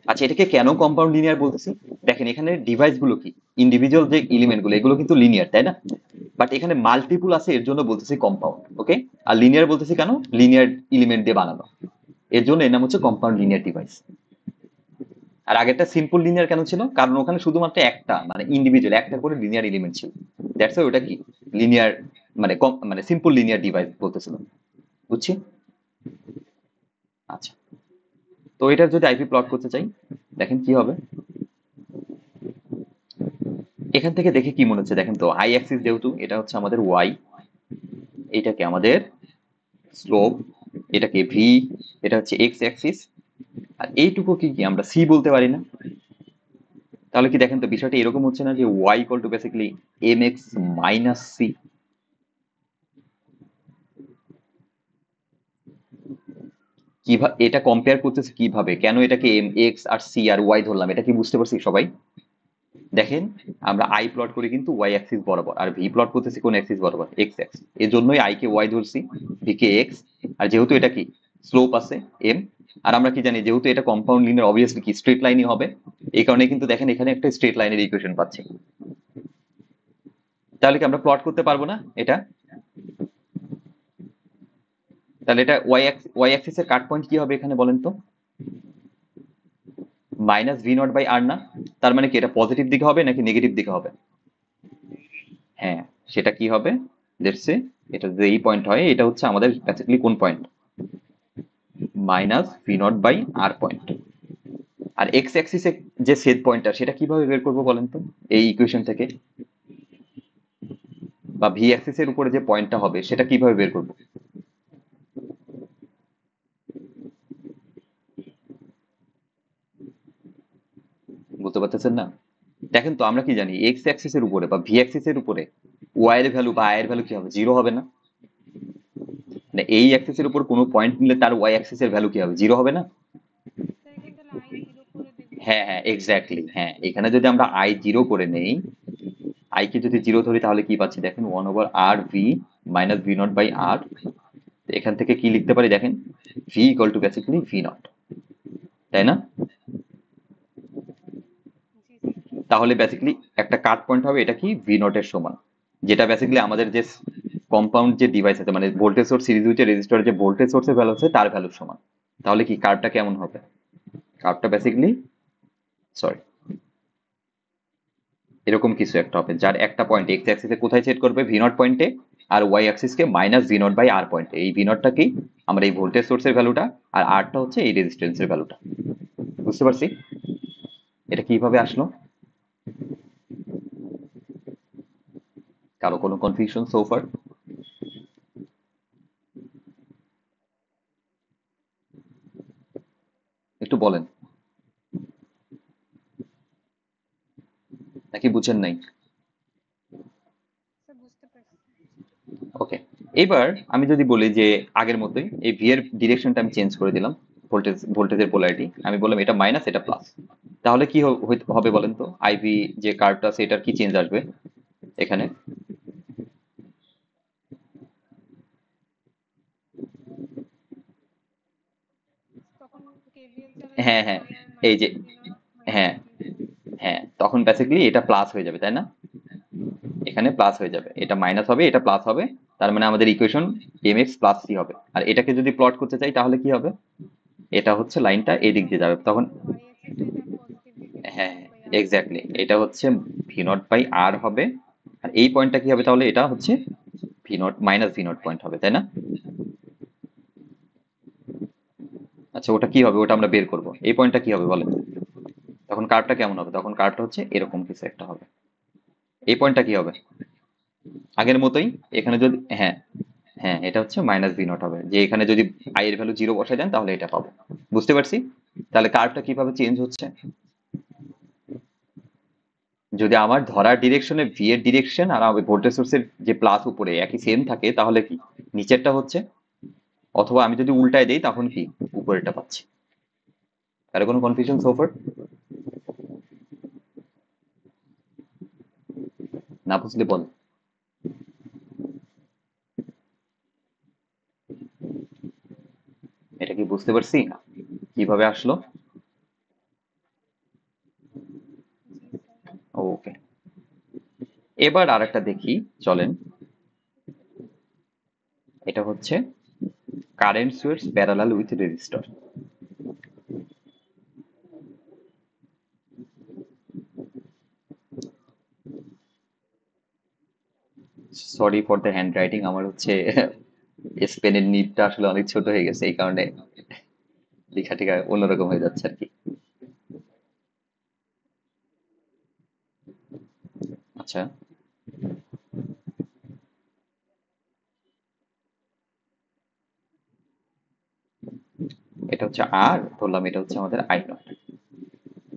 আচ্ছা, এটাকে কেন কম্পাউন্ড লিনিয়ার বলতেছি? দেখেন এখানে ডিভাইস গুলো কি, ইন্ডিভিজুয়াল যে এলিমেন্ট গুলো এগুলো কিন্তু লিনিয়ার, তাই না? বাট এখানে মাল্টিপুল আছে, এর জন্য বলতেছি কম্পাউন্ড। ওকে, আর লিনিয়ার বলতেছি কেন, লিনিয়ার এলিমেন্ট দিয়ে বানানো, এর জন্য এর নাম হচ্ছে কম্পাউন্ড লিনিয়ার ডিভাইস। আর আগেরটা সিম্পল লিনিয়ার কেন ছিল, কারণ ওখানে শুধুমাত্র একটা মানে ইন্ডিভিজুয়াল একটা করে লিনিয়ার এলিমেন্ট ছিল, দ্যাটস ওয়াই ওটা কি লিনিয়ার, মানে মানে সিম্পল লিনিয়ার ডিভাইস বলতেছিল। বুঝছি? আচ্ছা, তো এটার যদি আইপি প্লট করতে চাই, দেখেন কি হবে। এখান থেকে দেখে কি মনে হচ্ছে, দেখেন তো আই অ্যাক্সিস যেহেতু এটা হচ্ছে আমাদের ওয়াই, এটাকে আমাদের স্লোপ, এটাকে ভি, এটা হচ্ছে এক্স অ্যাক্সিস, আর এইটুকু কি কি আমরা সি বলতে পারি না? তাহলে কি দেখেন তো বিষয়টা এরকম হচ্ছে না যে Y equal to basically M X minus C? কিভাবে এটা কম্পেয়ার করতেছে, কিভাবে, কেন এটাকে এম এক্স আর সি আর ওয়াই ধরলাম, এটা কি বুঝতে পারছি সবাই? দেখেন আমরা আই প্লট করি কিন্তু ওয়াই অ্যাক্সিস বরাবর, আর ভি প্লট করতেছি কোন অ্যাক্সিস বরাবর, এক্স অ্যাক্সিস। এর জন্যই আই কে ওয়াই ধরছি, ভি কে এক্স, আর যেহেতু এটা কি স্লোপ আছে এম, আর আমরা কি জানি যেহেতু এটা কম্পাউন্ড লিনিয়ার অবভিয়াসলি কি স্ট্রেট লাইনই হবে, এই কারণে কিন্তু দেখেন এখানে একটা স্ট্রেট লাইনের ইকুয়েশন পাচ্ছি। তাহলে কি আমরা প্লট করতে পারবো না এটা? তাহলে এটা ওয়াই অ্যাক্সিস এর কাট পয়েন্ট কি হবে এখানে বলেন তো? মাইনাস ভি নট বাই আর না? তার মানে কি এটা পজিটিভ দিকে হবে নাকি নেগেটিভ দিকে হবে? হ্যাঁ, সেটা কি হবে, লেটস সে এটা যদি এই পয়েন্ট হয়, এটা হচ্ছে আমাদের বেসিক্যালি কোন point, minus V not by R point. আর এক্স অ্যাক্সিসে যে সেট পয়েন্টটা সেটা কিভাবে বের করবো বলেন তো এই ইকুয়েশন থেকে? বা ভি অ্যাক্সিসের উপরে যে পয়েন্টটা হবে সেটা কিভাবে বের করবো? বুঝতে পারতেছেন না? দেখেন তো আমরা কি জানি এক্স অ্যাক্সিসের উপরে বা ভি অ্যাক্সিসের উপরে ওয়াই এর ভ্যালু বা আই এর ভ্যালু কি হবে, জিরো হবে না? মানে এই অ্যাক্সিসের উপর কোনো পয়েন্ট নিলে তার ওয়াই অ্যাক্সিসের ভ্যালু কি হবে, জিরো হবে না? স্যার এখানে তাহলে আই জিরো করে দেবো। হ্যাঁ হ্যাঁ এক্স্যাক্টলি, হ্যাঁ এখানে যদি আমরা আই জিরো করে নেই, আই কে যদি জিরো ধরি তাহলে কি পাচ্ছি দেখেন, one over R V minus V not by R. এখান থেকে কি লিখতে পারি দেখেন, V equal to basically V naught, তাই না? জি স্যার। তাহলে বেসিক্যালি একটা কাট পয়েন্ট হবে, এটা কি ভি নট এর সমান, যেটা বেসিক্যালি আমাদের যে কম্পাউন্ড যে ডিভাইস আছে মানে ভোল্টেজ সোর্স সিরিজ উইথ রেজিস্টরের যে ভোল্টেজ সোর্সের ভ্যালু আছে তার ভ্যালুর সমান। তাহলে কি কার্ভটা কেমন হবে, কার্ভটা বেসিক্যালি সরি এরকম কিছু একটা হবে, যার একটা পয়েন্ট এক্স অ্যাক্সিসে কোথায় সেট করবে, ভি নট পয়েন্টে, আর ওয়াই অ্যাক্সিসকে minus V not by R পয়েন্টে। এই ভি নটটা কি আমরা এই ভোল্টেজ সোর্সের ভ্যালুটা, আর আরটা হচ্ছে এই রেজিস্ট্যান্সের ভ্যালুটা। বুঝতে পারছি এটা কিভাবে আসলো? কারো কোনো কনফিউশন সোফার? একটু বলেন, নাকি বুঝেন নাই? স্যার বুঝতে পারছি। ওকে, এবার আমি যদি বলি যে আগের মতোই এই ভি এর ডিরেকশনটা আমি চেঞ্জ করে দিলাম, ভোল্টেজের পোলারিটি আমি বললাম এটা মাইনাস এটা প্লাস, তাহলে কি হবে বলেন তো, আইভি যে কার্ভটা আছে এটার কি চেঞ্জ আসবে এখানে? তখন কেভিএল চালালে হ্যাঁ স্যার হ্যাঁ, ভি আর এই যে মাইনাস ভি নট হ্যাঁ মাইনাস ভি ফোর। হ্যাঁ, তখন বেসিক্যালি এটা প্লাস হয়ে যাবে, তাই না? এখানে প্লাস হয়ে যাবে, এটা মাইনাস হবে এটা প্লাস হবে, তার মানে আমাদের equation M X plus C হবে। আর এটাকে যদি প্লট করতে চাই তাহলে কি হবে, এটা হচ্ছে লাইনটা এদিক দিয়ে যাবে তখন। ওয়াই অ্যাক্সিসে এটা পজিটিভ দিকে ভি হ্যাঁ নট বাই আর হবে। এক্স্যাক্টলি, এটা হচ্ছে ভি নট বাই আর হবে, আর এই পয়েন্টটা কি হবে তাহলে, এটা হচ্ছে V not minus V not point হবে, তাই না? আচ্ছা ওটা কি হবে, ওটা আমরা বের করব, এই পয়েন্টটা কি হবে বলেন, তখন কার্ভটা কেমন হবে, তখন কার্ভটা হচ্ছে এরকম কিছু একটা হবে। এই পয়েন্টটা কি হবে, আগের মতোই, এখানে যদি হ্যাঁ হ্যাঁ এটা হচ্ছে মাইনাস ভি নট হবে, যে এখানে যদি আই এর ভ্যালু জিরো বসায় দেন তাহলে এটা পাবো। বুঝতে পারছি? তাহলে কার্ভটা কিভাবে চেঞ্জ হচ্ছে, যদি আমার ধরার ডিরেকশনে ভি এর ডিরেকশন আর আমার ভোল্টেজ সোর্সের যে প্লাস উপরে একই সেম থাকে তাহলে কি নিচেরটা হচ্ছে, অথবা আমি যদি উল্টায় দেই তখন কি উপরেরটা পাচ্ছি। তার কোনো কনফিউশন সোফার? না বুঝলে বল। এটা কি বুঝতে পারছি কিভাবে আসলো? জি স্যার। ওকে, এবার আরেকটা দেখি, চলেন। এটা হচ্ছে current source parallel with resistor. Sorry for the hand writing, আমার হচ্ছে স্পেনের নিবটা আসলে অনেক ছোট হয়ে গেছে, এই কারণে লেখা টেখা অন্যরকম হয়ে যাচ্ছে আর কি। আচ্ছা, এটা হচ্ছে আর ধরলাম, এটা হচ্ছে আমাদের আই নট।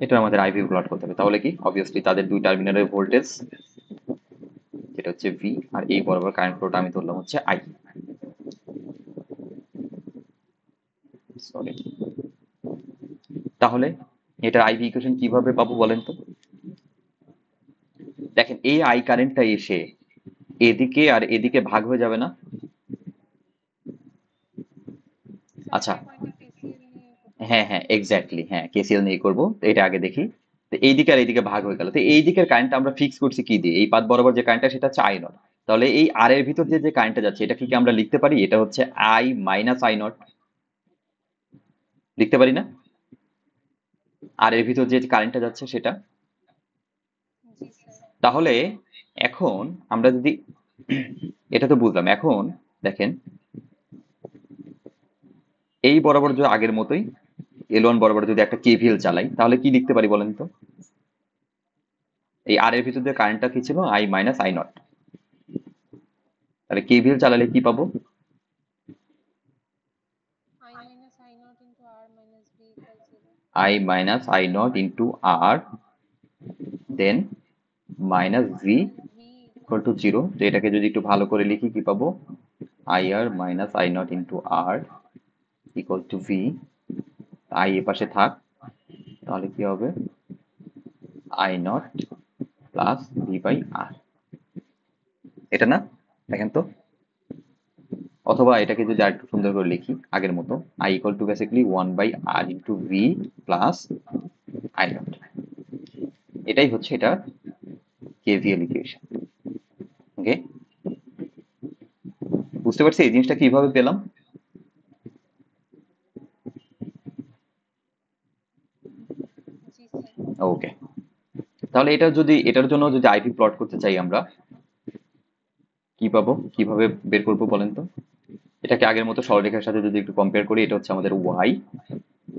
এটা আমাদের আইভি প্লট করতে হবে, তাহলে কি অবভিয়াসলি তাদের দুই টার্মিনালের ভোল্টেজ যেটা হচ্ছে ভি, আর এই বরাবর কারেন্ট ফ্লোটা আমি ধরলাম হচ্ছে আই। সরি, তাহলে এটার আইভি ইকুয়েশন কিভাবে পাবো বলেন তো? দেখেন, এই আই কারেন্টটা এসে এদিকে আর এদিকে ভাগ হয়ে যাবে না? স্যার আচ্ছা, এই পয়েন্টে কেসিএল নিয়ে করতে হ্যাঁ হবে। হ্যাঁ এক্স্যাক্টলি, হ্যাঁ কেসিএল নিয়ে করবো, তো এটা আগে দেখি। তো এই দিকে আর এইদিকে ভাগ হয়ে গেল, তো এই দিকের কারেন্টটা আমরা ফিক্স করছি কি দিয়ে? এই পাত বরাবর যে কারেন্টটা সেটা হচ্ছে আই নট। তাহলে এই আর এর ভিতর যে যে কারেন্টটা যাচ্ছে এটা কি কি আমরা লিখতে পারি? এটা হচ্ছে আই মাইনাস আই নট, লিখতে পারি না? আর এর ভিতর যে কারেন্টটা যাচ্ছে সেটা। জি স্যার। তাহলে এখন আমরা যদি এটা তো বুঝলাম, এখন দেখেন এই বরাবর যে আগের মতোই এল ওয়ান বরাবর যদি একটা কেভিএল চালাই তাহলে কি লিখতে পারি বলেন তো? এই আর এর ভিতর দিয়ে কারেন্টটা কি ছিল? I minus I not. তাহলে কেভিএল চালালে কি পাবো? I minus I naught into R minus B equals 0. I minus I not into R, then minus V Minus V equal equal to to zero. 0. তো এটাকে যদি একটু ভালো করে লিখি কি পাবো? I R minus I not into R equal to V. I এ পাশে থাক, তাহলে কি হবে? I naught plus V by R, এটা না? দেখেন তো, অথবা এটাকে যদি আর একটু সুন্দর করে লিখি আগের মতো, I equal to basically one by R into V plus I not. এটাই হচ্ছে এটা কেভিএল ইকুয়েশন। ওকে, বুঝতে পারছি এই জিনিসটা কিভাবে পেলাম? জি স্যার। ওকে, তাহলে এটা যদি এটার জন্য যদি আইপি প্লট করতে চাই আমরা কি পাবো, কিভাবে বের করবো বলেন তো? এটাকে আগের মতো সরলরেখার সাথে যদি একটু কম্পেয়ার করি, এটা হচ্ছে আমাদের ওয়াই,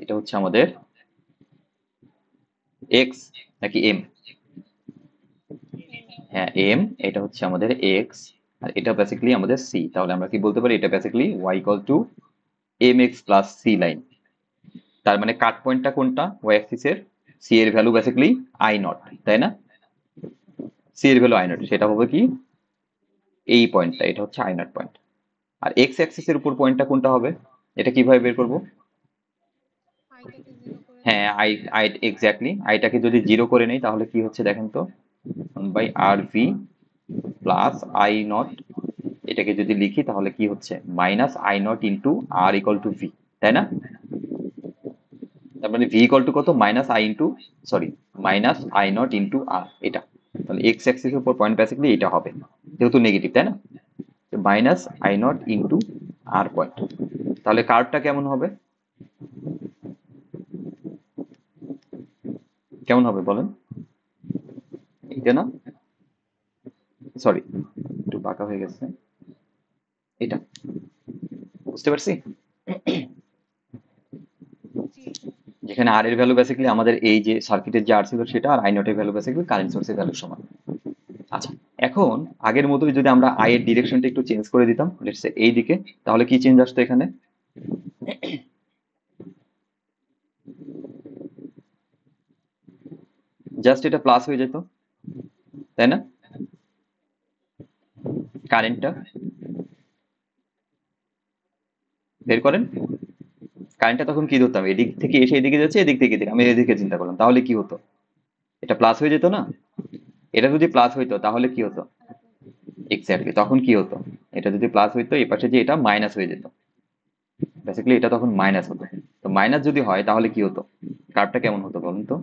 এটা হচ্ছে আমাদের এক্স নাকি এম? M. হ্যাঁ এম, এটা হচ্ছে আমাদের এক্স, আর এটা বেসিক্যালি আমাদের সি। তাহলে আমরা কি বলতে পারি? এটা basically Y equal to M X plus C line. তার মানে কাট পয়েন্টটা কোনটা ওয়াই অ্যাক্সিস এর? সি এর ভ্যালু বেসিক্যালি আই নট, তাই না? সি এর ভ্যালু আই নট, সেটা হবে কি এই পয়েন্টটা, এটা হচ্ছে আই নট পয়েন্ট। আর এক্স অ্যাক্সিস এর উপর পয়েন্টটা কোনটা হবে? এটা কিভাবে বের করব? I টাকে 0 করে হ্যাঁ দিলে আই, আই এক্স্যাক্টলি, আইটাকে যদি জিরো করে নেই তাহলে কি হচ্ছে দেখেন তো, one by R V plus I naught. এটাকে যদি লিখি তাহলে কি হচ্ছে? Minus I not into R equal to V, তাই না? তার মানে ভি ইকুয়াল টু কত? Minus I into, sorry, minus I not into R, এটা। তাহলে এক্স অ্যাক্সিস এর উপর পয়েন্ট বেসিক্যালি এটা হবে, যেহেতু নেগেটিভ, তাই না? Minus I not into R point. তাহলে কার্ভটা কেমন হবে? কেমন হবে বলেন? এটা না, সরি একটু বাঁকা হয়ে গেছে, এটা। বুঝতে পারছি? জি স্যার। যেখানে আর এর ভ্যালু বেসিক্যালি আমাদের এই যে সার্কিটের যে আর ছিল সেটা, আর আই নট এর ভ্যালু বেসিক্যালি কারেন্ট সোর্সের ভ্যালু সমান। আচ্ছা, এখন আগের মতোই যদি আমরা আই এর ডিরেকশনটা একটু চেঞ্জ করে দিতাম, লেটস সে এই দিকে, তাহলে কি চেঞ্জ আসতো এখানে? জাস্ট এটা প্লাস হয়ে যেত, তাই না? কারেন্টটা বের করেন, কারেন্টটা তখন কি ধরতাম? এদিক থেকে এসে এদিকে যাচ্ছে, এদিক থেকে এদিকে, আমি এদিকে চিন্তা করলাম, তাহলে কি হতো? এটা প্লাস হয়ে যেত না? এটা যদি প্লাস হইতো তাহলে কি হতো? আরেকটা এক্স্যাক্টলি, তখন কি হতো? এটা যদি প্লাস হইতো এই পাশে যে এটা মাইনাস হয়ে যেত, বেসিক্যালি এটা তখন মাইনাস হতো। তো মাইনাস যদি হয় তাহলে কি হতো? কার্ভটা কেমন হতো বলুন তো?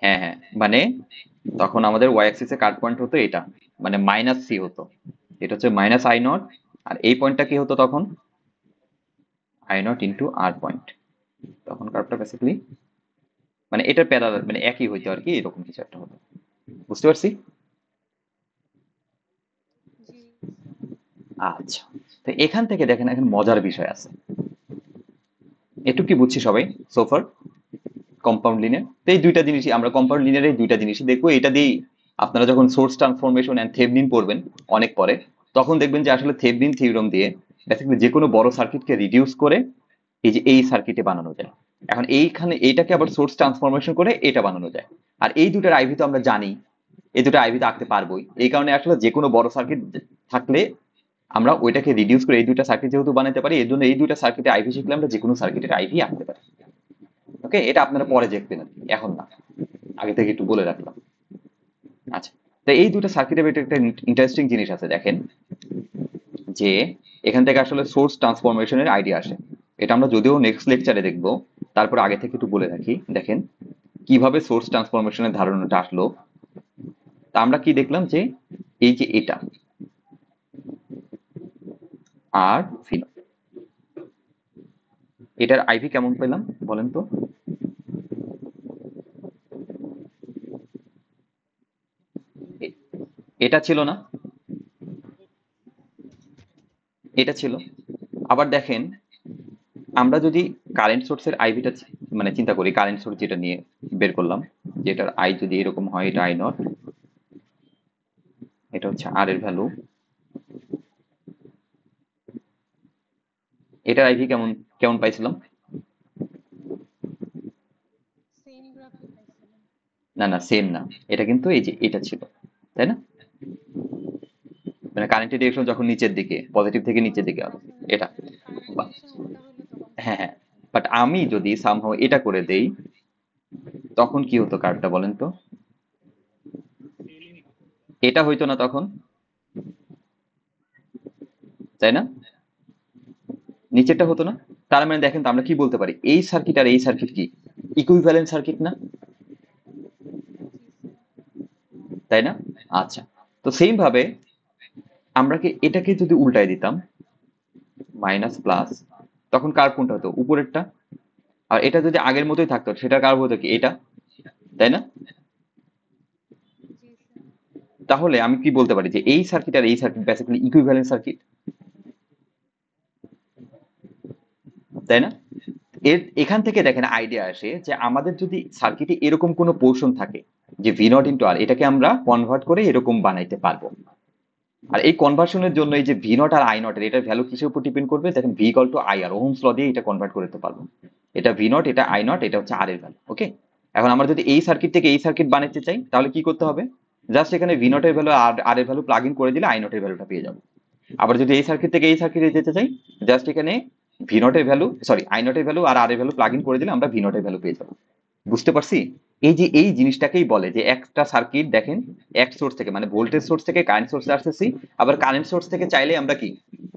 হ্যাঁ হ্যাঁ, মানে তখন আমাদের ওয়াই অ্যাক্সিসে কাট পয়েন্ট হতো এটা, মানে মাইনাস সি হতো। এটা হচ্ছে মাইনাস আই নট, আর এই পয়েন্টটা কি হতো তখন? I not into R point. তখন কার্ভটা বেসিক্যালি মানে এটার প্যারালাল, মানে একই হইতো আর কি, এরকম কিছু একটা হতো। বুঝতে পারছি? জি আচ্ছা, তো এখান থেকে দেখেন এখন মজার বিষয় আছে। একটু কি বুঝছি সবাই সোফার? কম্পাউন্ড লিনিয়ার তো এই দুইটা জিনিসই আমরা কম্পাউন্ড লিনিয়ার, এই দুইটা জিনিসই দেখবো। এটা দিয়েই আপনারা যখন সোর্স ট্রান্সফরমেশন এন্ড থেভনিন পড়বেন অনেক পরে, তখন দেখবেন যে আসলে থেভনিন থিওরেম দিয়ে বেসিক্যালি যে কোনো বড় সার্কিটকে রিডিউস করে এই যে এই সার্কিটে বানানো যায়। এখন এইখানে এইটাকে আবার সোর্স ট্রান্সফরমেশন করে এটা বানানো যায়। আর এই দুটার আইভি তো আমরা জানি, এই দুটো আইভি তো আঁকতে পারবোই। এই কারণে আসলে যে কোনো বড় সার্কিট থাকলে আমরা ওইটাকে রিডিউস করে এই দুইটা সার্কিট যেহেতু বানাতে পারি, এর জন্য এই দুইটা সার্কিটে আইভি শিখলে আমরা যে কোনো সার্কিটের আইভি আঁকতে পারি। ওকে, এটা আপনারা পরে দেখবেন আর কি, এখন না, আগে থেকে একটু বলে রাখলাম। আচ্ছা, তো এই দুটো সার্কিটের ভিতরে একটা ইন্টারেস্টিং জিনিস আছে দেখেন, যে এখান থেকে আসলে সোর্স ট্রান্সফরমেশনের আইডিয়া আসে। এটা আমরা যদিও নেক্সট লেকচারে দেখব, তারপর আগে থেকে একটু বলে রাখি। দেখেন কিভাবে সোর্স ট্রান্সফরমেশনের ধারণাটা আসলো। তা আমরা কি দেখলাম যে এই যে এটা আর ফিনো, এটার আইভি কেমন পেলাম বলেন তো? এ- এটা ছিল না, এটা ছিল। আবার দেখেন আমরা যদি কারেন্ট সোর্সের আইভিটা মানে চিন্তা করি, কারেন্ট সোর্স যেটা নিয়ে বের করলাম, যেটার আই যদি এরকম হয়, এটা আই নট, এটা হচ্ছে আর এর ভ্যালু, এটার আইভি কেমন কেমন পাইছিলাম? সেম গ্রাফই পাইছিলাম। না না, সেম না, এটা কিন্তু এই যে এটা ছিল, তাই না? মানে কারেন্টের ডিরেকশন যখন নিচের দিকে, পজিটিভ থেকে নিচের দিকে হবে যখন এটা। কারেন্টের বা- ডিরেকশন উল্টা হইলো তখন হ্যাঁ সেম। হ্যাঁ, বাট আমি যদি সামহাও এটা করে দেই তখন কি হতো কার্ডটা বলেন তো? এটা হইতো না তখন, তাই না? নিচেরটা হতো না। তার মানে দেখেন তো আমরা কি বলতে পারি, এই সার্কিট আর এই সার্কিট কি ইকুইভ্যালেন্ট সার্কিট না? জি স্যার। তাই না? আচ্ছা, তো সেম ভাবে আমরা কি এটাকে যদি উল্টাই দিতাম, মাইনাস প্লাস, তখন কার কোনটা হতো? উপরেরটা। আর এটা যদি আগের মতোই থাকতো সেটা কার হতো কি এটা, তাই না? জি স্যার। তাহলে আমি কি বলতে পারি যে এই সার্কিট আর এই সার্কিট বেসিক্যালি ইকুইভ্যালেন্ট সার্কিট, তাই না? এখান থেকে দেখেন আইডিয়া আসে যে আমাদের যদি সার্কিটে এরকম কোনো পোর্শন থাকে যে ভি নট ইন্টু আর, এটাকে আমরা কনভার্ট করে এরকম বানাইতে পারবো। আর এই কনভার্সনের জন্য এই যে ভি নট আর আই নট এর এটার ভ্যালু কিসের উপর ডিপেন্ড করবে? দেখেন V equal to I R, ohm's law দিয়ে এটা কনভার্ট করতে পারবো। এটা ভি নট, এটা আই নট, এটা হচ্ছে আর এর ভ্যালু। ওকে, এখন আমরা যদি এই সার্কিট থেকে এই সার্কিট বানাতে চাই তাহলে কি করতে হবে? জাস্ট এখানে ভি নট এর ভ্যালু আর আর এর ভ্যালু প্লাগ ইন করে দিলে আই নট এর ভ্যালুটা পেয়ে যাবো। আবার যদি এই সার্কিট থেকে এই সার্কিটে যেতে চাই, জাস্ট এখানে ভি নট এর ভ্যালু, সরি আই নট এর ভ্যালু আর আর এর ভ্যালু প্লাগ ইন করে দিলে আমরা ভি নট এর ভ্যালু পেয়ে যাবো। বুঝতে পারছি? এই যে এই জিনিসটাকেই বলে যে একটা সার্কিট দেখেন এক সোর্স থেকে, মানে ভোল্টেজ সোর্স থেকে কারেন্ট সোর্সে আসতেছি, আবার কারেন্ট সোর্স থেকে চাইলে আমরা কি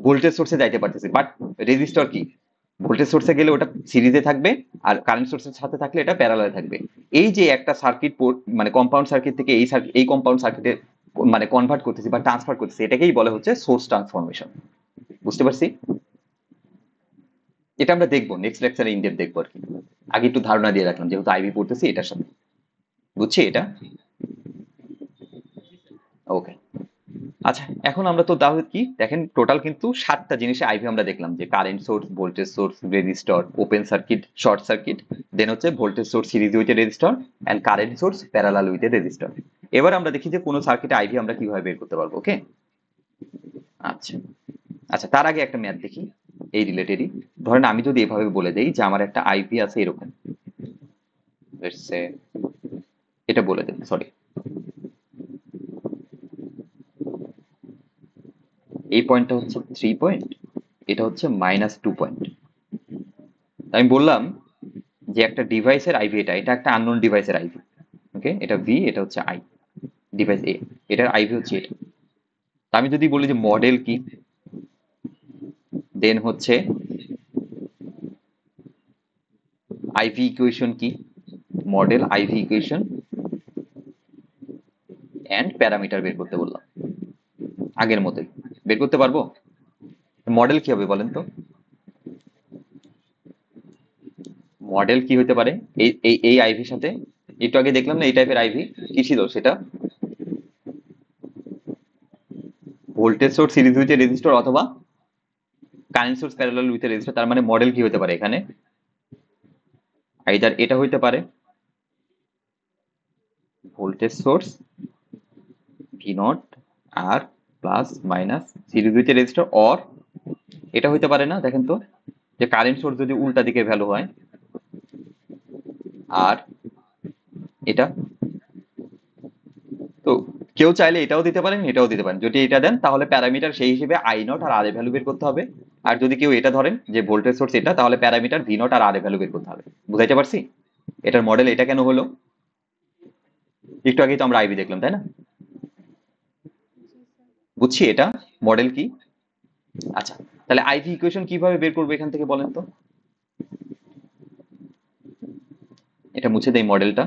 ভোল্টেজ সোর্সে যাইতে পারতেছি, বাট রেজিস্টর কি ভোল্টেজ সোর্সে গেলে ওটা সিরিজে থাকবে, আর কারেন্ট সোর্সের সাথে থাকলে এটা প্যারালালে থাকবে। এই যে একটা সার্কিট মানে কম্পাউন্ড সার্কিট থেকে এই সার্কিট, এই কম্পাউন্ড সার্কিটে মানে কনভার্ট করতেছি বা ট্রান্সফার করতেছি, এটাকেই বলে হচ্ছে সোর্স ট্রান্সফরমেশন। বুঝতে পারছি? এটা আমরা দেখবো নেক্সট লেকচারে, ইনডেপথ দেখবো আর কি। আগে একটু ধারণা দিয়ে রাখলাম যেহেতু আইভি পড়তেছি এটার সাথে। বুঝছি এটা? ওকে। আচ্ছা, এখন আমরা তো তাহলে কি দেখেন টোটাল কিন্তু 7টা জিনিসে আইভি আমরা দেখলাম, যে current source, voltage source, resistor, open circuit, short circuit, then হচ্ছে voltage source series with resistor and current source parallel with resistor. এবার আমরা দেখি যে কোন সার্কিটে আইভি আমরা কিভাবে বের করতে পারবো। ওকে, আচ্ছা। আচ্ছা, তার আগে একটা ম্যাথ দেখি এই রিলেটেডই। ধরেন আমি যদি এভাবে বলে দেই যে আমার একটা আইভি আছে এরকম, লেটস সে, এটা বলে দেন, সরি, এই পয়েন্টটা হচ্ছে 3 পয়েন্ট, এটা হচ্ছে -2 পয়েন্ট। আমি বললাম যে একটা ডিভাইসের আইভি, এটা এটা একটা আননোন ডিভাইসের আইভি। ওকে, এটা ভি, এটা হচ্ছে আই, ডিভাইস এ, এটার আইভি হচ্ছে এটা। তা আমি যদি বলি যে মডেল কি, দেন হচ্ছে আইভি ইকুয়েশন কি, model IV equation and parameter বের করতে বললাম, আগের মতোই বের করতে পারবো। মডেল কি হবে বলেন তো? মডেল কি হতে পারে এই আইভির সাথে? একটু আগে দেখলাম না এই টাইপের আইভি কি ছিল, সেটা voltage source series with resistor অথবা current source parallel with resistor. তার মানে মডেল কি হতে পারে এখানে? আইদার এটা হইতে পারে voltage source V not R plus minus series with resistor, or এটা হইতে পারে না, দেখেন তো, যে কারেন্ট সোর্স যদি উল্টা দিকে ভ্যালু হয় আর এটা, তো কেউ চাইলে এটাও দিতে পারেন এটাও দিতে পারেন। যদি এটা দেন তাহলে প্যারামিটার সেই হিসেবে আই নট আর আর এ ভ্যালু বের করতে হবে। আর যদি কেউ এটা ধরেন যে ভোল্টেজ সোর্স এটা, তাহলে প্যারামিটার ভি নট আর আর এ ভ্যালু বের করতে হবে। বুঝাইতে পারছি? এটার মডেল এটা কেন হলো? একটু আগেই তো আমরা আইভি দেখলাম, তাই না? জি স্যার। বুঝছি এটা মডেল কি। আচ্ছা, তাহলে আইভি ইকুয়েশন কিভাবে বের করবো এখান থেকে বলেন তো? এটা মুছে দেই মডেলটা।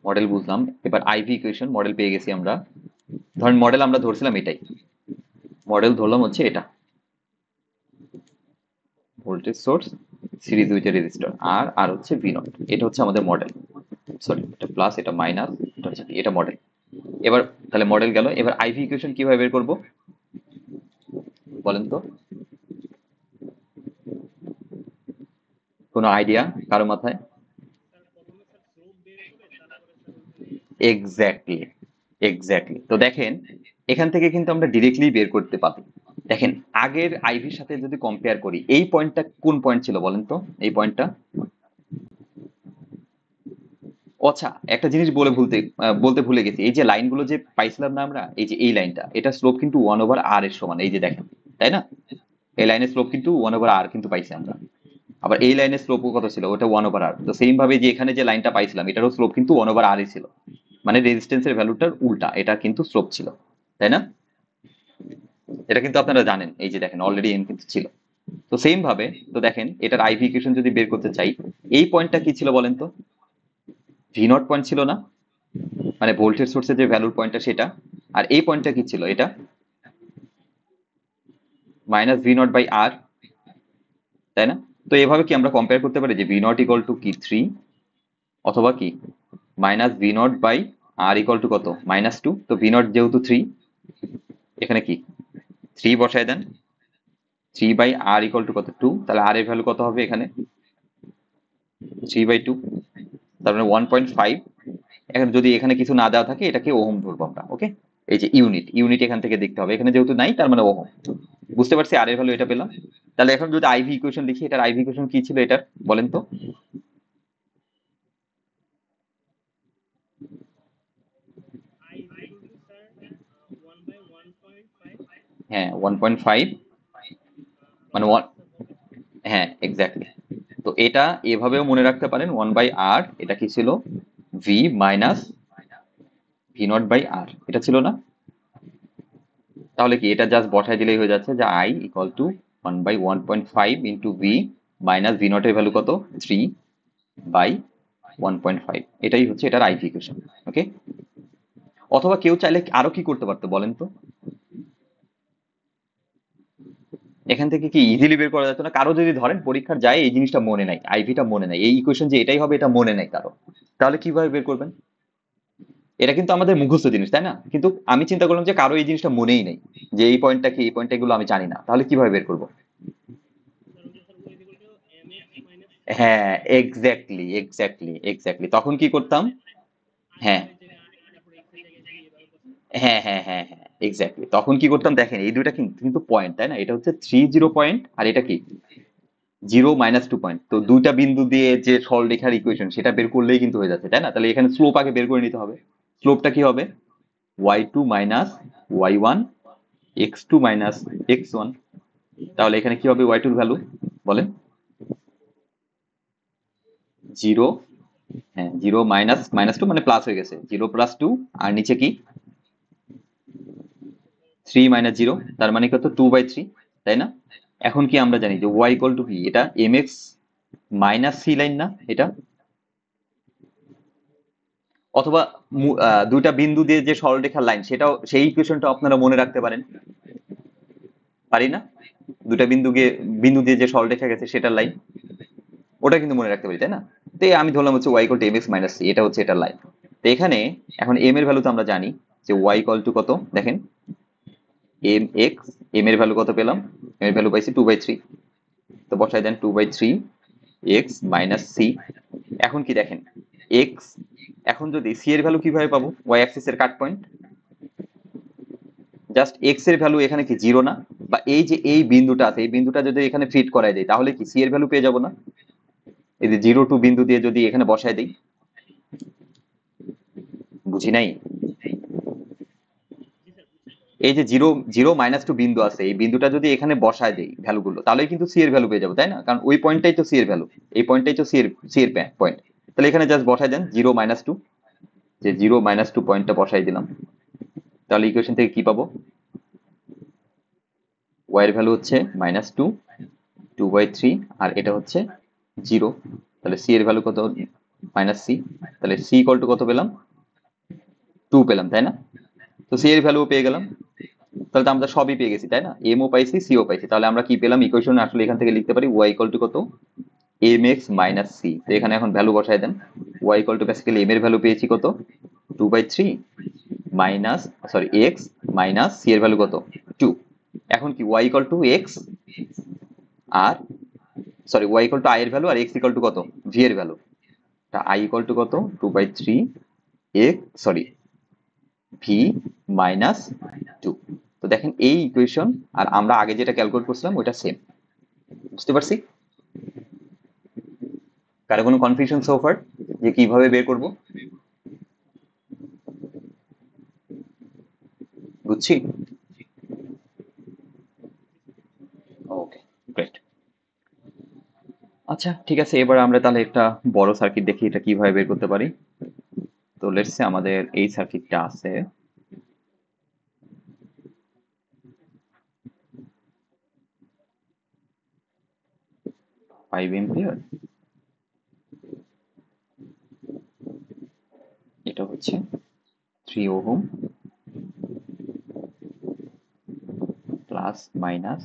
মডেল বুঝলাম, এবার আইভি ইকুয়েশন মডেল পেয়ে গেছি আমরা। ধরেন মডেল আমরা ধরছিলাম এটাই, মডেল ধরলাম হচ্ছে এটা, voltage source series with resistor আর আর হচ্ছে ভি নট, এটা হচ্ছে আমাদের মডেল। সরি, এটা প্লাস এটা মাইনাস, এটা হচ্ছে কি, এটা মডেল। এবার তাহলে মডেল গেল, এবার আইভি ইকুয়েশন কিভাবে বের করব বলেন তো? কোনো আইডিয়া কারো মাথায়? Exactly, exactly. তো দেখেন এখান থেকে কিন্তু আমরা ডিরেক্টলি বের করতে পারি। দেখেন আগের আইভির সাথে যদি কম্পেয়ার করি, এই পয়েন্টটা কোন পয়েন্ট ছিল বলেন তো? এই পয়েন্টটা, আচ্ছা একটা জিনিস বলতে ভুলে গেছি, এই যে লাইনগুলো যে পাইছিলাম না আমরা, এই যে এই লাইনটা, এটা স্লোপ কিন্তু 1/r এর সমান, এই যে দেখেন, তাই না? এই লাইনের স্লোপ কিন্তু 1/r কিন্তু পাইছি আমরা। আবার এই লাইনের স্লোপও কত ছিল, ওটা 1/r। তো সেম ভাবে যে এখানে যে লাইনটা পাইছিলাম, এটারও স্লোপ কিন্তু 1/r ছিল, মানে রেজিস্ট্যান্সের ভ্যালুটার উল্টা এটা কিন্তু স্লোপ ছিল, তাই না? এটা কিন্তু আপনারা জানেন, এই যে দেখেন অলরেডি এন কিন্তু ছিল। তো সেম ভাবে, তো দেখেন এটার আইভি ইকুয়েশন যদি বের করতে চাই, এই পয়েন্টটা কি ছিল বলেন তো? ভি নট পয়েন্ট ছিল না, মানে ভোল্টেজ সোর্সের যে ভ্যালুর পয়েন্টটা সেটা। আর এই পয়েন্টটা কি ছিল, এটা মাইনাস ভি নট বাই আর, তাই না? তো এভাবে কি আমরা কম্পেয়ার করতে পারি যে ভি নট ইকুয়াল টু কি 3, অথবা কি minus V not by R equal to কত, -2। তো ভি নট যেহেতু 3, এখানে কি 3 বসায় দেন, 3/r ইকুয়াল টু কত 2, তাহলে আর এর ভ্যালু কত হবে এখানে 3/2, তার মানে 1.5। এখন যদি এখানে কিছু না দেওয়া থাকে, এটাকে ওহম ধরবো আমরা। ওকে, এই যে ইউনিট, ইউনিট এখান থেকে দেখতে হবে, এখানে যেহেতু নাই তার মানে ওহম। বুঝতে পারছি, আর এর ভ্যালু এটা পেলাম। তাহলে এখন যদি আইভি ইকুয়েশন লিখি, এটার আইভি ইকুয়েশন কি ছিল এটার বলেন তো? হ্যাঁ 1.5, মানে হ্যাঁ এক্স্যাক্টলি। তো এটা এভাবেও মনে রাখতে পারেন, 1/r, এটা কি ছিল, V minus V not by R, এটা ছিল না? তাহলে কি এটা জাস্ট বসাই দিলেই হয়ে যাচ্ছে যে I equal two 1/1.5 into V minus V not এর ভ্যালু কত 3/1.5, এটাই হচ্ছে এটার আইভি ইকুয়েশন। ওকে, অথবা কেউ চাইলে আরো কি করতে পারতো বলেন তো? এখান থেকে কি ইজিলি বের করা যেত না? কারো যদি ধরেন পরীক্ষার যায় এই জিনিসটা মনে নাই, আইভিটা মনে নাই, এই ইকুয়েশন যে এটাই হবে এটা মনে নাই কারো, তাহলে কিভাবে বের করবেন? এটা কিন্তু আমাদের মুখস্থ জিনিস, তাই না? কিন্তু আমি চিন্তা করলাম যে কারো এই জিনিসটা মনেই নেই, যে এই পয়েন্টটা কি, এই পয়েন্ট এগুলো আমি জানি না, তাহলে কিভাবে বের করবো? হ্যাঁ এক্স্যাক্টলি, এক্স্যাক্টলি, এক্স্যাক্টলি, তখন কি করতাম? হ্যাঁ হ্যাঁ হ্যাঁ হ্যাঁ হ্যাঁ এক্স্যাক্টলি, তখন কি করতাম দেখেন, এই দুইটা কিন্তু কিন্তু পয়েন্ট, তাই না? এটা হচ্ছে 3 0 পয়েন্ট, আর এটা কি 0 - 2 পয়েন্ট। তো দুইটা বিন্দু দিয়ে যে সরলরেখার ইকুয়েশন সেটা বের করলেই কিন্তু হয়ে যাচ্ছে, তাই না? তাহলে এখানে স্লোপ আগে বের করে নিতে হবে। স্লোপটা কি হবে, y2 minus y1, x2 minus x1। তাহলে এখানে কি হবে y2 এর ভ্যালু বলেন? জিরো, হ্যাঁ 0 মাইনাস মাইনাস 2 মানে প্লাস হয়ে গেছে, 0 প্লাস 2 আর নিচে কি 3 মাইনাস 0, তার মানে কত 2/3, তাই না? এখন কি আমরা জানি যে y ইকুয়াল টু কি, এটা mx মাইনাস c লাইন না এটা? অথবা দুইটা বিন্দু দিয়ে যে সরলরেখার লাইন, সেটাও সেই ইকুয়েশনটা আপনারা মনে রাখতে পারেন, পারি না? দুটা বিন্দু দিয়ে যে সরলরেখা গেছে সেটার লাইন, ওটা কিন্তু মনে রাখতে পারি, তাই না? তো এই আমি ধরলাম হচ্ছে y equal two mx minus c, এটা হচ্ছে এটার লাইন। তো এখানে এখন m এর ভ্যালু তো আমরা জানি যে y ইকুয়াল টু কত, দেখেন mx, m এর ভ্যালু কত পেলাম, m এর ভ্যালু পাইছি 2/3, তো বসাই দেন 2/3 x মাইনাস c। এখন কি দেখেন x, এখন যদি c এর ভ্যালু কিভাবে পাবো, y অ্যাক্সিস এর কাট পয়েন্ট, জাস্ট x এর ভ্যালু এখানে কি 0 না? বা এই যে এই বিন্দুটা আছে, এই বিন্দুটা যদি এখানে ফিট করাই দেয় তাহলে কি c এর ভ্যালু পেয়ে যাবো না? এই যে 0 2 বিন্দু দিয়ে যদি এখানে বসাই দেই, বুঝি নাই? এই যে 0 0 মাইনাস 2 বিন্দু আছে, এই বিন্দুটা যদি এখানে বসায় দেই ভ্যালুগুলো, তাহলে কিন্তু c এর ভ্যালু পেয়ে যাবো, তাই না? কারণ ওই পয়েন্টটাই তো c এর ভ্যালু, এই পয়েন্টটাই তো c এর পয়েন্ট। তাহলে এখানে জাস্ট বসাই দেন 0 মাইনাস 2, যে 0 মাইনাস 2 পয়েন্টটা বসাই দিলাম, তাহলে ইকুয়েশন থেকে কি পাবো, y এর ভ্যালু হচ্ছে -2 2/3, আর এটা হচ্ছে 0, তাহলে c এর ভ্যালু কত, -c, তাহলে c ইকুয়াল টু কত পেলাম, 2 পেলাম, তাই না? তো c এর ভ্যালু পেয়ে গেলাম, তাহলে তো আমরা সবই পেয়ে গেছি, তাই না? m ও পাইছি, c ও পাইছি, তাহলে আমরা কি পেলাম, ইকুয়েশন আসলে এখান থেকে লিখতে পারি y ইকুয়াল টু কত, mx মাইনাস c। তো এখানে এখন ভ্যালু বসাই দেন, y equal to basically m এর ভ্যালু পেয়েছি কত, 2/3 minus, sorry x minus c এর ভ্যালু কত, 2। এখন কি y ইকুয়াল টু x, আর sorry y equal to i এর ভ্যালু, আর x ইকুয়াল টু কত, v এর ভ্যালু, তা i ইকুয়াল টু কত, 2/3 x, সরি v মাইনাস 2। তো দেখেন এই ইকুয়েশন আর আমরা আগে যেটা ক্যালকুলেট করছিলাম ওইটা সেম, বুঝতে পারছি? কারো কোনো কনফিউশন সোফার যে কিভাবে বের করব? বুঝছি? ওকে, গ্রেট। আচ্ছা ঠিক আছে, এবার আমরা তাহলে একটা বড় সার্কিট দেখি এটা কিভাবে বের করতে পারি। তো লেটস সে আমাদের এই সার্কিটটা আছে, ফাইভ এম্পিয়ার, এটা হচ্ছে 3 ওহম প্লাস মাইনাস,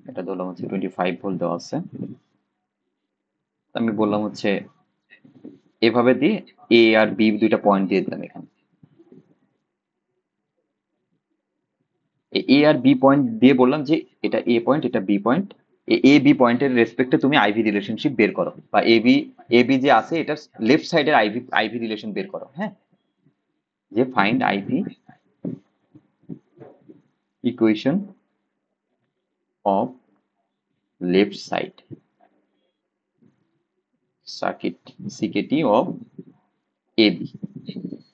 এটা ধরলাম হচ্ছে 25 ভোল্ট দেওয়া আছে। আমি বললাম হচ্ছে এভাবে দিয়ে এ আর বি দুইটা পয়েন্ট দিয়ে দিলাম এখানে, এ আর বি পয়েন্ট দিয়ে বললাম যে এটা এ পয়েন্ট, এটা বি পয়েন্ট, এ বি পয়েন্টের রেসপেক্টে তুমি আইভি রিলেশনশিপ বের করো, বা এ বি যে আছে এটার লেফট সাইডের আইভি রিলেশন বের করো, হ্যাঁ, যে find IV equation of left side circuit CKT of A B.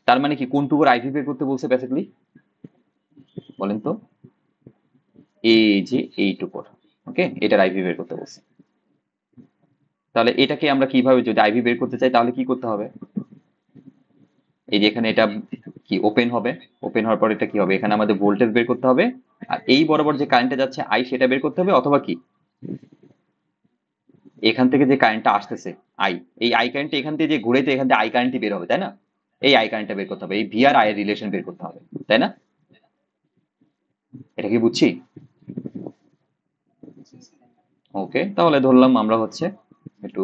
তার মানে কি কোনটুকুর আইভি বের করতে বলছে বেসিক্যালি, বলেন তো? এই যে এইটুকুর, ওকে, এটার আইভি বের করতে বলছে। তাহলে এটাকে আমরা কিভাবে, যদি আইভি বের করতে চাই তাহলে কি করতে হবে, এই যে এখানে এটা কি ওপেন হবে, ওপেন হওয়ার পর এটা কি হবে, এখানে আমাদের ভোল্টেজ বের করতে হবে, আর এই বরাবর যে কারেন্টটা যাচ্ছে আই সেটা বের করতে হবে, অথবা কি এখান থেকে যে কারেন্টটা আসতেছে আই, এই আই কারেন্ট এখান থেকে যে ঘুরেছে এখান থেকে আই কারেন্টই বের হবে, তাই না? এই আই কারেন্টটা বের করতে হবে, এই ভি আর আই এর রিলেশন বের করতে হবে, তাই না? এটা কি বুঝছি? জি স্যার। ওকে, তাহলে ধরলাম আমরা হচ্ছে একটু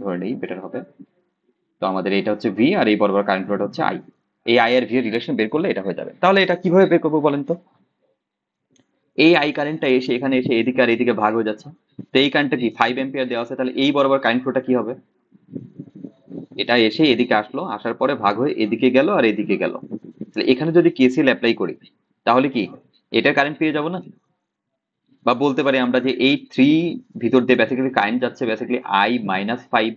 ধরে নেই বেটার হবে। তো আমাদের এটা হচ্ছে ভি আর এই বরাবর কারেন্ট ফ্লোটা হচ্ছে আই, এই আই আর ভি এর রিলেশন বের করলে এটা হয়ে যাবে। তাহলে এটা কিভাবে বের করবো বলেন তো? এই আই কারেন্টটা এসে এখানে এসে এদিকে আর এদিকে ভাগ হয়ে যাচ্ছে, তো এই কারেন্টটা কি 5 এম্পিয়ার দেওয়া আছে, তাহলে এই বরাবর কারেন্ট ফ্লোটা কি হবে, এটা এসে এদিকে আসলো, আসার পরে ভাগ হয়ে এদিকে গেল আর এদিকে গেল, তাহলে এখানে যদি কেসিএল অ্যাপ্লাই করি তাহলে কি এটার কারেন্ট পেয়ে যাব না? বা বলতে পারি আমরা যে এই 3 ভিতর দিয়ে বেসিক্যালি কারেন্ট যাচ্ছে বেসিক্যালি আই -5,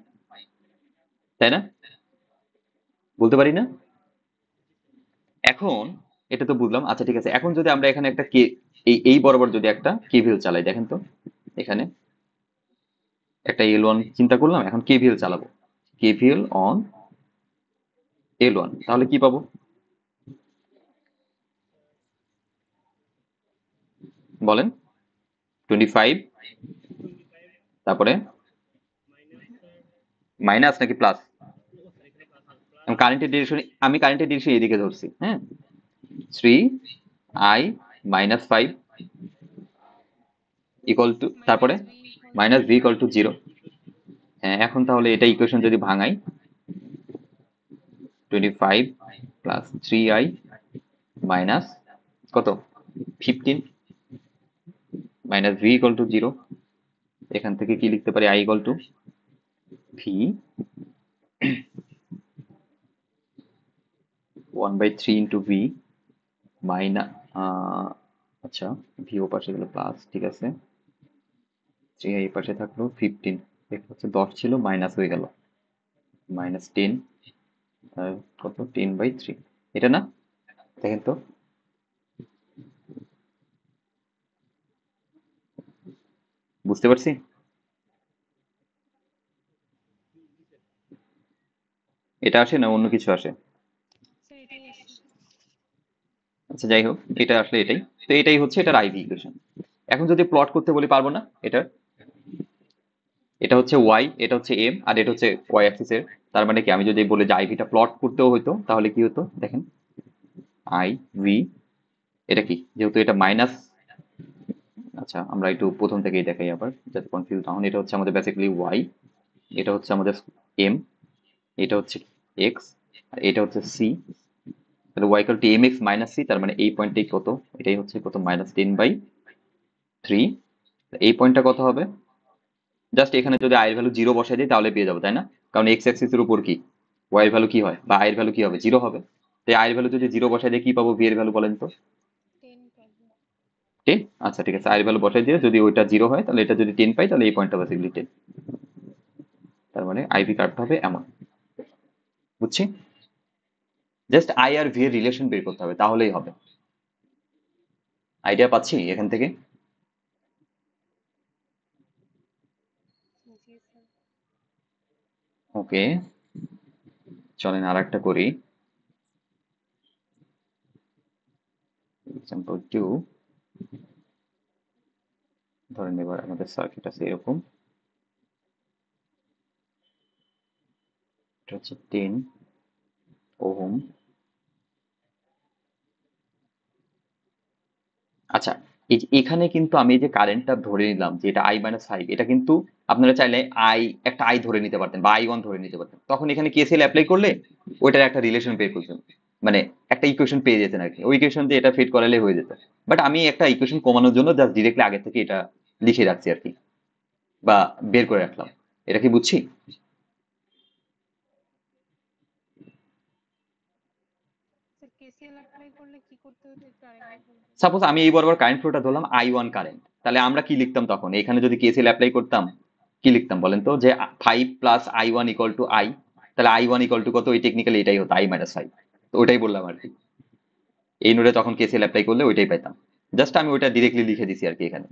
তাই না? বলতে পারি না? এখন এটা তো বুঝলাম, আচ্ছা ঠিক আছে, এখন যদি আমরা এখানে একটা কে এই বরাবর যদি একটা কেভিএল চালাই, দেখেন তো এখানে একটা L1 চিন্তা করলাম, এখন KVL চালাবো। KVL অন L1, তাহলে কি পাবো বলেন? 25, তারপরে মাইনাস নাকি প্লাস? আমি কারেন্টের ডিরেকশন এদিকে ধরছি, হ্যাঁ। 3i - 5 ইকুয়াল টু, তারপরে minus V equal two - v equal to 0। হ্যাঁ, এখন তাহলে এটা ইকুয়েশন যদি ভাঙাই, 25 প্লাস 3i মাইনাস কত, 15 - v ইকুয়াল টু 0। এখান থেকে কি লিখতে পারি? i equal two v 1/3 into v minus, আচ্ছা, v ও পাশে গেল প্লাস, ঠিক আছে। 3i এই পাশে থাকলো 15, এটা হচ্ছে 10 ছিল, মাইনাস হয়ে গেল -10, কত, 10/3, এটা না? দেখেন তো, বুঝতে পারছি? এটা আসে না অন্য কিছু আসে? স্যার এটাই আসছে। আচ্ছা, যাই হোক, এটা আসলে এটাই। তো এটাই হচ্ছে এটার আইভি ইকুয়েশন। এখন যদি প্লট করতে বলি, পারবো না এটা? এটা হচ্ছে ওয়াই, এটা হচ্ছে এম, আর এটা হচ্ছে ওয়াই অ্যাক্সিস এর। তার মানে কি, আমি যদি বলি যে আইভিটা প্লট করতেও হইতো, তাহলে কি হতো দেখেন, আই ভি, এটা কি, যেহেতু এটা মাইনাস, আচ্ছা আমরা একটু প্রথম থেকেই দেখাই আবার যাতে কনফিউজ না হন। এটা হচ্ছে আমাদের বেসিক্যালি ওয়াই, এটা হচ্ছে আমাদের এম, এটা হচ্ছে এক্স, আর এটা হচ্ছে সি। তাহলে Y equal to M X minus C, তার মানে এই পয়েন্টটাই কত, এটাই হচ্ছে কত, -10/3। এই পয়েন্টটা কত হবে? জাস্ট এখানে যদি আই এর ভ্যালু 0 বসাই দিই তাহলে পেয়ে যাবো, তাই না? কারণ এক্স অ্যাক্সিস এর উপর কি ওয়াই এর ভ্যালু কি হয়, বা আই এর ভ্যালু কি হবে, 0 হবে। তাই আই এর ভ্যালু যদি 0 বসাই দিয়ে কি পাবো, ভি এর ভ্যালু বলেন তো? 10 পাবো। 10। আচ্ছা ঠিক আছে, আই এর ভ্যালু বসাই দিয়ে যদি ওইটা 0 হয়, তাহলে এটা যদি 10 পাই, তাহলে এই পয়েন্টটা বেসিক্যালি 10। তার মানে আইভি কার্ভটা হবে এমন, বুঝছি? জাস্ট আই আর ভি এর রিলেশন বের করতে হবে, তাহলেই হবে। আইডিয়া পাচ্ছি এখান থেকে? জি স্যার। ওকে, চলেন আর একটা করি। এক্সাম্পল 2, ধরেন এবার আমাদের সার্কিট আছে এরকম, এটা হচ্ছে 10 ওহম। আচ্ছা, এই যে এখানে কিন্তু আমি এই যে কারেন্টটা ধরে নিলাম যে এটা I - 5, এটা কিন্তু আপনারা চাইলে একটা আই ধরে নিতে পারতেন বা I1 ধরে নিতে পারতেন, তখন এখানে কেসিএল অ্যাপ্লাই করলে ওইটার একটা রিলেশন বের করতেন, মানে একটা ইকুয়েশন পেয়ে যেতেন আর কি, ওই ইকুয়েশন দিয়ে এটা ফিট করালে হয়ে যেত। বাট আমি একটা ইকুয়েশন কমানোর জন্য জাস্ট ডিরেক্টলি আগে থেকে এটা লিখে রাখছি আর কি, বা বের করে রাখলাম। এটা কি বুঝছি? স্যার কেসিএল অ্যাপ্লাই করলে কি করতে হতো একটু আরেকবার বলবেন? সাপোজ আমি এই বরাবর কারেন্ট ফ্লোটা ধরলাম I1 কারেন্ট, তাহলে আমরা কি লিখতাম তখন, এখানে যদি কেসিএল অ্যাপ্লাই করতাম কি লিখতাম বলেন তো? যে 5 plus I1 equal to I, তাহলে I1 ইকুয়াল টু কত, ওই টেকনিক্যালি এটাই হতো I - 5। তো ওটাই বললাম আর কি, এই নোডে তখন কেসিএল অ্যাপ্লাই করলে ওইটাই পেতাম। জাস্ট আমি ওইটা ডিরেক্টলি লিখে দিছি আর কি এখানে,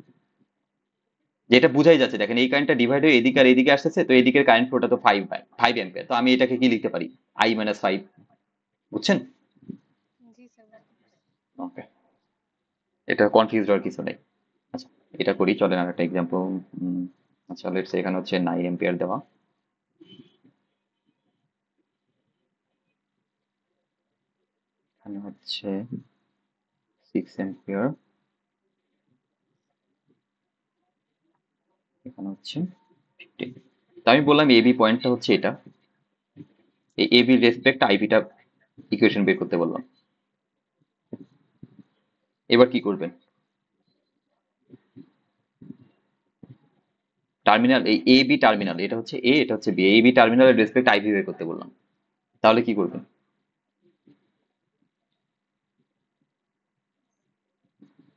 যেটা বুঝাই যাচ্ছে। দেখেন এই কারেন্টটা ডিভাইড হয়ে এদিকে আর এদিকে আসতেছে, তো এদিকের কারেন্ট ফ্লোটা তো 5 অ্যাম্পিয়ার, তো আমি এটাকে কি লিখতে পারি, I - 5। বুঝছেন? জি স্যার, বুঝতে পারছি। ওকে, এটা কনফিউজ হওয়ার কিছু নেই। আচ্ছা, এটা করি, চলেন আর একটা এক্সাম্পল। আচ্ছা, লেটস এখানে হচ্ছে 9 এম্পিয়ার দেওয়া, এখানে হচ্ছে 6 এম্পিয়ার, এখানে হচ্ছে 15। তো আমি বললাম এবি পয়েন্টটা হচ্ছে এটা, এই এবি রেসপেক্ট আইভিটা ইকুয়েশন বের করতে বললাম। এবার কি করবেন? টার্মিনাল, এই এ বি টার্মিনাল, এটা হচ্ছে এ, এটা হচ্ছে বি, এই বি টার্মিনালের রেসপেক্ট আইভি বের করতে বললাম, তাহলে কি করবেন?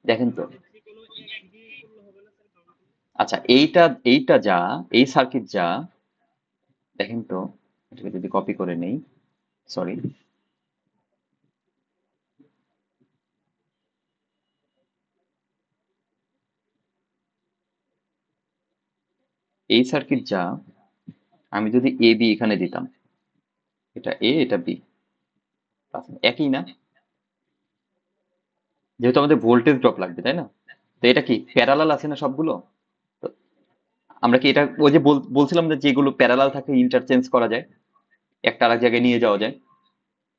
দেখেন তো। আচ্ছা, এইটা যা, এই সার্কিট যা, দেখেন তো, এটাকে যদি কপি করে নেই, সরি, এই সার্কিট যা, আমি যদি এ বি এখানে দিতাম, এটা এ এটা বি, একই না? যেহেতু আমাদের ভোল্টেজ ড্রপ লাগবে, তাই না? তো এটা কি প্যারালাল আছে না সবগুলো? তো আমরা কি এটা ওই যে বলছিলাম যে যেগুলো প্যারালাল থাকে ইন্টারচেঞ্জ করা যায়, একটা আরেক জায়গায় নিয়ে যাওয়া যায়,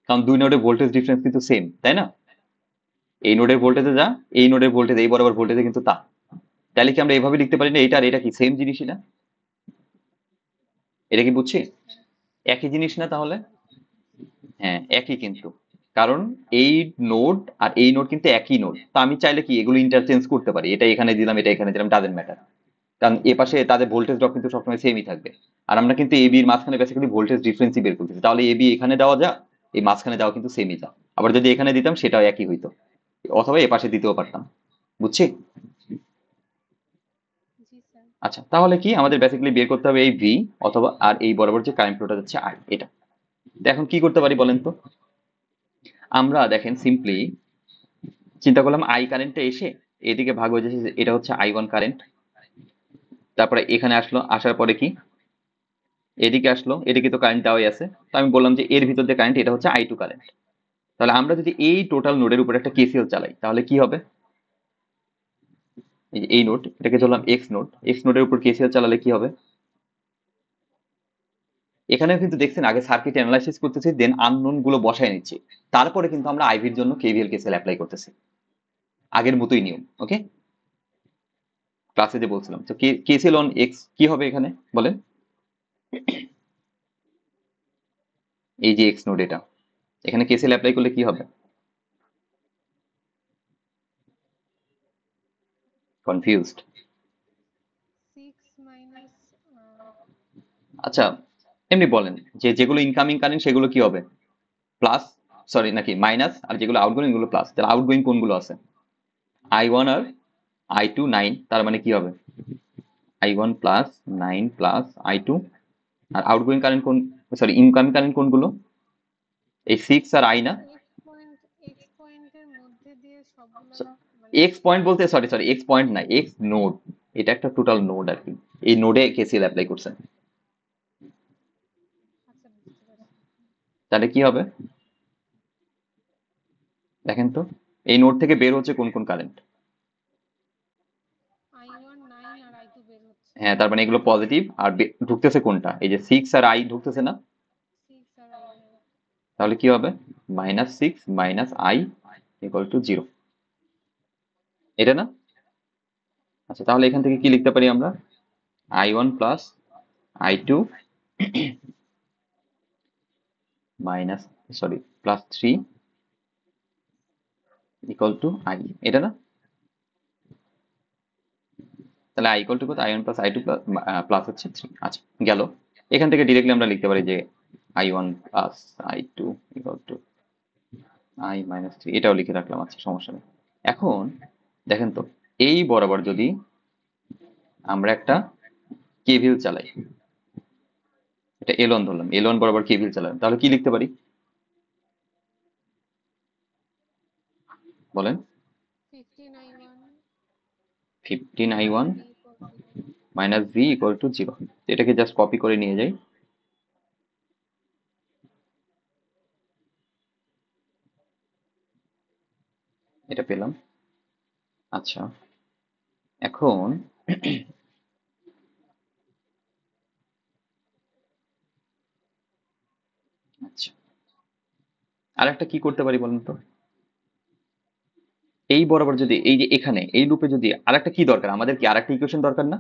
কারণ দুই নোডের ভোল্টেজ ডিফারেন্স কিন্তু সেম, তাই না? এই নোডের ভোল্টেজে যা, এই নোডের ভোল্টেজ এই বরাবর ভোল্টেজে কিন্তু তা। তাহলে কি আমরা এইভাবে লিখতে পারি না এটা আর এটা কি সেম জিনিসই না? এটা কি বুঝছি? জি স্যার। একই জিনিস না তাহলে? হ্যাঁ একই কিন্তু, কারণ এই নোড আর এই নোড কিন্তু একই নোড, তো আমি চাইলে কি এগুলো ইন্টারচেঞ্জ করতে পারি, এটা এখানে দিলাম এটা এখানে দিলাম, ডাজেন্ট ম্যাটার, কারণ এ পাশে তাদের ভোল্টেজ ড্রপ কিন্তু সবসময় সেমই থাকবে। আর আমরা কিন্তু এবি এর মাঝখানে বেসিক্যালি ভোল্টেজ ডিফারেন্সই বের করতেছি, তাহলে এবি এখানে দেওয়া যা, এই মাঝখানে দেওয়া কিন্তু সেমই যা, আবার যদি এখানে দিতাম সেটাও একই হইতো, অথবা এ পাশে দিতেও পারতাম। বুঝছি? জি স্যার। আচ্ছা তাহলে কি আমাদের বেসিক্যালি বের করতে হবে এই ভি, অথবা আর এই বরাবর যে কারেন্ট ফ্লোটা যাচ্ছে আই, এটা। তো এখন কি করতে পারি বলেন তো? আমরা দেখেন সিম্পলি চিন্তা করলাম আই কারেন্টটা এসে এদিকে ভাগ হয়ে যাচ্ছে, এটা হচ্ছে I1 কারেন্ট, তারপরে এখানে আসলো, আসার পরে কি এদিকে আসলো, এদিকে তো কারেন্ট দেওয়াই আছে, তো আমি বললাম যে এর ভিতর দিয়ে কারেন্ট, এটা হচ্ছে I2 কারেন্ট। তাহলে আমরা যদি এই টোটাল নোডের উপর একটা কেসিএল চালাই তাহলে কি হবে? এই যে এই নোড, এটাকে ধরলাম এক্স নোড, এক্স নোডের উপর কেসিএল চালালে কি হবে? এখানেও কিন্তু দেখছেন আগে সার্কিট অ্যানালাইসিস করতেছি, দেন আননোন গুলো বসায় নিচ্ছি, তারপরে কিন্তু আমরা আইভির জন্য কেভিএল কেসিএল অ্যাপ্লাই করতেছি, আগের মতোই নিয়ম। ওকে, ক্লাসে যে বলছিলাম, তো কেসিএল অন এক্স কি হবে এখানে বলেন? এই যে এক্স নোড, এটা এখানে কেসিএল অ্যাপ্লাই করলে কি হবে? কনফিউজড? 6 মাইনাস আচ্ছা এমনি বলেন যে যেগুলো ইনকামিং কারেন্ট সেগুলো কি হবে? প্লাস, সরি নাকি মাইনাস, আর যেগুলো আউটগোয়িং গুলো প্লাস, তাহলে আউটগোয়িং কোনগুলো আছে? I1 আর I2 9, তার মানে কি হবে? I1 প্লাস 9 প্লাস I2, আর আউটগোয়িং কারেন্ট কোন, সরি ইনকামিং কারেন্ট কোনগুলো? এই 6 আর I না? এক্স পয়েন্টের মধ্যে দিয়ে সবগুলা মানে এক্স পয়েন্ট বলতে, সরি সরি এক্স পয়েন্ট না, এক্স নোড, এটা একটা টোটাল নোড আর কি, এই নোডে কেসিএল অ্যাপ্লাই করছেন। আচ্ছা বুঝতে পারছি। তাহলে কি হবে দেখেন তো, এই নোড থেকে বের হচ্ছে কোন কোন কারেন্ট? I1 9 আর I2 বের হচ্ছে। হ্যাঁ তার মানে এগুলো পজিটিভ, আর ঢুকতেছে কোনটা? এই যে 6 আর I ঢুকতেছে না? 6 আর I হ্যাঁ। তাহলে কি হবে? -6 - I = 0, এটা না? আচ্ছা তাহলে এখান থেকে কি লিখতে পারি আমরা? I1 plus I2 minus, sorry plus 3 = I, এটা না? তাহলে I = কত? I1 প্লাস I2 প্লাস হচ্ছে 3। আচ্ছা গেল। এখান থেকে ডিরেক্টলি আমরা লিখতে পারি যে I1 প্লাস I2 = I - 3, এটাও লিখে রাখলাম, আচ্ছা সমস্যা নেই। এখন দেখেন তো, এই বরাবর যদি আমরা একটা কেভিএল চালাই, এটা L1 ধরলাম, L1 বরাবর কেভিএল চালালাম, তাহলে কি লিখতে পারি বলেন? 15I1 15I1 minus V equals 0। - V = 0। এটাকে জাস্ট কপি করে নিয়ে যাই, এটা পেলাম। আচ্ছা এখন আচ্ছা আর একটা কি করতে পারি বলেন তো? এই বরাবর যদি এই যে এখানে এই লুপে যদি আরেকটা কি দরকার, আমাদের কি আরেকটা ইকুয়েশন দরকার না?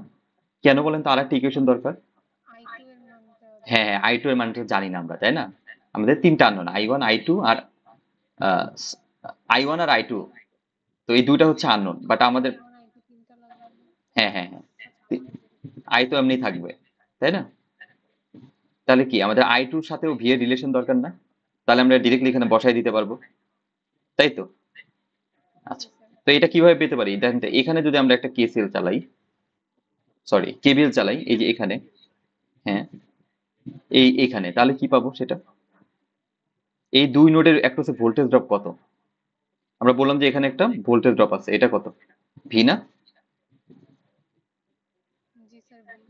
কেন বলেন তো আরেকটা ইকুয়েশন দরকার? I2 এর মানটা হ্যাঁ হ্যাঁ, I2 এর মানটা জানি না আমরা, তাই না? আমাদের তিনটা আননোন, I1 I2 আর I1 আর I2, তো এই দুইটা হচ্ছে আননোন, বাট আমাদের, I1 I2 তিনটা লাগবে না। হ্যাঁ হ্যাঁ হ্যাঁ, আচ্ছা পরে দেখি। আই তো এমনি থাকবে, তাই না? তাহলে কি আমাদের I2 এর সাথেও ভি এর রিলেশন দরকার না? তাহলে আমরা ডিরেক্টলি এখানে বসাই দিতে পারবো, তাই তো? জি আচ্ছা, স্যার। তো এটা কিভাবে পেতে পারি দেখেন তো, এখানে যদি আমরা একটা কেসিএল চালাই, সরি কেভিএল চালাই, এই যে এখানে, হ্যাঁ এইখানে, তাহলে কি পাবো সেটা? এই দুই নোডের অ্যাক্রসে ভোল্টেজ ড্রপ কত? আমরা বললাম যে এখানে একটা ভোল্টেজ ড্রপ আছে, এটা কত? ভি না? জি স্যার ভি।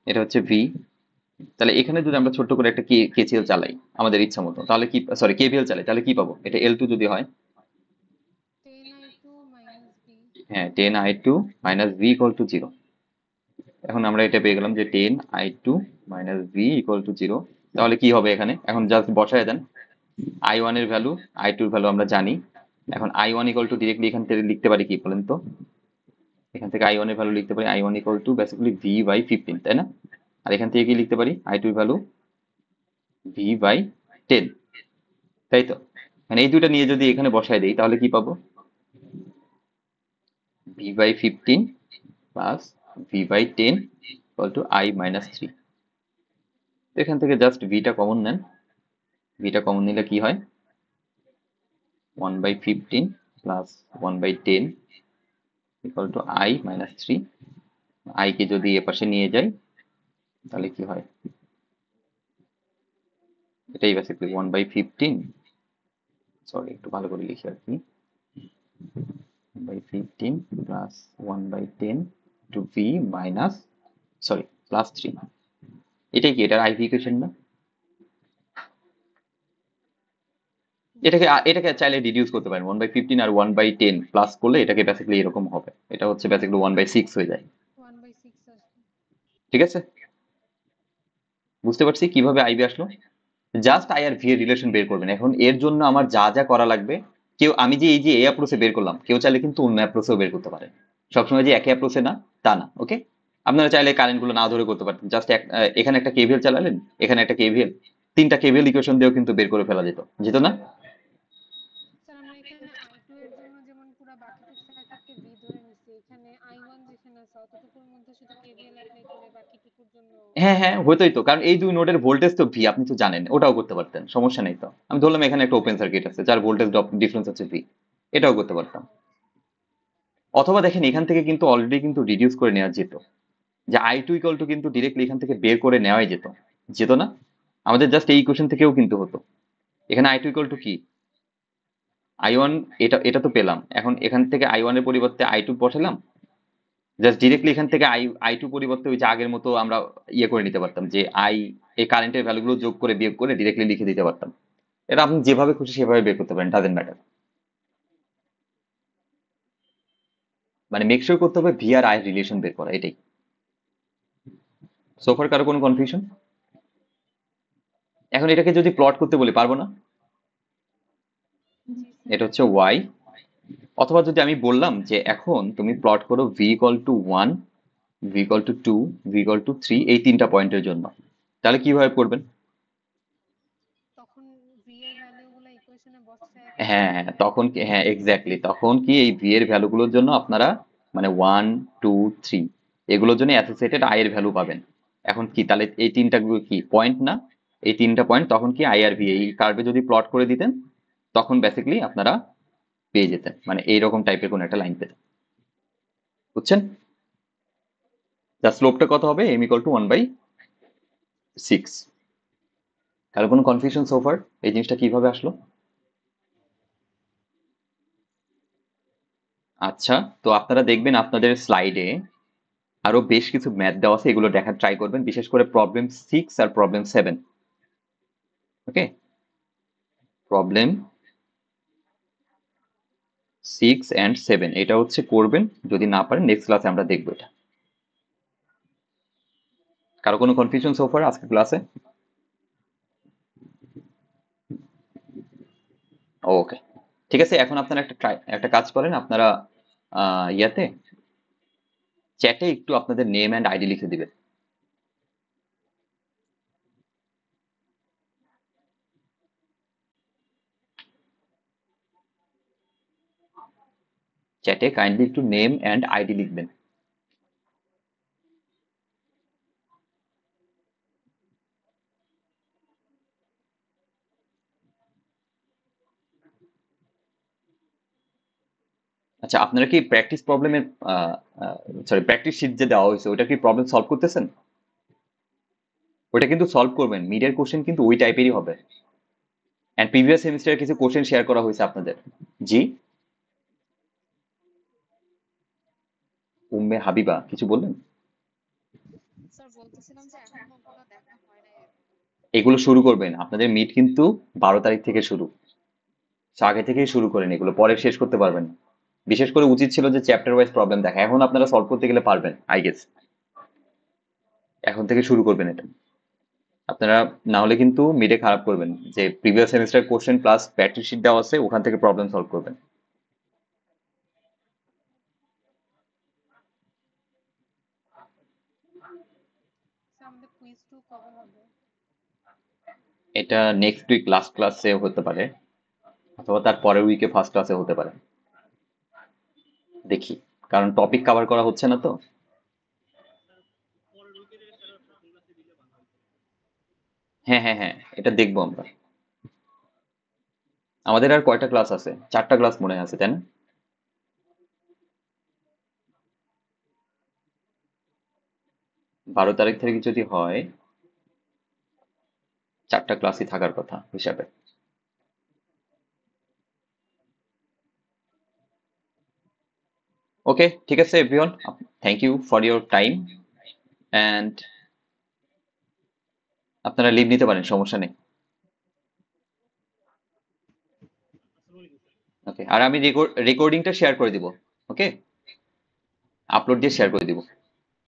এটা হচ্ছে ভি। তাহলে এখানে যদি আমরা ছোট্ট করে একটা কেসিএল চালাই আমাদের ইচ্ছা মতো, তাহলে কি, সরি কেভিএল চালাই, তাহলে কি পাবো? এটা এল টু যদি হয়, 10i2 minus b। হ্যাঁ 10i2 minus V equal to zero. এখন আমরা এটা পেয়ে গেলাম যে 10i2 minus V equal to zero. তাহলে কি হবে এখানে? এখন জাস্ট বসায় দেন i1 এর ভ্যালু, i2 এর ভ্যালু আমরা জানি। এখন i1 ইকুয়াল টু ডিরেক্টলি এখান থেকে লিখতে পারি কি বলেন তো? এখান থেকে i1 এর ভ্যালু লিখতে পারি i1 equal to basically v by 15, তাই না? আর এখান থেকে কি লিখতে পারি? i2 এর ভ্যালু v বাই 10, তাই তো? মানে এই দুইটা নিয়ে যদি এখানে বসায় দেই তাহলে কি পাবো? v by 15 plus v by 10 equal to i minus 3। তো এখান থেকে জাস্ট ভিটা কমন নেন, ভিটা কমন নিলে কি হয়? 1 by 15 plus 1 by 10 equal to i minus 3। i কে যদি এ পাশে নিয়ে যাই তাহলে কি হয়? এটাই বেসিক্যালি 1 বাই 15, সরি একটু ভালো করে লিখি আর কি, 1 by 15 plus 1 by 10 to v minus, sorry plus 3। এটাই কি, এটার আইভি ইকুয়েশন না? এটাকে চাইলে রিডিউস করতে পারেন, 1 বাই 15 আর 1 বাই 10 প্লাস করলে এটাকে বেসিক্যালি এরকম হবে। এটা হচ্ছে বেসিক্যালি 1 বাই 6 হয়ে যায়। 1/6 আসবে। ঠিক আছে, বুঝতে পারছি কিভাবে আইবি আসলো। জাস্ট আই আর ভি এর রিলেশন বের করবেন। এখন এর জন্য আমার যা যা করা লাগবে, কেউ আমি যে এই যে এই অ্যাপ্রোচে বের করলাম, কেউ চাইলে কিন্তু অন্য অ্যাপ্রোচেও বের করতে পারে। সবসময় যে একই অ্যাপ্রোচে না তা না, ওকে? আপনারা চাইলে কারেন্ট গুলো না ধরে করতে পারতেন, জাস্ট এখানে একটা কেভিএল চালালেন, এখানে একটা কেভিএল, তিনটা কেভিএল ইকুয়েশন দিয়েও কিন্তু বের করে ফেলা যেত, যেত না? স্যার আমরা এখানে i2 এর জন্য যেমন পুরো বাকিটুক সার্কিটকে v ধরে নিছি, এখানে i1 যেখানে আছে অতটুকুর মধ্যে শুধু কেভিএল অ্যাপ্লাই করে বাকিটুকুর জন্য। হ্যাঁ হ্যাঁ, হতোই তো, কারণ এই দুই নোডের ভোল্টেজ তো ভি, আপনি তো জানেন, ওটাও করতে পারতেন, সমস্যা নেই তো। আমি ধরলাম এখানে একটা ওপেন সার্কিট আছে যার ভোল্টেজ ডিফারেন্স হচ্ছে ভি, এটাও করতে পারতাম। অথবা দেখেন এখান থেকে কিন্তু অলরেডি কিন্তু রিডিউস করে নেওয়া যেত, যে i2 ইকুয়াল টু কিন্তু ডিরেক্টলি এখান থেকে বের করে নেওয়াই যেত, যেত না? আমাদের জাস্ট এই ইকুয়েশন থেকেও কিন্তু হতো। এখানে i2 ইকুয়াল টু কি, i1, এটা এটা তো পেলাম। এখন এখান থেকে i1 এর পরিবর্তে i2 বসালাম, জাস্ট ডিরেক্টলি এখান থেকে i2 পরিবর্তে ওই যে আগের মতো আমরা ইয়ে করে নিতে পারতাম, যে এই কারেন্টের ভ্যালুগুলো যোগ করে বিয়োগ করে ডিরেক্টলি লিখে দিতে পারতাম। এটা আপনি যেভাবে খুশি সেভাবে বের করতে পারেন, ডাজেন্ট ম্যাটার। মানে মেক শিওর করতে হবে ভি আর আই রিলেশন বের করা, এটাই। সোফার কারো কোনো কনফিউশন? এখন এটাকে যদি প্লট করতে বলি, পারবো না? জি এটা স্যার। হচ্ছে ওয়াই। অথবা যদি আমি বললাম যে এখন তুমি প্লট করো V equal two 1, V equal two 2, V equal two 3, এই তিনটা পয়েন্টের জন্য, তাহলে কিভাবে করবেন? তখন v এর ভ্যালুগুলো ইকুয়েশনে বসায় হ্যাঁ ক্যালকুলেট হ্যাঁ, করে তখন কি, হ্যাঁ এক্স্যাক্টলি, তখন কি এই ভি এর ভ্যালুগুলোর জন্য আপনারা মানে 1, 2, 3 এগুলোর জন্য অ্যাসোসিয়েটেড আই এর ভ্যালু পাবেন। এখন কি তাহলে এই তিনটা কি পয়েন্ট না? এই তিনটা পয়েন্ট তখন কি আই আর ভি এই কার্ভে যদি প্লট করে দিতেন, তখন বেসিক্যালি আপনারা পেয়ে যেতেন, মানে এইরকম টাইপের কোন একটা লাইন পেতেন। বুঝছেন? যার স্লোপটা কত হবে? M equal to 1/6। কারো কোনো কনফিউশন সোফার এই জিনিসটা কিভাবে আসলো? আচ্ছা, তো আপনারা দেখবেন আপনাদের স্লাইডে আরো বেশ কিছু ম্যাথ দেওয়া আছে, এগুলো দেখার ট্রাই করবেন, বিশেষ করে প্রবলেম 6 আর প্রবলেম 7। ওকে, প্রবলেম 6 অ্যান্ড 7 এটা হচ্ছে করবেন, যদি না পারেন নেক্সট ক্লাসে আমরা দেখবো এটা। কারো কোনো কনফিউশন সোফার আজকে ক্লাসে? ওকে, ঠিক আছে। এখন আপনারা একটা কাজ করেন, আপনারা ইয়াতে চ্যাটে একটু আপনাদের নেম অ্যান্ড আইডি লিখে দিবেন। চ্যাটে কাইন্ডলি একটু নেম অ্যান্ড আইডি লিখবেন। আচ্ছা, আপনারা কি প্র্যাকটিস প্রবলেমের, সরি প্র্যাকটিস শিট যে দেওয়া হয়েছে ওটা কি প্রবলেম সলভ করতেছেন? ওটা কিন্তু সলভ করবেন, মিডের কোশ্চেন কিন্তু ওই টাইপেরই হবে। এন্ড প্রিভিয়াস সেমিস্টারে কিছু কোশ্চেন শেয়ার করা হয়েছে আপনাদের। জি, উম্মে হাবিবা কিছু বললেন? স্যার বলতেছিলাম যে এখনো ওগুলো দেখা হয় নাই আর কি। এগুলো শুরু করবেন, আপনাদের মিট কিন্তু 12 তারিখ থেকে শুরু। So, আগে থেকেই শুরু করেন, এগুলো পরে শেষ করতে পারবেন না। বিশেষ করে উচিত ছিল যে চ্যাপ্টার ওয়াইজ প্রবলেম দেখা, এখন আপনারা সলভ করতে গেলে পারবেন আই গেস। এখন থেকে শুরু করবেন এটা। আপনারা না হলে কিন্তু মিডে খারাপ করবেন, যে previous semester question plus practice sheet দেওয়া আছে, ওখান থেকে প্রবলেম সলভ করবেন। স্যার আমাদের কুইজ 2 কবে হবে? এটা নেক্সট উইক লাস্ট ক্লাসে হতে পারে, অথবা তার পরের উইকে ফার্স্ট ক্লাসে হতে পারে, দেখি, কারণ টপিক কভার করা হচ্ছে না তো। হ্যাঁ হ্যাঁ হ্যাঁ, এটা দেখবো আমরা। আমাদের আর কয়টা ক্লাস আছে? 4টা ক্লাস মনে আছে, তাই না? 12 তারিখ থেকে যদি হয়, 4টা ক্লাসই থাকার কথা হিসাবে। ওকে, ঠিক আছে everyone, thank you for your time, and আপনারা লিভ নিতে পারেন, সমস্যা নেই। ওকে, আর আমি রেকর্ডিংটা শেয়ার করে দিব। ওকে, আপলোড দিয়ে শেয়ার করে দিব।